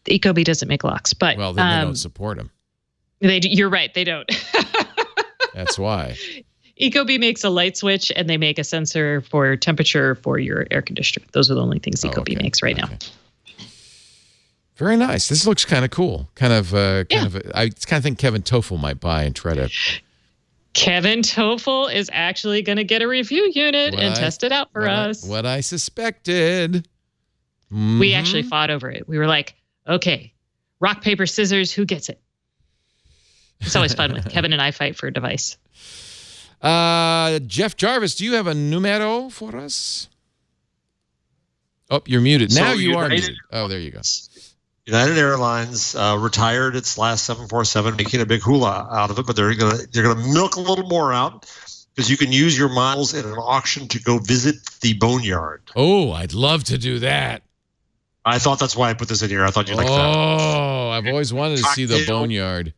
Ecobee doesn't make locks, but... Well, then they don't support them. You're right, they don't. That's why. Ecobee makes a light switch, and they make a sensor for temperature for your air conditioner. Those are the only things Ecobee makes right now. Very nice. This looks kind of cool. I kind of think Kevin Toffel might buy and try to. Kevin Toffel is actually going to get a review unit and test it out for us. What I suspected. Mm-hmm. We actually fought over it. We were like, okay, rock, paper, scissors, who gets it? It's always fun when Kevin and I fight for a device. Jeff Jarvis, do you have a numero for us? Oh, you're muted. Now you are muted. Oh, there you go. United Airlines retired its last 747, making a big hula out of it, but they're gonna milk a little more out because you can use your miles in an auction to go visit the boneyard. Oh, I'd love to do that. I thought that's why I put this in here. I thought you'd like that. Oh, I've always wanted to see the boneyard.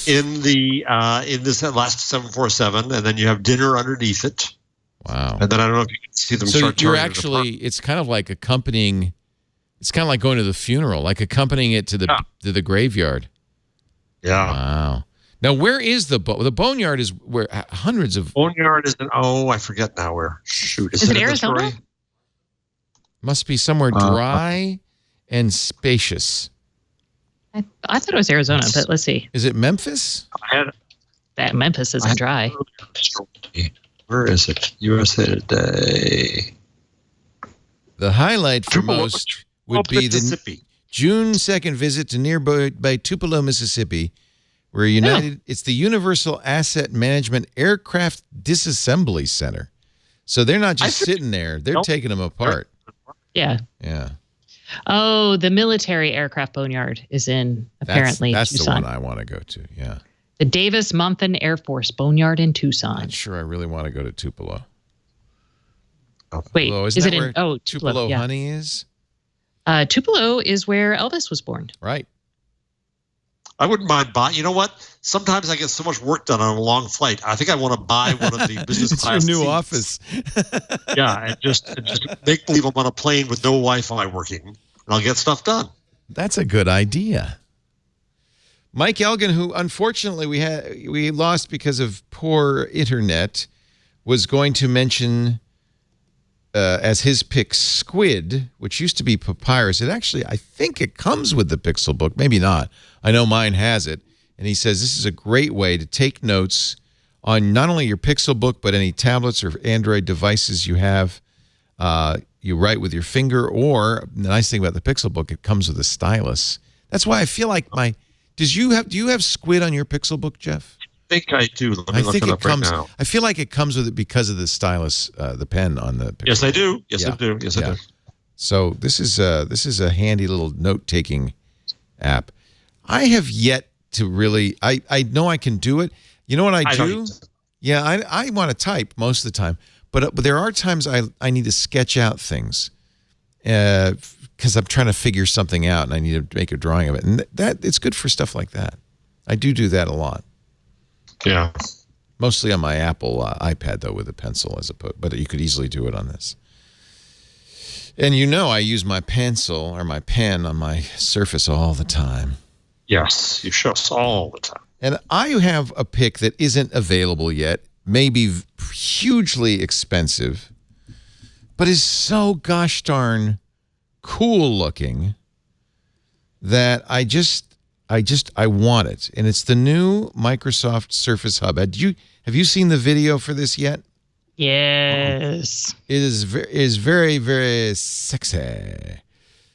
In this last 747, and then you have dinner underneath it. Wow. And then I don't know if you can see them. So you're actually, it's kind of like accompanying. It's kind of like going to the funeral, like accompanying it to the graveyard. Yeah. Wow. Now, where is the boneyard? Is where hundreds of boneyard is in. Oh, I forget now where. Shoot, is it Arizona? Must be somewhere dry and spacious. I thought it was Arizona, but let's see. Is it Memphis? That Memphis isn't dry. Where is it? USA Today. The highlight for most would be the June 2nd visit to nearby Tupelo, Mississippi, where it's the Universal Asset Management Aircraft Disassembly Center. So they're not just sitting there; they're taking them apart. Yeah. Yeah. Oh, the military aircraft boneyard is in apparently that's Tucson. The one I want to go to. Yeah. The Davis-Monthan Air Force boneyard in Tucson. Not sure I really want to go to Tupelo. Wait, Tupelo, is it in Tupelo honey is? Tupelo is where Elvis was born. Right. I wouldn't mind buying. You know what? Sometimes I get so much work done on a long flight. I think I want to buy one of the business class. It's your new seats. office. Yeah, and just make believe I'm on a plane with no Wi-Fi working, and I'll get stuff done. That's a good idea. Mike Elgin, who unfortunately we lost because of poor internet, was going to mention as his pick Squid, which used to be Papyrus. It actually, I think it comes with the Pixelbook. Maybe not. I know mine has it. And he says this is a great way to take notes on not only your Pixelbook, but any tablets or Android devices you have. You write with your finger, or the nice thing about the Pixelbook, it comes with a stylus. That's why I feel like do you have Squid on your Pixelbook, Jeff? I think I do. Let me look it up right now. I feel like it comes with it because of the stylus, the pen on the Pixelbook. Yes, I do. Yes, I do. Yes, I do. So this is a handy little note-taking app. I have yet to really. I know I can do it. You know what I do? Yeah, I want to type most of the time, but there are times I need to sketch out things because I'm trying to figure something out and I need to make a drawing of it, and that it's good for stuff like that. I do that a lot. Yeah. Mostly on my Apple iPad though with a pencil but you could easily do it on this. And I use my pencil or my pen on my Surface all the time. Yes, you show us all the time. And I have a pick that isn't available yet, maybe hugely expensive, but is so gosh darn cool looking that I want it. And it's the new Microsoft Surface Hub. Have you seen the video for this yet? Yes. It is very, very sexy.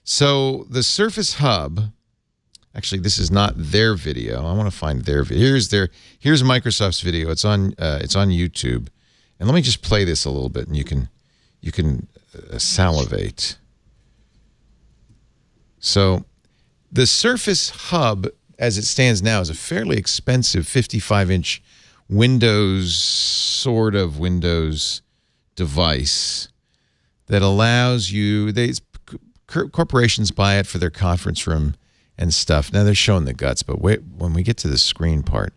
So the Surface Hub, actually, this is not their video. I want to find their video. Here's Microsoft's video. It's on YouTube. And let me just play this a little bit, and you can salivate. So the Surface Hub, as it stands now, is a fairly expensive 55-inch Windows device that allows you. Corporations buy it for their conference room and stuff. Now they're showing the guts, but wait, when we get to the screen part,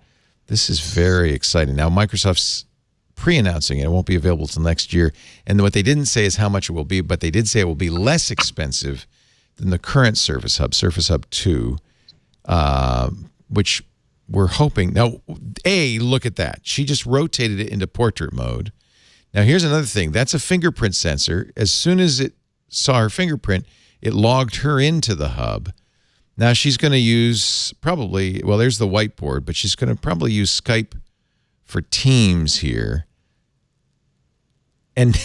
this is very exciting. Now Microsoft's pre-announcing it. It won't be available till next year. And what they didn't say is how much it will be, but they did say it will be less expensive than the current Surface Hub 2, which we're hoping. Now, look at that. She just rotated it into portrait mode. Now, here's another thing. That's a fingerprint sensor. As soon as it saw her fingerprint, it logged her into the hub. Now, she's going to use there's the whiteboard, but she's going to probably use Skype for Teams here. And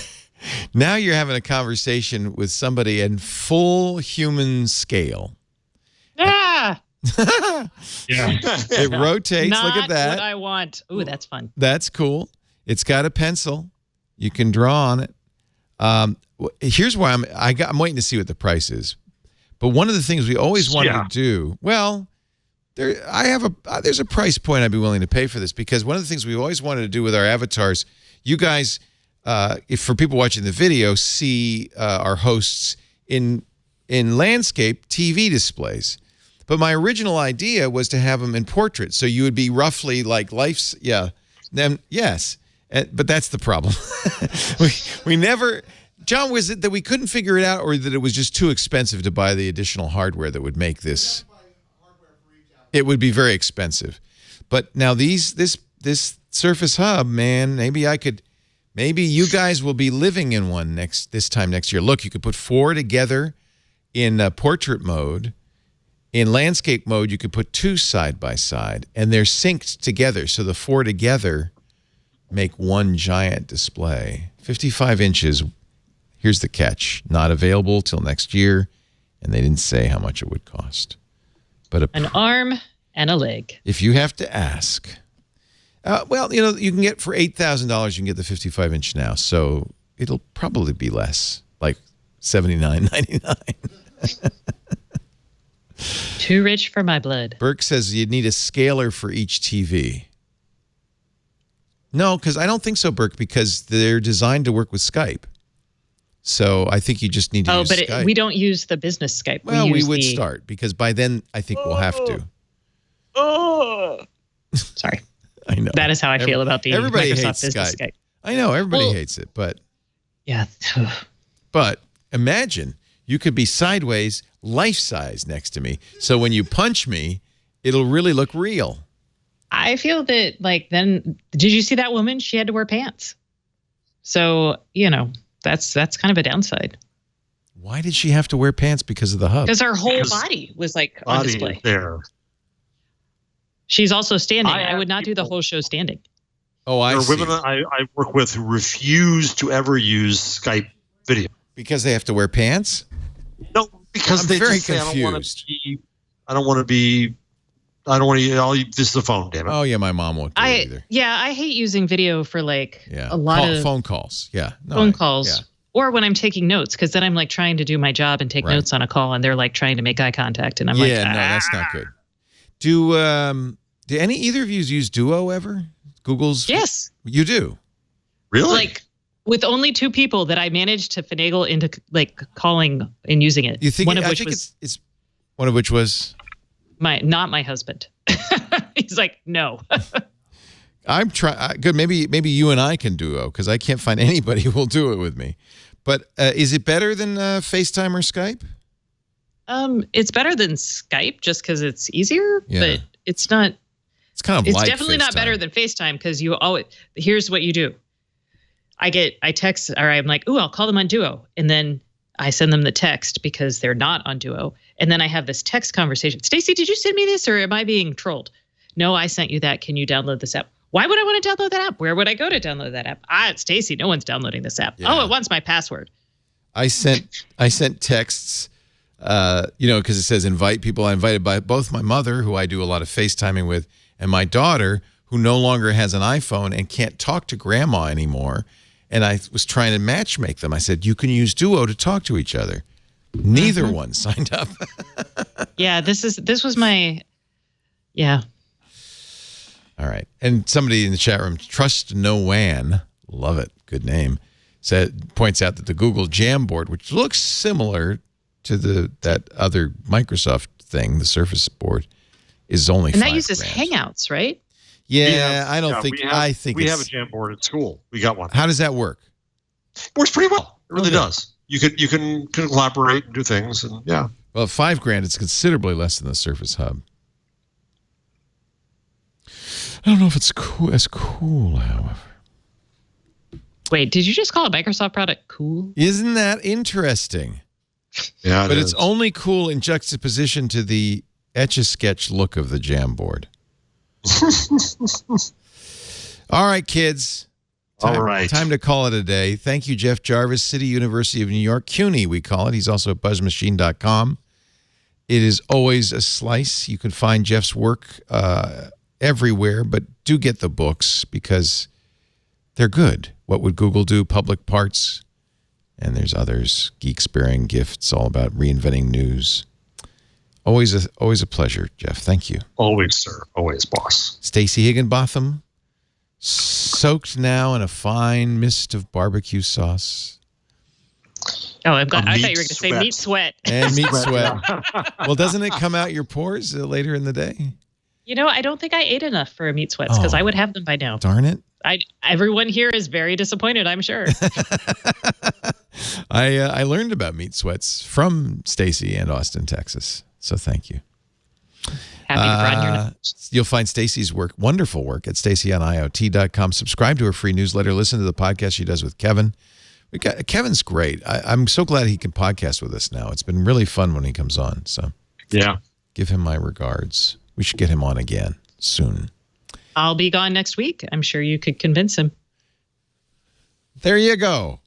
now you're having a conversation with somebody in full human scale. Ah! Yeah. It rotates. Not look at that. what I want. Ooh, that's fun. That's cool. It's got a pencil. You can draw on it. Here's why I'm waiting to see what the price is. But one of the things we always wanted to do, there's a price point I'd be willing to pay for this, because one of the things we always wanted to do with our avatars, you guys, if for people watching the video, see our hosts in landscape TV displays. But my original idea was to have them in portrait, so you would be roughly like life's, yes. But that's the problem. we never, John, was it that we couldn't figure it out, or that it was just too expensive to buy the additional hardware that would make this? It would be very expensive. But now this Surface Hub, man, maybe you guys will be living in one this time next year. Look, you could put 4 together in portrait mode. In landscape mode, you could put 2 side by side, and they're synced together. So the 4 together make one giant display. 55 inches. Here's the catch. Not available till next year, and they didn't say how much it would cost. But an arm and a leg. If you have to ask. You can get for $8,000, you can get the 55-inch now. So it'll probably be less, like $79.99. Too rich for my blood. Burke says you'd need a scaler for each TV. No, because I don't think so, Burke, because they're designed to work with Skype. So I think you just need to use Skype. But we don't use the business Skype. Well, we would start, because by then I think we'll have to. Sorry. I know. That is how I feel about the Microsoft Business Skype. I know. Everybody hates it, but... Yeah. But imagine you could be sideways, life-size next to me. So when you punch me, it'll really look real. I feel that, then... Did you see that woman? She had to wear pants. So, that's kind of a downside. Why did she have to wear pants? Because of the hub? Because her whole body was on display. There. She's also standing. I would not do the whole show standing. Oh, I see. There are women I work with who refuse to ever use Skype video. Because they have to wear pants? No, because they very just say, confused. I don't want to be, this is a phone, damn it. Oh, yeah, my mom won't do it either. Yeah, I hate using video for a lot of phone calls. Yeah. No, phone calls. Yeah. Or when I'm taking notes, because then I'm trying to do my job and take notes on a call, and they're trying to make eye contact, and I'm no, that's not good. Do either of you use Duo ever? Google's? Yes. You do? Really? With only 2 people that I managed to finagle into calling and using it. You think? One of which was not my husband. He's no. I'm trying. Good. Maybe you and I can Duo, because I can't find anybody who will do it with me. But is it better than FaceTime or Skype? It's better than Skype just because it's easier, but it's not. It's kind of. It's like definitely FaceTime. not better than FaceTime, because you always. Here's what you do. I text, or I'm ooh, I'll call them on Duo, and then I send them the text because they're not on Duo, and then I have this text conversation. Stacey, did you send me this, or am I being trolled? No, I sent you that. Can you download this app? Why would I want to download that app? Where would I go to download that app? It's Stacey. No one's downloading this app. Yeah. Oh, it wants my password. I sent texts, because it says invite people. I invited by both my mother, who I do a lot of FaceTiming with, and my daughter, who no longer has an iPhone and can't talk to grandma anymore. And I was trying to matchmake them. I said, you can use Duo to talk to each other. Neither one signed up. Yeah, this was my, yeah. All right. And somebody in the chat room, Trust No WAN, love it, good name, points out that the Google Jamboard, which looks similar to that other Microsoft thing, the Surface board, is only $5,000. And that uses Hangouts, right? Yeah, I think we have a Jamboard at school. We got one. How does that work? It works pretty well. It really does. You can collaborate and do things, and yeah. Well, at $5,000, it's considerably less than the Surface Hub. I don't know if it's as cool, however. Wait, did you just call a Microsoft product cool? Isn't that interesting? Yeah, but it's only cool in juxtaposition to the Etch-a-Sketch look of the Jamboard. All right, kids. Time to call it a day. Thank you, Jeff Jarvis, City University of New York, CUNY, we call it. He's also at buzzmachine.com. It is always a slice. You can find Jeff's work everywhere, but do get the books because they're good. What Would Google Do? Public Parts. And there's others. Geeks Bearing Gifts, all about reinventing news. Always a pleasure, Jeff. Thank you. Always, sir. Always, boss. Stacey Higginbotham, soaked now in a fine mist of barbecue sauce. Oh, I thought you were going to say meat sweat. And meat sweat. Well, doesn't it come out your pores later in the day? I don't think I ate enough for meat sweats because I would have them by now. Darn it. Everyone here is very disappointed, I'm sure. I learned about meat sweats from Stacey and Austin, Texas. So thank you. Happy to broaden your knowledge. You'll find Stacey's work, wonderful work, at stacyoniot.com. Subscribe to her free newsletter. Listen to the podcast she does with Kevin. Kevin's great. I'm so glad he can podcast with us now. It's been really fun when he comes on. So yeah, give him my regards. We should get him on again soon. I'll be gone next week. I'm sure you could convince him. There you go.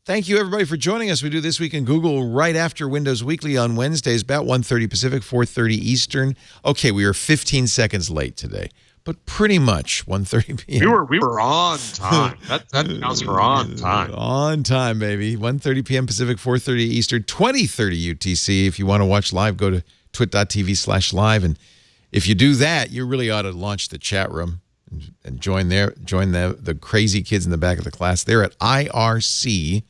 Thank you, everybody, for joining us. We do This Week in Google right after Windows Weekly on Wednesdays, about 1:30 Pacific, 4:30 Eastern. Okay, we were 15 seconds late today, but pretty much 1:30 p.m. We were on time. That counts for on time. On time, baby. 1:30 p.m. Pacific, 4:30 Eastern, 20:30 UTC. If you want to watch live, go to twit.tv/live. And if you do that, you really ought to launch the chat room and join the crazy kids in the back of the class. They're at irc.twit.tv.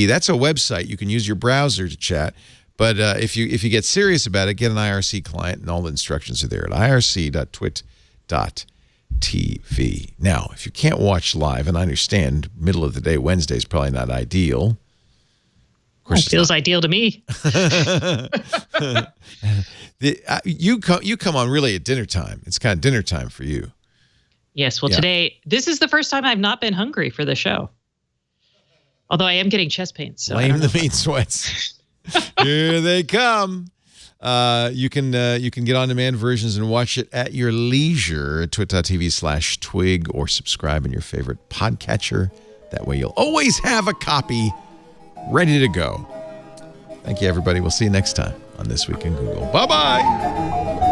That's a website. You can use your browser to chat. But if you get serious about it, get an IRC client, and all the instructions are there at irc.twit.tv. Now, if you can't watch live, and I understand middle of the day Wednesday is probably not ideal. It feels ideal to me. You come on really at dinner time. It's kind of dinner time for you. Yes. Well, today, this is the first time I've not been hungry for the show. Although I am getting chest pains. So blame the meat sweats. Here they come. You can get on-demand versions and watch it at your leisure at twit.tv/twig or subscribe in your favorite podcatcher. That way you'll always have a copy ready to go. Thank you, everybody. We'll see you next time on This Week in Google. Bye-bye.